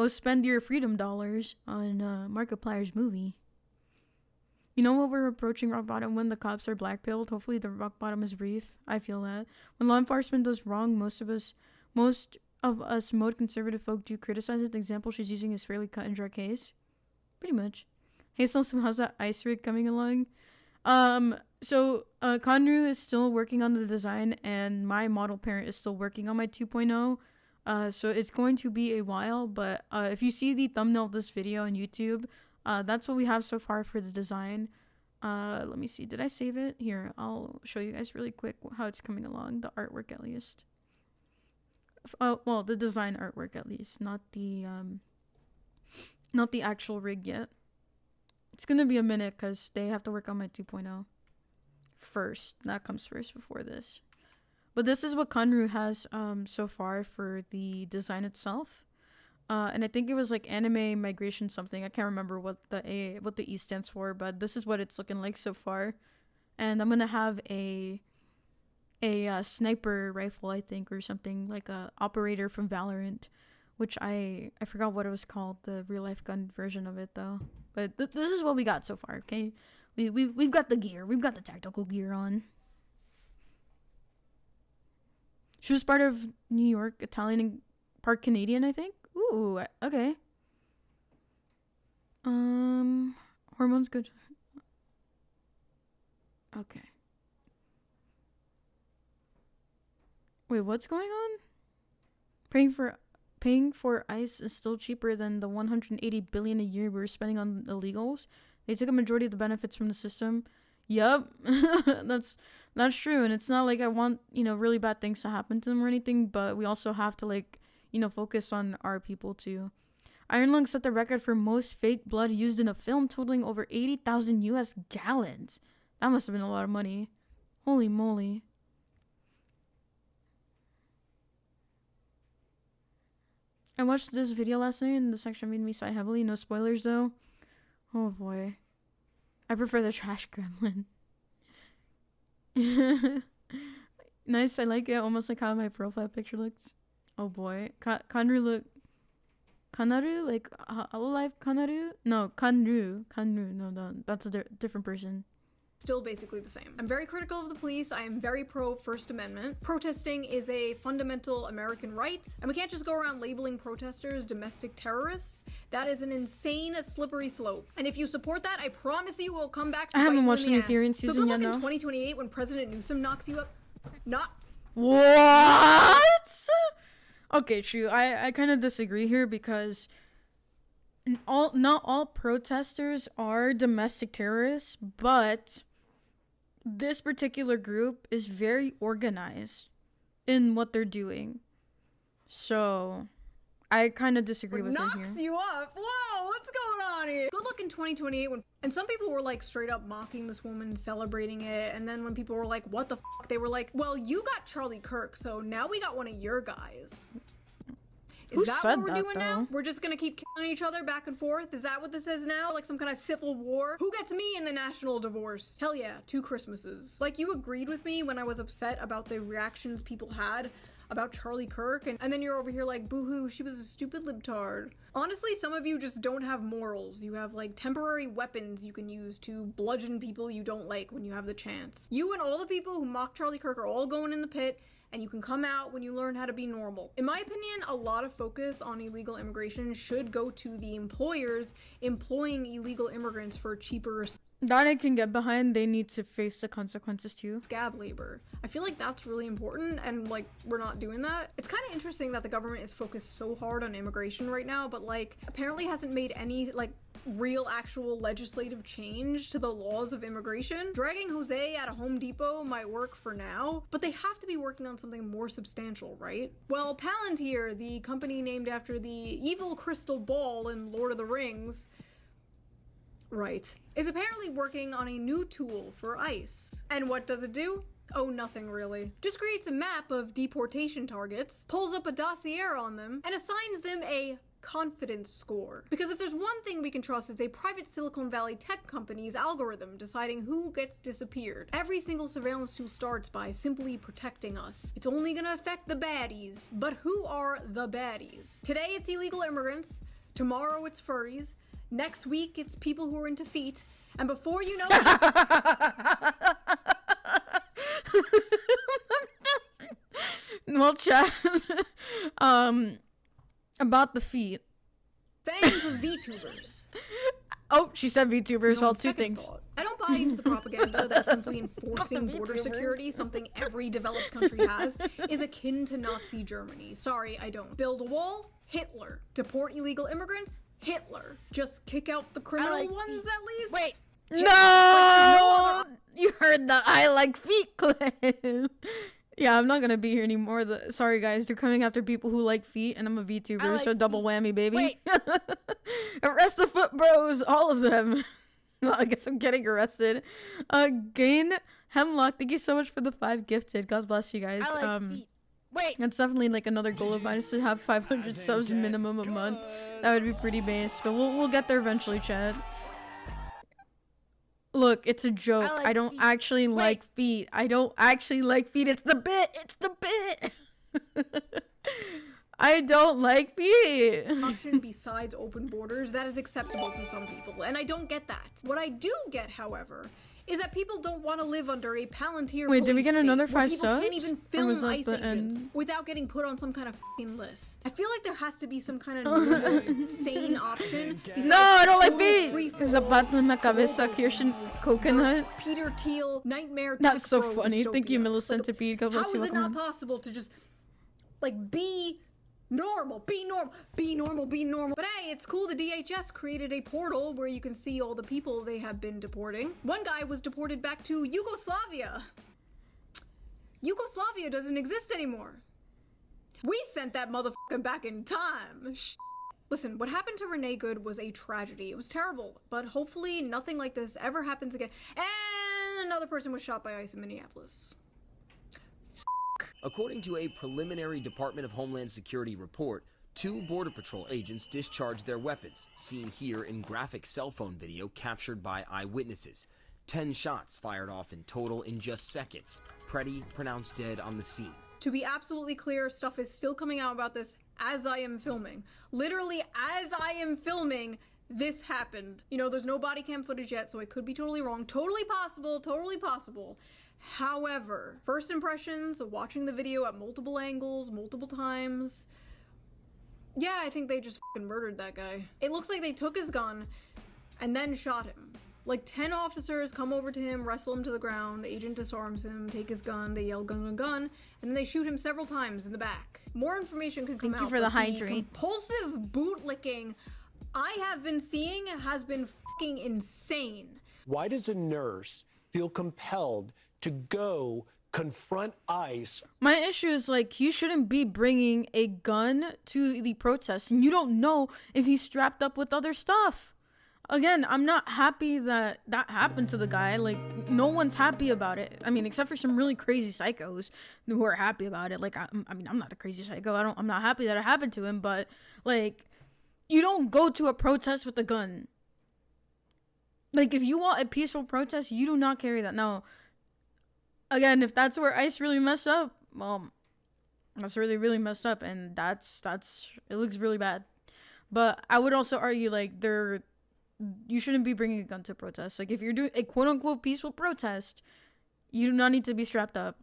spend your freedom dollars on Markiplier's movie. You know what? We're approaching rock bottom when the cops are black-pilled. Hopefully the rock bottom is brief. I feel that. When law enforcement does wrong, most of us mode conservative folk do criticize it. The example she's using is fairly cut and dry case. Pretty much. Hey, so how's that ice rig coming along? So Conru is still working on the design, and my model parent is still working on my 2.0. So it's going to be a while, but if you see the thumbnail of this video on YouTube, that's what we have so far for the design. Let me see. Did I save it? Here, I'll show you guys really quick how it's coming along. The artwork, at least. Well, the design artwork, at least, not the actual rig yet. It's gonna be a minute because they have to work on my 2.0 first. That comes first before this. But this is what Conru has so far for the design itself. And I think it was like anime migration something. I can't remember what the E stands for, but this is what it's looking like so far. And I'm gonna have a sniper rifle, I think, or something, like a operator from Valorant, which I forgot what it was called, the real life gun version of it though. But this is what we got so far, okay? We've got the gear. We've got the tactical gear on. She was part of New York, Italian, and part Canadian, I think. Ooh, okay. Hormones good. Okay. Wait, what's going on? Paying for ICE is still cheaper than the $180 billion a year we're spending on illegals. They took a majority of the benefits from the system. Yup, that's true. And it's not like I want, really bad things to happen to them or anything, but we also have to, focus on our people too. Iron Lung set the record for most fake blood used in a film, totaling over 80,000 US gallons. That must have been a lot of money. Holy moly. I watched this video last night and the section made me sigh heavily. No spoilers though. Oh boy. I prefer the trash gremlin. Nice, I like it. Almost like how my profile picture looks. Oh boy. Kanaru? Like Hololive Kanaru? No, Kanru. No, that's a different person. Still basically the same. I'm very critical of the police. I am very pro First Amendment. Protesting is a fundamental American right, and we can't just go around labeling protesters domestic terrorists. That is an insane, slippery slope. And if you support that, I promise you will come back to I haven't bite watched you in the the Inferior ass. season So good yet, luck in no. 2028 when President Newsom knocks you up. Not. What? Okay, true. I kind of disagree here because not all protesters are domestic terrorists, but this particular group is very organized in what they're doing. So I kind of disagree with her here. Knocks you up. Whoa, what's going on here? Good luck in 2028 and some people were like straight up mocking this woman, celebrating it, and then when people were like, what the fuck, they were like, well, you got Charlie Kirk, so now we got one of your guys. Is Who that said what we're that, doing now? though? We're just gonna keep killing each other back and forth? Is that what this is now? Like some kind of civil war? Who gets me in the national divorce? Hell yeah, 2 Christmases. Like, you agreed with me when I was upset about the reactions people had about Charlie Kirk, and then you're over here like, boo-hoo, she was a stupid libtard. Honestly, some of you just don't have morals. You have like temporary weapons you can use to bludgeon people you don't like when you have the chance. You and all the people who mock Charlie Kirk are all going in the pit, and you can come out when you learn how to be normal. In my opinion, a lot of focus on illegal immigration should go to the employers employing illegal immigrants for cheaper That I can get behind. They need to face the consequences too. scab labor. I feel like that's really important, and like, we're not doing that. It's kind of interesting that the government is focused so hard on immigration right now, but like, apparently hasn't made any like real actual legislative change to the laws of immigration. Dragging Jose out of Home Depot might work for now, but they have to be working on something more substantial, right? Well, Palantir, the company named after the evil crystal ball in Lord of the Rings, right, is apparently working on a new tool for ICE. And what does it do? Oh, nothing really. Just creates a map of deportation targets, pulls up a dossier on them, and assigns them a confidence score. Because if there's one thing we can trust, it's a private Silicon Valley tech company's algorithm deciding who gets disappeared. Every single surveillance tool starts by simply protecting us. It's only gonna affect the baddies. But who are the baddies? Today it's illegal immigrants, tomorrow it's furries, next week it's people who are into feet, and before you know it, Well, chat. About the feet. fans of VTubers. Oh, she said VTubers. Well, 2 things. Thought, I don't buy into the propaganda that simply enforcing border security, something every developed country has, is akin to Nazi Germany. Sorry, I don't. Build a wall? Hitler. Deport illegal immigrants? Hitler. Just kick out the criminal ones at least? Wait. No! You heard the I like feet clip. Yeah, I'm not gonna be here anymore. Sorry guys, they're coming after people who like feet, and I'm a VTuber, like so double whammy, baby. Wait. Arrest the foot bros, all of them. Well, I guess I'm getting arrested. Gain Hemlock, thank you so much for the 5 gifted. God bless you guys. I like feet. Wait. That's definitely like another goal of mine is to have 500 subs minimum a month. That would be pretty base, but we'll get there eventually, Chad. Look, it's a joke. I don't actually like feet. I don't actually like feet. It's the bit. It's the bit. I don't like feet. Option besides open borders that is acceptable to some people, and I don't get that. What I do get, however, is that people don't want to live under a Palantir. Wait, did we get police another state where 5 people subs? can't even Or film was that ICE the agents end? without getting put on some kind of f***ing list. I feel like there has to be some kind of sane option. No, I don't like total feet. free-for-all Zapato en la cabeza, Kirschen coconut. Peter Thiel, Nightmare That's so Tech funny. Pro Thank you, dystopia. Millicentipede. God bless How you. is it not Welcome. possible to just, like, be normal, be normal, be normal, be normal? But hey, it's cool the DHS created a portal where you can see all the people they have been deporting. One guy was deported back to Yugoslavia. Yugoslavia doesn't exist anymore. We sent that motherfucker back in time. Listen, what happened to Renee Good was a tragedy. It was terrible, but hopefully nothing like this ever happens again. And another person was shot by ICE in Minneapolis. According to a preliminary Department of Homeland Security report, 2 Border Patrol agents discharged their weapons, seen here in graphic cell phone video captured by eyewitnesses. 10 shots fired off in total in just seconds. Preddy pronounced dead on the scene. To be absolutely clear, stuff is still coming out about this as I am filming. Literally, as I am filming, this happened. You know, there's no body cam footage yet, so I could be totally wrong. Totally possible, totally possible. However, first impressions of watching the video at multiple angles, multiple times, yeah, I think they just fucking murdered that guy. It looks like they took his gun and then shot him. Like 10 officers come over to him, wrestle him to the ground, the agent disarms him, take his gun, they yell gun, gun, gun, and then they shoot him several times in the back. More information could come out. Thank you for the but hydrate. Compulsive bootlicking I have been seeing has been fucking insane. Why does a nurse feel compelled to go confront ICE? My issue is like he shouldn't be bringing a gun to the protest, and you don't know if he's strapped up with other stuff. again, I'm not happy that that happened to the guy. Like, no one's happy about it. I mean, except for some really crazy psychos who are happy about it. Like, I mean, I'm not a crazy psycho. I'm not happy that it happened to him. But like, you don't go to a protest with a gun. Like, if you want a peaceful protest, you do not carry that. Now, again, if that's where ICE really messed up, well, that's really, really messed up, and that's it looks really bad. But I would also argue, like, you shouldn't be bringing a gun to protest. Like, if you're doing a quote-unquote peaceful protest, you do not need to be strapped up.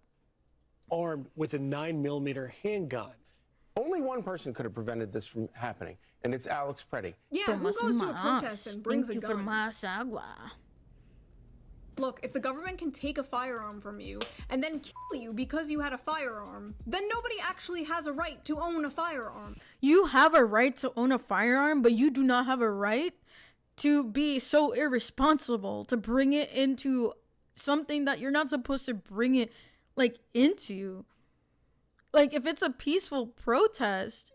Armed with a 9mm handgun. Only one person could have prevented this from happening, and it's Alex Preddy. Yeah, who goes to a protest and brings a gun? Thank you for más agua. Look, if the government can take a firearm from you and then kill you because you had a firearm, then nobody actually has a right to own a firearm. You have a right to own a firearm, but you do not have a right to be so irresponsible to bring it into something that you're not supposed to bring it, like, into. Like, if it's a peaceful protest,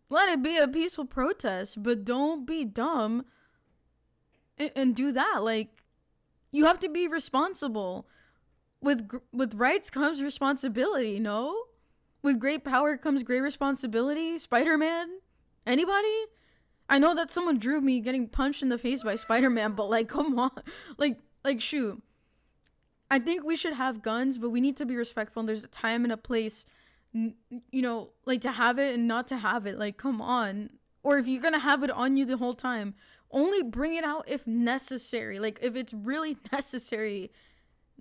let it be a peaceful protest, but don't be dumb and do that. Like, you have to be responsible. With rights comes responsibility, no? With great power comes great responsibility. Spider-Man? Anybody? I know that someone drew me getting punched in the face by Spider-Man, but, like, come on. Like, shoot. I think we should have guns, but we need to be respectful, and there's a time and a place, you know, like, to have it and not to have it. Like, come on. Or if you're gonna have it on you the whole time, only bring it out if necessary. Like, if it's really necessary.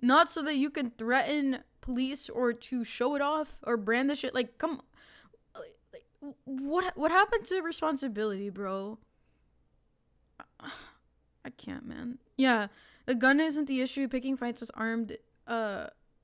Not so that you can threaten police or to show it off or brandish it. Like, come on. Like, what happened to responsibility, bro? I can't, man. Yeah. The gun isn't the issue. Picking fights with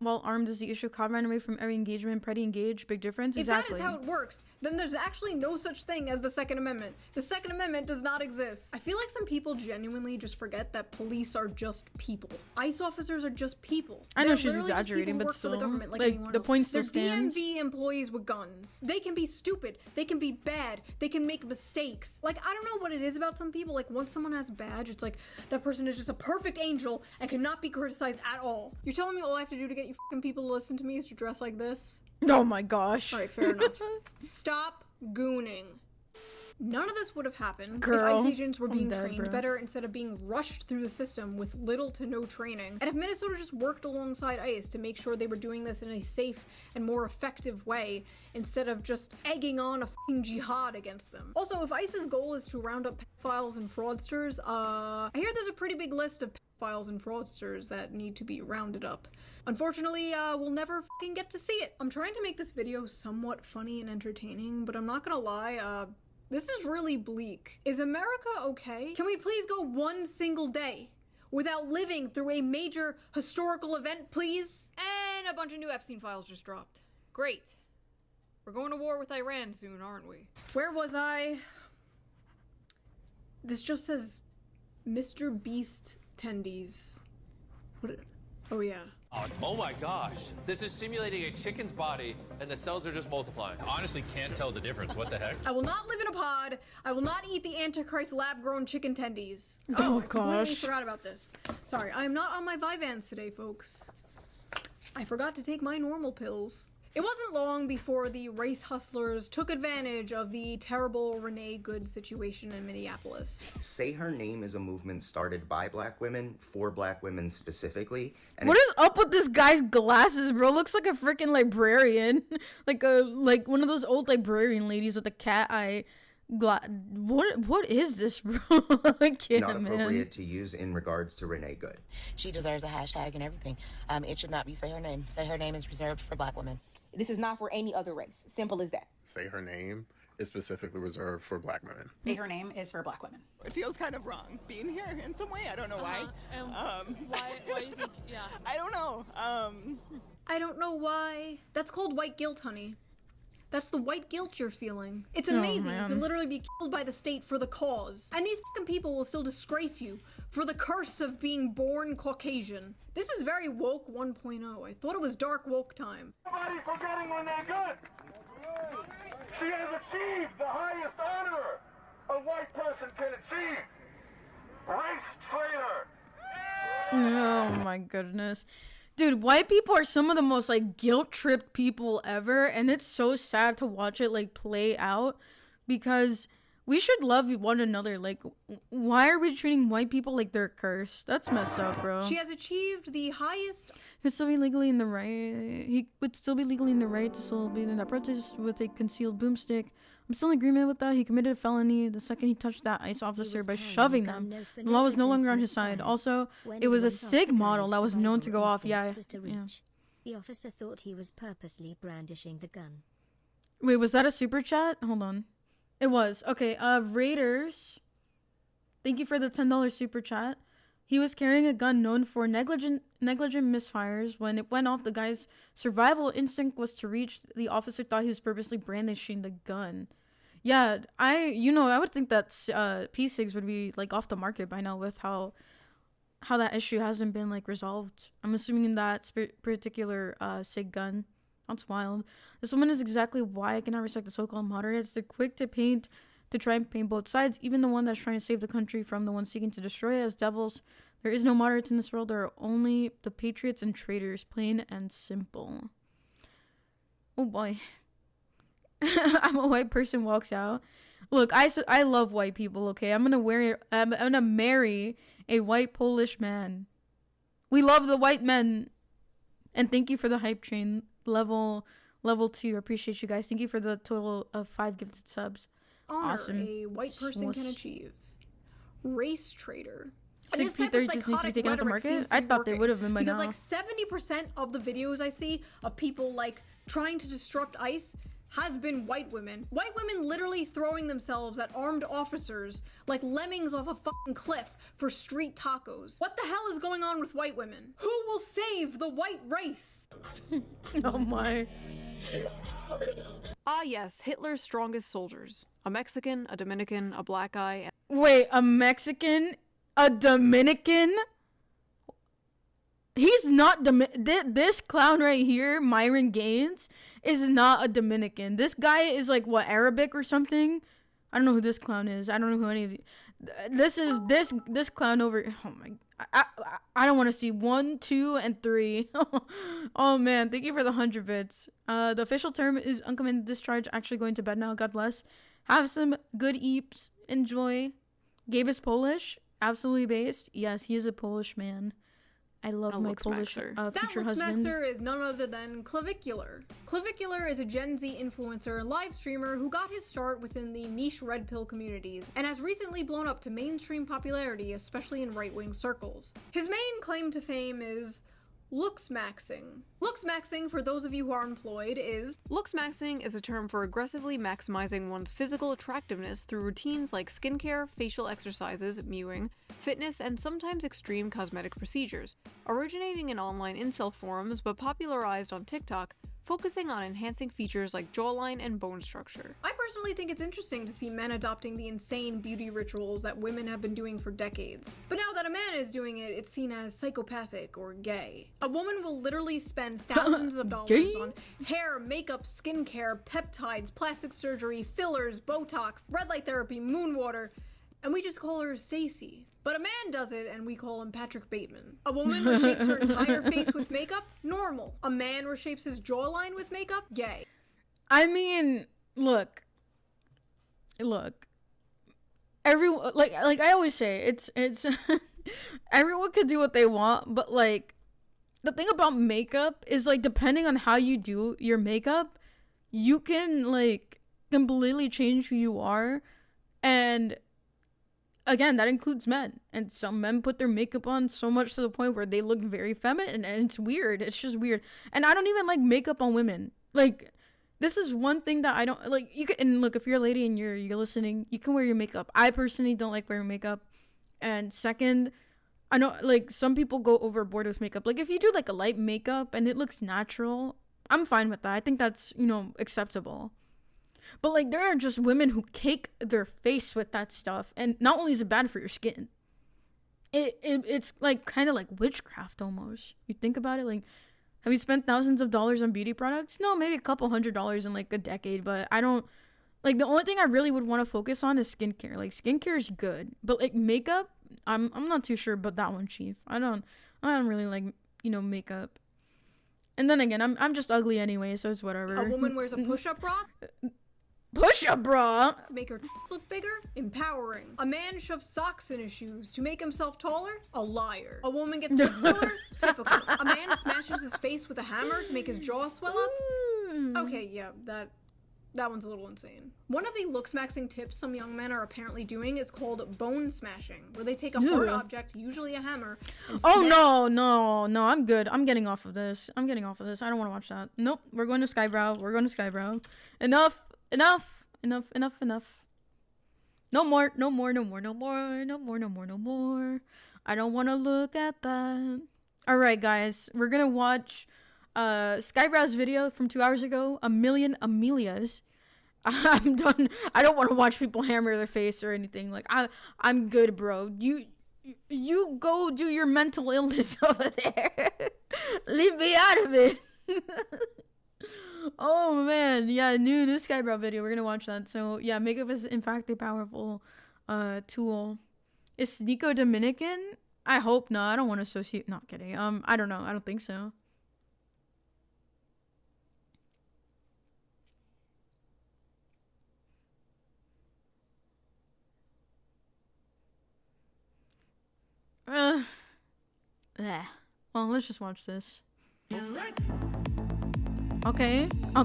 while armed is the issue. Cobb ran away from every engagement. Pretty engaged. Big difference. Exactly. If that is how it works, then there's actually no such thing as the Second Amendment. The Second Amendment does not exist. I feel like some people genuinely just forget that police are just people. ICE officers are just people. I know They're she's literally just exaggerating, people who but work for the still, government like like, anyone the else. point still They're stands. DMV employees with guns. They can be stupid. They can be bad. They can make mistakes. Like, I don't know what it is about some people. Like, once someone has a badge, it's like that person is just a perfect angel and cannot be criticized at all. You're telling me all I have to do to get you fucking people to listen to me is to dress like this? Oh my gosh. Alright, fair enough. Stop gooning. None of this would have happened Girl, if ICE agents were being I'm dead, trained bro. better instead of being rushed through the system with little to no training. And if Minnesota just worked alongside ICE to make sure they were doing this in a safe and more effective way instead of just egging on a fucking jihad against them. Also, if ICE's goal is to round up pedophiles and fraudsters, I hear there's a pretty big list of pedophiles and fraudsters that need to be rounded up. Unfortunately, we'll never fucking get to see it. I'm trying to make this video somewhat funny and entertaining, but I'm not gonna lie, this is really bleak. Is America okay? Can we please go one single day without living through a major historical event, please? And a bunch of new Epstein files just dropped. Great. We're going to war with Iran soon, aren't we? Where was I? This just says Mr. Beast tendies. What? Oh yeah. Oh my gosh. This is simulating a chicken's body and the cells are just multiplying. Honestly can't tell the difference. What the heck? I will not live in a pod. I will not eat the Antichrist lab-grown chicken tendies. Oh, I completely gosh. forgot about this. Sorry, I am not on my Vyvanse today, folks. I forgot to take my normal pills. It wasn't long before the race hustlers took advantage of the terrible Renee Good situation in Minneapolis. Say Her Name is a movement started by black women, for black women specifically. And What is up with this guy's glasses, bro? Looks like a freaking librarian. like one of those old librarian ladies with the cat eye. What is this, bro? I it's can't, not appropriate man. to use in regards to Renee Good. She deserves a hashtag and everything. It should not be Say Her Name. Say Her Name is reserved for black women. This is not for any other race. Simple as that. Say Her Name is specifically reserved for black women. Say Her Name is for black women. It feels kind of wrong being here in some way. I don't know why. Why do you think, yeah. I don't know. I don't know why. That's called white guilt, honey. That's the white guilt you're feeling. It's amazing. You man. can literally be killed by the state for the cause. And these fucking people will still disgrace you for the curse of being born Caucasian. This is very woke 1.0. I thought it was dark woke time. Nobody forgetting Renee Good. She has achieved the highest honor a white person can achieve. Race traitor! Oh my goodness. Dude, white people are some of the most like guilt-tripped people ever, and it's so sad to watch it like play out because we should love one another. Like, why are we treating white people like they're cursed? That's messed up, bro. She has achieved the highest. He would still be legally in the right. He would still be legally in the right to still be in that protest with a concealed boomstick. I'm still in agreement with that. He committed a felony the second he touched that ICE officer by shoving them. The law was no longer on his side. Also, it was a SIG model that was known to go off. Yeah. The officer thought he was purposely brandishing the gun. Wait, was that a super chat? Hold on. It was. Okay, Raiders. Thank you for the $10 super chat. He was carrying a gun known for negligent misfires. When it went off, the guy's survival instinct was to reach. The officer thought he was purposely brandishing the gun. Yeah, I would think that P6 would be like off the market by now with how that issue hasn't been like resolved. I'm assuming that particular SIG gun. That's wild. This woman is exactly why I cannot respect the so-called moderates. They're quick to try and paint both sides, even the one that's trying to save the country from the one seeking to destroy it as devils. There is no moderates in this world. There are only the patriots and traitors, plain and simple. Oh boy. I'm a white person walks out. Look, I love white people, okay? I'm gonna marry a white Polish man. We love the white men. And thank you for the hype train. Level 2. Appreciate you guys. Thank you for the total of 5 gifted subs. Honor Awesome. a white person can achieve. Race traitor. Sig This type of P30 just needs to be taken out the rhetoric market? seems to I be thought they working, would have been by because now. like 70% of the videos I see of people like trying to disrupt ICE has been white women. White women literally throwing themselves at armed officers like lemmings off a fucking cliff for street tacos. What the hell is going on with white women? Who will save the white race? Oh my. Ah yes, Hitler's strongest soldiers. A Mexican, a Dominican, a black guy, and Wait, a Mexican? A Dominican? He's not this clown right here, Myron Gaines, is not a Dominican. This guy is like what, Arabic or something? I don't know who this clown is. I don't know who any of the this is this clown over. Oh my, I don't want to see 1, 2, and 3. Oh man, thank you for the 100 bits. The official term is uncommitted discharge. Actually going to bed now. God bless. Have some good eeps. Enjoy. Gabe is Polish. Absolutely based. Yes, he is a Polish man. I love my Polish future husband. Maxer is none other than Clavicular. Clavicular is a Gen Z influencer and live streamer who got his start within the niche red pill communities and has recently blown up to mainstream popularity, especially in right-wing circles. His main claim to fame is looks maxing. Looks maxing, for those of you who are employed, is looks maxing is a term for aggressively maximizing one's physical attractiveness through routines like skincare, facial exercises, mewing, fitness, and sometimes extreme cosmetic procedures. Originating in online incel forums but popularized on TikTok, focusing on enhancing features like jawline and bone structure. I personally think it's interesting to see men adopting the insane beauty rituals that women have been doing for decades. But now that a man is doing it, it's seen as psychopathic or gay. A woman will literally spend thousands of dollars on hair, makeup, skincare, peptides, plastic surgery, fillers, Botox, red light therapy, moon water, and we just call her Stacey. But a man does it and we call him Patrick Bateman. A woman reshapes her entire face with makeup? Normal. A man reshapes his jawline with makeup? Gay. I mean, look. Everyone, like I always say, it's everyone can do what they want, but like the thing about makeup is like depending on how you do your makeup, you can like completely change who you are. And again, that includes men, and some men put their makeup on so much to the point where they look very feminine, and it's weird. It's just weird. And I don't even like makeup on women. Like, this is one thing that I don't like. You can, and look, if you're a lady and you're listening, you can wear your makeup. I personally don't like wearing makeup. And second, I know like some people go overboard with makeup. Like if you do like a light makeup and it looks natural, I'm fine with that. I think that's, acceptable. But like there are just women who cake their face with that stuff, and not only is it bad for your skin, it's like kind of like witchcraft almost. You think about it, like, have you spent thousands of dollars on beauty products? No, maybe a couple $100 in like a decade, but I don't like, the only thing I really would want to focus on is skincare. Like skincare is good, but like makeup I'm not too sure about that one, Chief. I don't really like, makeup. And then again, I'm just ugly anyway, so it's whatever. A woman wears a push-up bra Push-up bra to make her tits look bigger? Empowering. A man shoves socks in his shoes to make himself taller? A liar. A woman gets a filler? Typical. A man smashes his face with a hammer to make his jaw swell up? Okay, yeah, that one's a little insane. One of the look-smashing tips some young men are apparently doing is called bone smashing, where they take a hard object, usually a hammer, and no, I'm good. I'm getting off of this. I don't want to watch that. Nope, we're going to Skybrow. Enough. No more. I don't want to look at that. All right, guys, we're going to watch Skybrow's video from 2 hours ago, A Million Amelias. I'm done. I don't want to watch people hammer their face or anything. Like, I'm good, bro. You go do your mental illness over there. Leave me out of it. Oh man, yeah, new Skybrow video. We're gonna watch that. So yeah, makeup is in fact a powerful tool. Is Nico Dominican? I hope not. I don't want to associate. Not kidding. I don't know. I don't think so. Well, let's just watch this. Okay, we're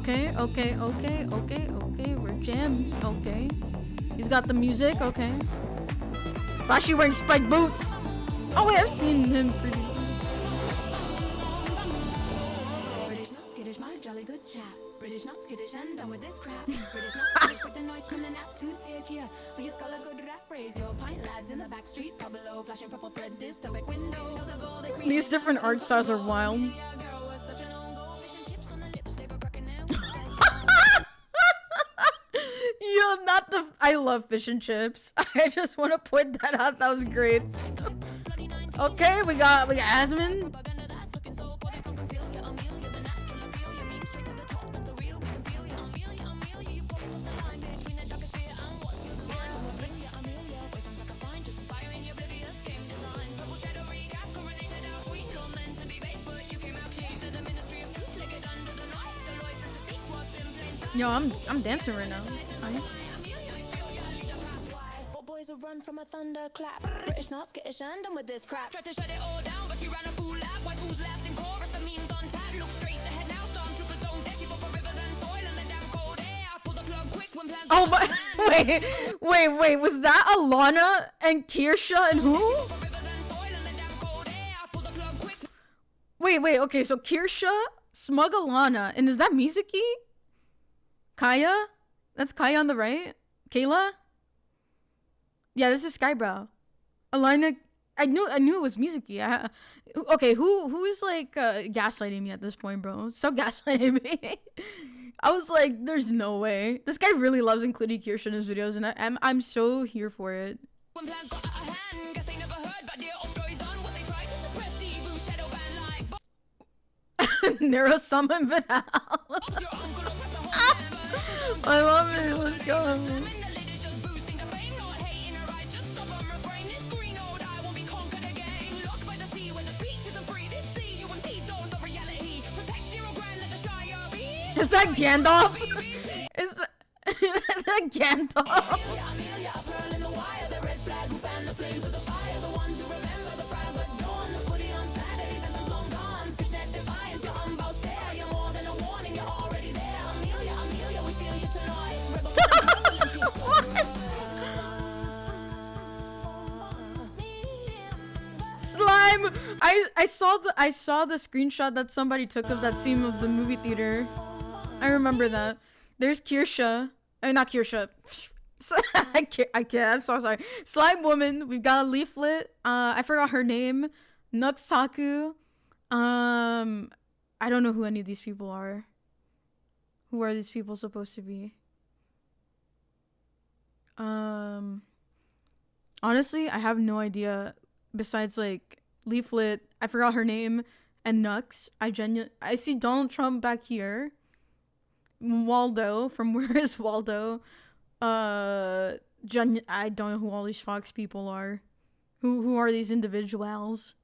jamming, okay. He's got the music, okay. Why is she wearing spiked boots? Oh wait, I've seen him pretty. British not skittish, my jolly good chap. British not skittish and done with this crap. British not skittish with the nights from the nap to take here. For your skull a good rap, raise your pint lads in the back street. Pablo flashing purple threads, dystopic window. These different art styles are wild. Yo, not the. I love fish and chips. I just want to point that out. That was great. Okay, we got Asmund. Yo, I'm dancing right now. Boys will run from a thunderclap. British not skittish and done with this crap. Tried to shut it all down, but she ran a fool lap. White fools left in chorus, the memes on tap. Look straight ahead now, stormtroopers don't dash you for rivers and soil and the damn cold air. Pull the plug quick when plans. Oh my! Wait! Was that Alana and Kirsha and who? Wait. Okay, so Kirsha, Smug Alana, and is that Mizuki? Kaya? That's Kaya on the right? Kayla? Yeah, this is Skybrow. Alina, I knew it was Mizuki. Okay, who is like gaslighting me at this point, bro? So gaslighting me. I was like, there's no way. This guy really loves including Kirsha in his videos, and I'm so here for it. Nero summon Vidal. I love it. Let's go. Is that Gandalf? Is that Gandalf? Slime. I saw the screenshot that somebody took of that scene of the movie theater. I remember that. There's Kirsha. Not Kirsha. I can't. I'm so sorry. Slime Woman. We've got a Leaflet. I forgot her name. Nuxtaku. I don't know who any of these people are. Who are these people supposed to be? Honestly, I have no idea. Besides like Leaflet, I forgot her name, and Nux. I see Donald Trump back here. Waldo from Where Is Waldo? I don't know who all these Fox people are. Who are these individuals?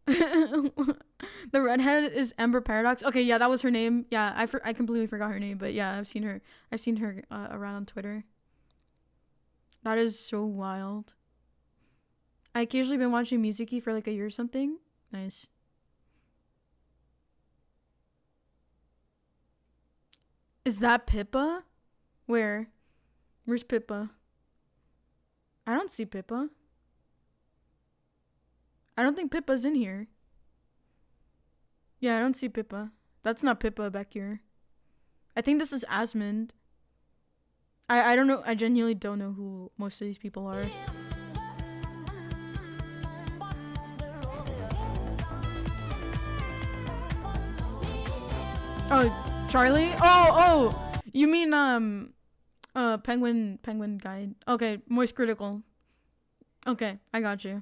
The redhead is Ember Paradox. Okay, yeah, that was her name. Yeah, I completely forgot her name, but yeah, I've seen her around on Twitter. That is so wild. I occasionally been watching Mizuki for like a year or something. Nice. Is that Pippa? Where? Where's Pippa? I don't see Pippa. I don't think Pippa's in here. Yeah, I don't see Pippa. That's not Pippa back here. I think this is Asmund. I don't know. I genuinely don't know who most of these people are. Oh, Charlie? Oh, you mean penguin guy. Okay, Moist Critical. Okay, I got you.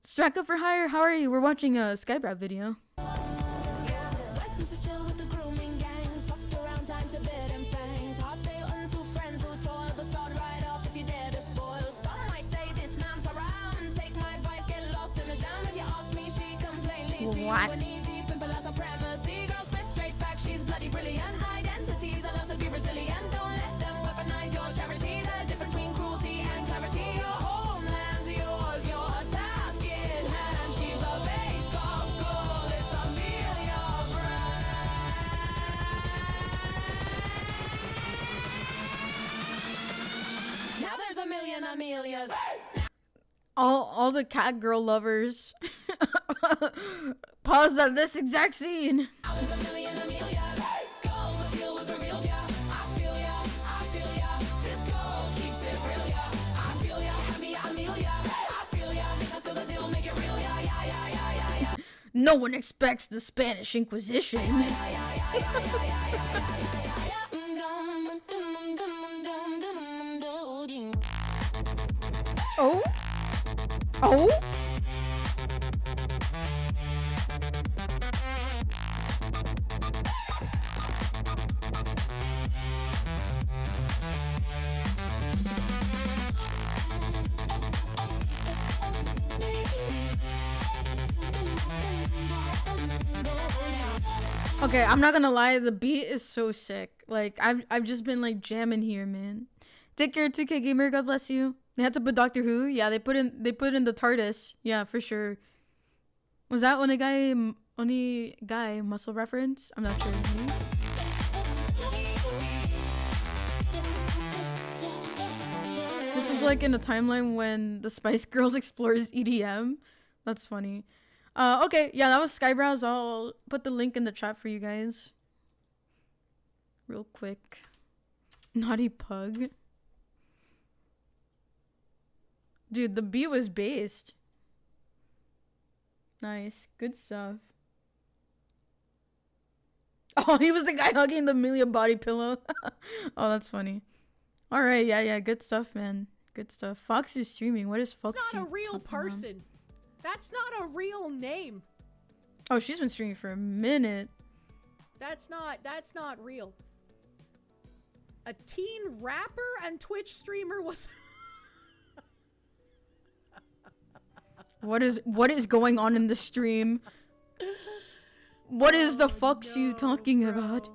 Stracka for hire, how are you? We're watching a Skybrat video. What? Amelia's. All the cat girl lovers pause at this exact scene. No one expects the Spanish Inquisition. Oh? Oh? Okay, I'm not gonna lie, the beat is so sick. Like, I've just been like jamming here, man. Take care, 2K Gamer, God bless you. They had to put Doctor Who. Yeah, they put in the TARDIS. Yeah, for sure. Was that Only guy muscle reference? I'm not sure. Maybe? This is like in a timeline when the Spice Girls explores EDM. That's funny. Okay, yeah, that was Skybrowse. I'll put the link in the chat for you guys. Real quick. Naughty Pug. Dude, the beat was based. Nice. Good stuff. Oh, he was the guy hugging the Amelia body pillow. Oh, that's funny. Alright, yeah, good stuff, man. Good stuff. Fox is streaming. What is Fox? It's not a real person. That's not a real name. Oh, she's been streaming for a minute. That's not real. A teen rapper and Twitch streamer was What is going on in the stream? What is the Fox you talking about?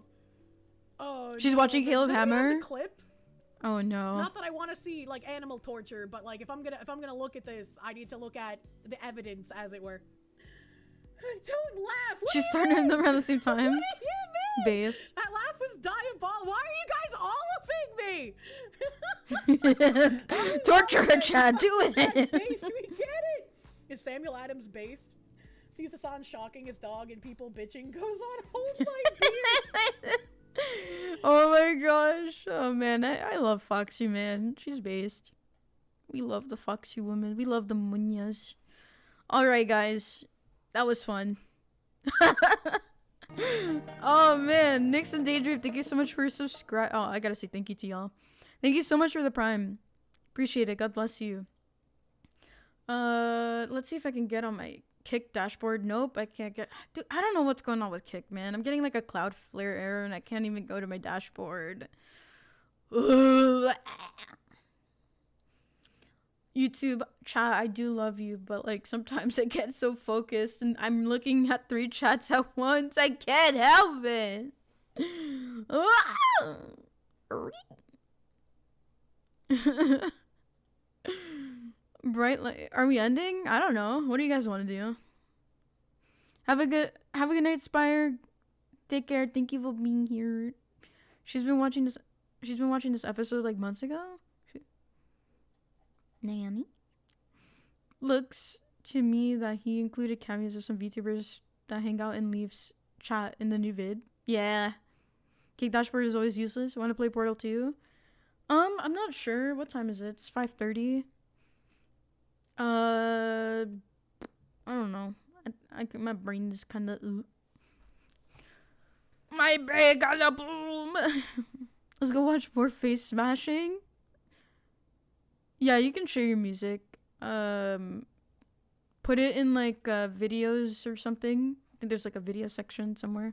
Oh, she's watching Caleb Hammer. Clip. Oh no. Not that I want to see like animal torture, but like if I'm gonna look at this, I need to look at the evidence, as it were. Don't laugh. What She's starting them around the same time. What do you mean? Based. That laugh was diabolical. Why are you guys all me? Torture her, Chad. Do it. Based, we get it. Is Samuel Adams based? Sees Hassan shocking his dog and people bitching goes on. Hold my beer. Oh my gosh. Oh man, I love Foxy, man. She's based. We love the Foxy woman. We love the Muñas. Alright, guys. That was fun. Oh man, Nixon Daydream, thank you so much for subscribe. Oh, I gotta say thank you to y'all. Thank you so much for the Prime. Appreciate it. God bless you. Let's see if I can get on my Kick dashboard. Nope, I can't get. Dude, I don't know what's going on with Kick, man. I'm getting like a Cloudflare error and I can't even go to my dashboard. Ugh. YouTube chat, I do love you, but like sometimes I get so focused and I'm looking at 3 chats at once. I can't help it. Bright light. Are we ending? I don't know. What do you guys want to do? Have a good night, Spire. Take care. Thank you for being here. She's been watching this episode like months ago. Nanny. Looks to me that he included cameos of some VTubers that hang out in Leaf's chat in the new vid. Yeah. Cake Dashboard is always useless. Want to play Portal 2? I'm not sure. What time is it? It's 5:30. I don't know. My brain is kind of... My brain got a boom. Let's go watch more face smashing. Yeah, you can share your music. Put it in like videos or something. I think there's like a video section somewhere.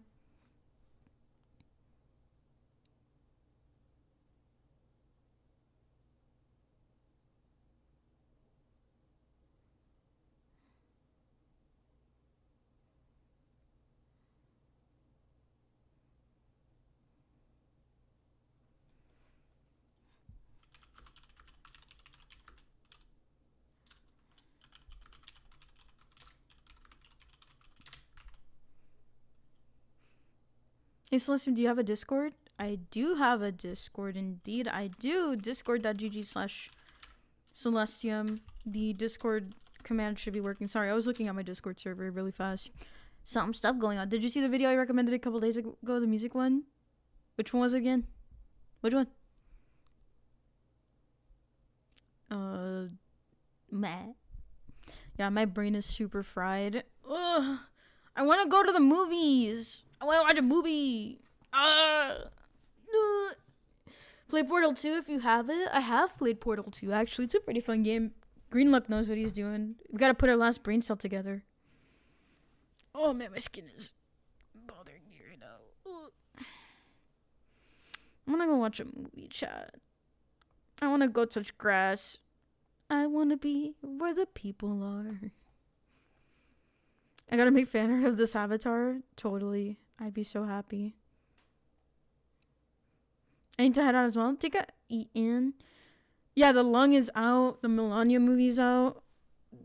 Hey Celestium, do you have a Discord? I do have a Discord, indeed. I do. Discord.gg/Celestium. The Discord command should be working. Sorry, I was looking at my Discord server really fast. Some stuff going on. Did you see the video I recommended a couple days ago? The music one? Which one was it again? Which one? Meh. Yeah, my brain is super fried. Ugh. I want to go to the movies. I want to watch a movie. Play Portal 2 if you have it. I have played Portal 2, actually. It's a pretty fun game. Greenluck knows what he's doing. We gotta put our last brain cell together. Oh man, my skin is bothering me right now. I'm gonna go watch a movie, chat. I wanna go touch grass. I wanna be where the people are. I gotta make fan art of this avatar. Totally. I'd be so happy. I need to head out as well. Take a eat in. Yeah, The Lung is out. The Melania movie's out.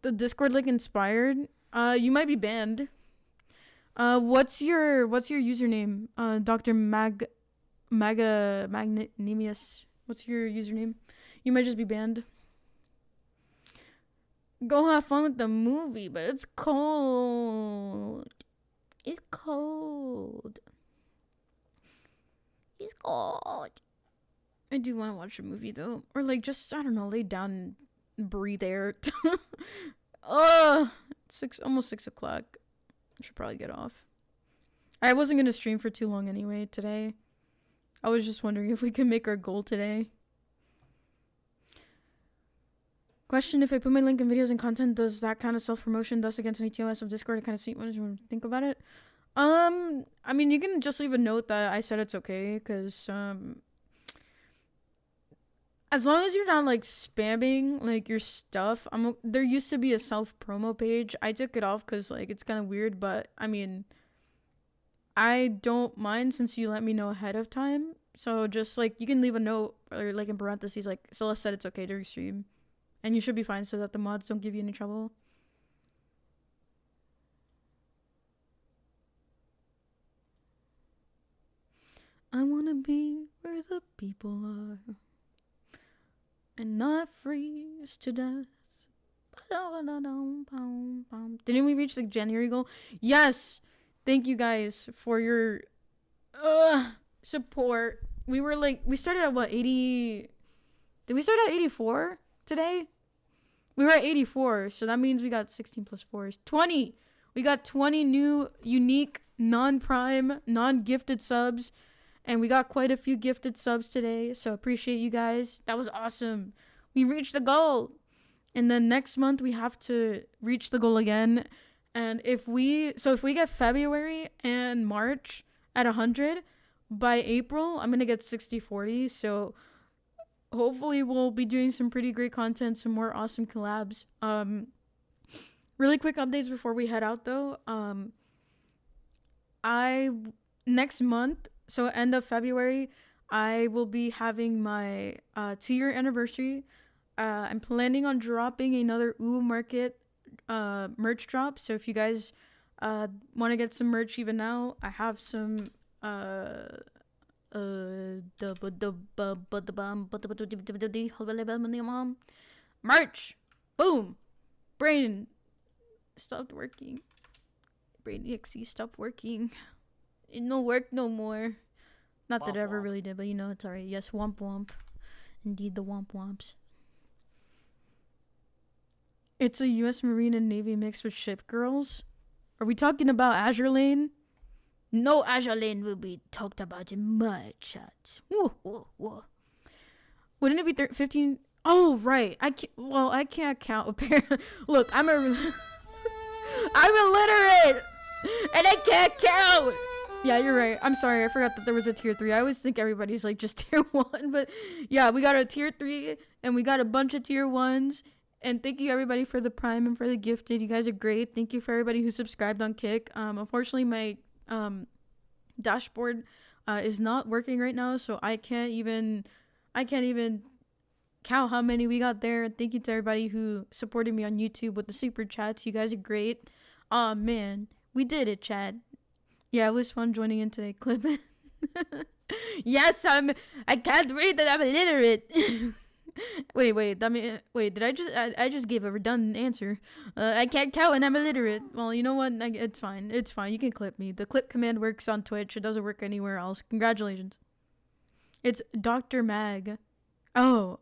The Discord link inspired. You might be banned. What's your username? Dr. Magnanimous. What's your username? You might just be banned. Go have fun with the movie, but it's cold. It's cold. It's cold. I do want to watch a movie though. Or like just, I don't know, lay down and breathe air. It's almost 6 o'clock. I should probably get off. I wasn't going to stream for too long anyway today. I was just wondering if we could make our goal today. Question, if I put my link in videos and content, does that kind of self-promotion thus against any TOS of Discord? I kind of see what you think about it. I mean, you can just leave a note that I said it's okay, because as long as you're not like spamming like your stuff. There used to be a self-promo page. I took it off because like it's kind of weird, but I mean, I don't mind since you let me know ahead of time. So just like you can leave a note or like in parentheses like Celeste said it's okay during stream. And you should be fine so that the mods don't give you any trouble. I want to be where the people are and not freeze to death. Didn't we reach the January goal? Yes. Thank you guys for your support. We started at what, 80? Did we start at 84 today? We were at 84, so that means we got 16 plus 4 is 20. We got 20 new, unique, non-prime, non-gifted subs, and we got quite a few gifted subs today, so appreciate you guys. That was awesome. We reached the goal. And then next month, we have to reach the goal again. And if we get February and March at 100, by April, I'm going to get 60-40, so hopefully we'll be doing some pretty great content, some more awesome collabs. Really quick updates before we head out though. Next month, so end of February, I will be having my 2-year anniversary. I'm planning on dropping another Ooh Market merch drop. So if you guys want to get some merch even now, I have some merch. Boom. Brain stopped working. Brain EXE stopped working. It no work no more. Not that it ever really did, but you know it's alright. Yes, womp womp. Indeed, the womp womps. It's a U.S. Marine and Navy mix with ship girls. Are we talking about Azure Lane? No, Azure Lane will be talked about in my chat. Woo, woo, woo. Wouldn't it be 15? Oh, right. I can't count. Apparently. Look, I'm illiterate, and I can't count. Yeah, you're right. I'm sorry. I forgot that there was a tier 3. I always think everybody's like just tier 1, but yeah, we got a tier 3 and we got a bunch of tier 1s. And thank you everybody for the Prime and for the gifted. You guys are great. Thank you for everybody who subscribed on Kick. Unfortunately, my dashboard is not working right now, so I can't even count how many we got there. Thank you to everybody who supported me on YouTube with the super chats. You guys are great. Aw, man, we did it, Chad. Yeah, it was fun joining in today. Clip it. Yes, I can't read that I'm illiterate. Wait, did I just gave a redundant answer. I can't count and I'm illiterate. Well, you know what? It's fine. It's fine. You can clip me. The clip command works on Twitch. It doesn't work anywhere else. Congratulations. It's Dr. Mag. Oh.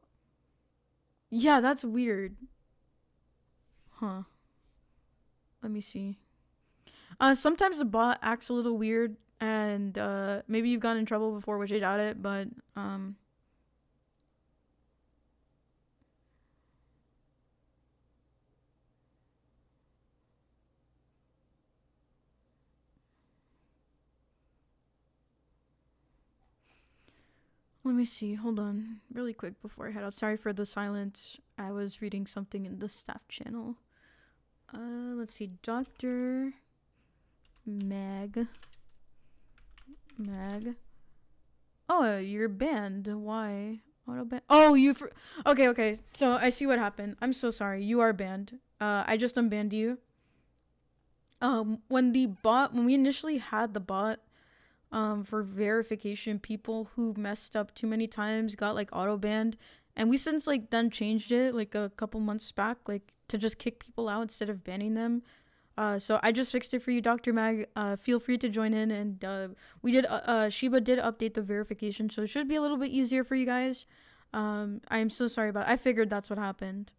Yeah, that's weird. Huh. Let me see. Sometimes the bot acts a little weird, and maybe you've gotten in trouble before, which I doubt it, but let me see. Hold on. Really quick before I head out. Sorry for the silence. I was reading something in the staff channel. Let's see. Dr. Mag. Oh, you're banned. Why? Auto ban? Oh, okay. So I see what happened. I'm so sorry. You are banned. I just unbanned you. When we initially had the bot, for verification, people who messed up too many times got like auto banned, and we since like then changed it like a couple months back, like to just kick people out instead of banning them. So I just fixed it for you, Dr. Mag. Feel free to join in, and Shiba did update the verification, so it should be a little bit easier for you guys. I am so sorry about it. I figured that's what happened,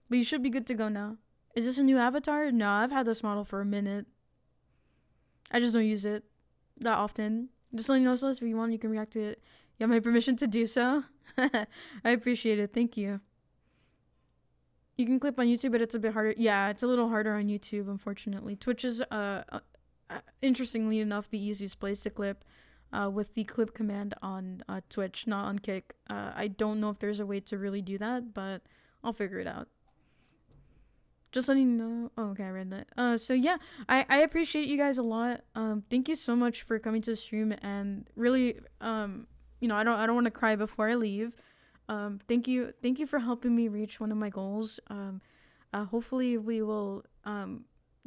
but you should be good to go now. Is this a new avatar? No, I've had this model for a minute. I just don't use it that often. Just letting you know, Celeste, if you want, you can react to it. You have my permission to do so. I appreciate it. Thank you. You can clip on YouTube, but it's a bit harder. Yeah, it's a little harder on YouTube, unfortunately. Twitch is, interestingly enough, the easiest place to clip with the clip command on Twitch, not on Kick. I don't know if there's a way to really do that, but I'll figure it out. Just letting you know. Oh, okay, I read that. So yeah, I appreciate you guys a lot. Thank you so much for coming to the stream, and really, you know, I don't want to cry before I leave. Thank you for helping me reach one of my goals. Hopefully we will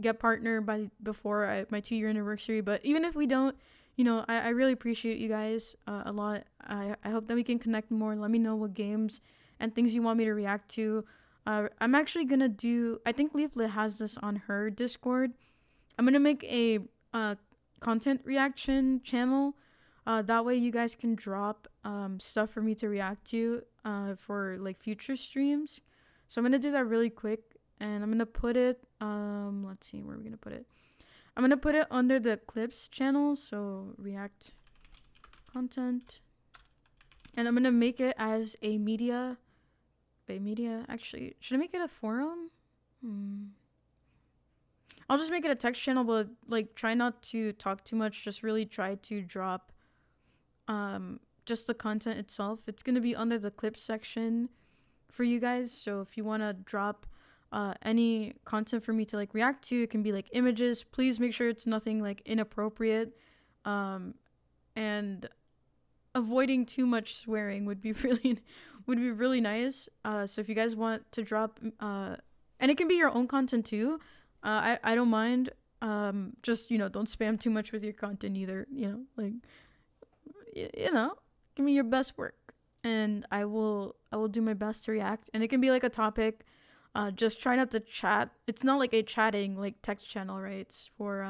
get partner before my 2-year anniversary. But even if we don't, you know, I really appreciate you guys a lot. I hope that we can connect more. Let me know what games and things you want me to react to. I'm actually gonna do, I think Leaflet has this on her Discord. I'm gonna make a content reaction channel. That way you guys can drop stuff for me to react to for like future streams. So I'm gonna do that really quick, and I'm gonna put it, let's see, where are we gonna put it? I'm gonna put it under the clips channel, so react content. And I'm gonna make it as a media. Actually, should I make it a forum? I'll just make it a text channel, but like try not to talk too much. Just really try to drop just the content itself. It's gonna be under the clip section for you guys. So if you want to drop any content for me to like react to, it can be like images. Please make sure it's nothing like inappropriate, and avoiding too much swearing would be really nice. So if you guys want to drop, and it can be your own content too. I don't mind. Just, you know, don't spam too much with your content either. You know, like, you know, give me your best work, and I will do my best to react. And it can be like a topic. Just try not to chat. It's not like a chatting like text channel, right? It's for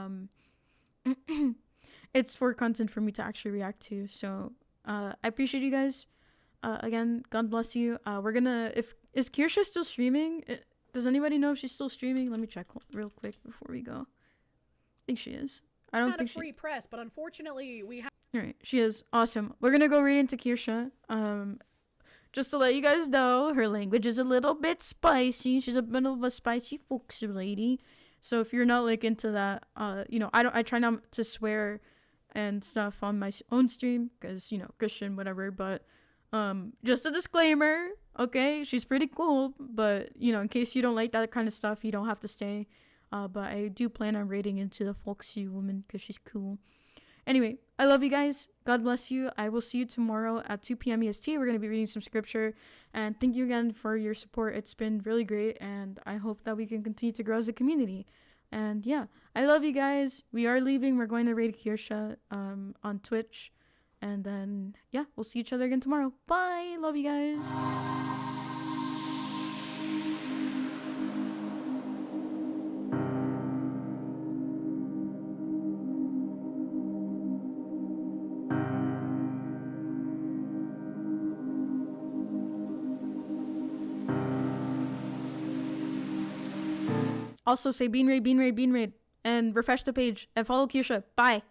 it's for content for me to actually react to. So I appreciate you guys. Again, God bless you. We're gonna, is Kirsha still streaming? Does anybody know if she's still streaming? Let me check real quick before we go. I think she is. I don't think a free press, but unfortunately we have. All right, she is. Awesome. We're gonna go right into Kirsha. Just to let you guys know, her language is a little bit spicy. She's a bit of a spicy folksy lady. So if you're not like into that, you know, I try not to swear and stuff on my own stream because, you know, Christian, whatever. But just a disclaimer, okay? She's pretty cool, but, you know, in case you don't like that kind of stuff, you don't have to stay. But I do plan on raiding into the folksy woman because she's cool. Anyway, I love you guys. God bless you. I will see you tomorrow at 2 p.m. EST. We're going to be reading some scripture. And thank you again for your support. It's been really great. And I hope that we can continue to grow as a community. And yeah, I love you guys. We are leaving. We're going to raid Kirsha on Twitch. And then, yeah, we'll see each other again tomorrow. Bye. Love you guys. Also say bean raid, and refresh the page and follow Kirsha. Bye.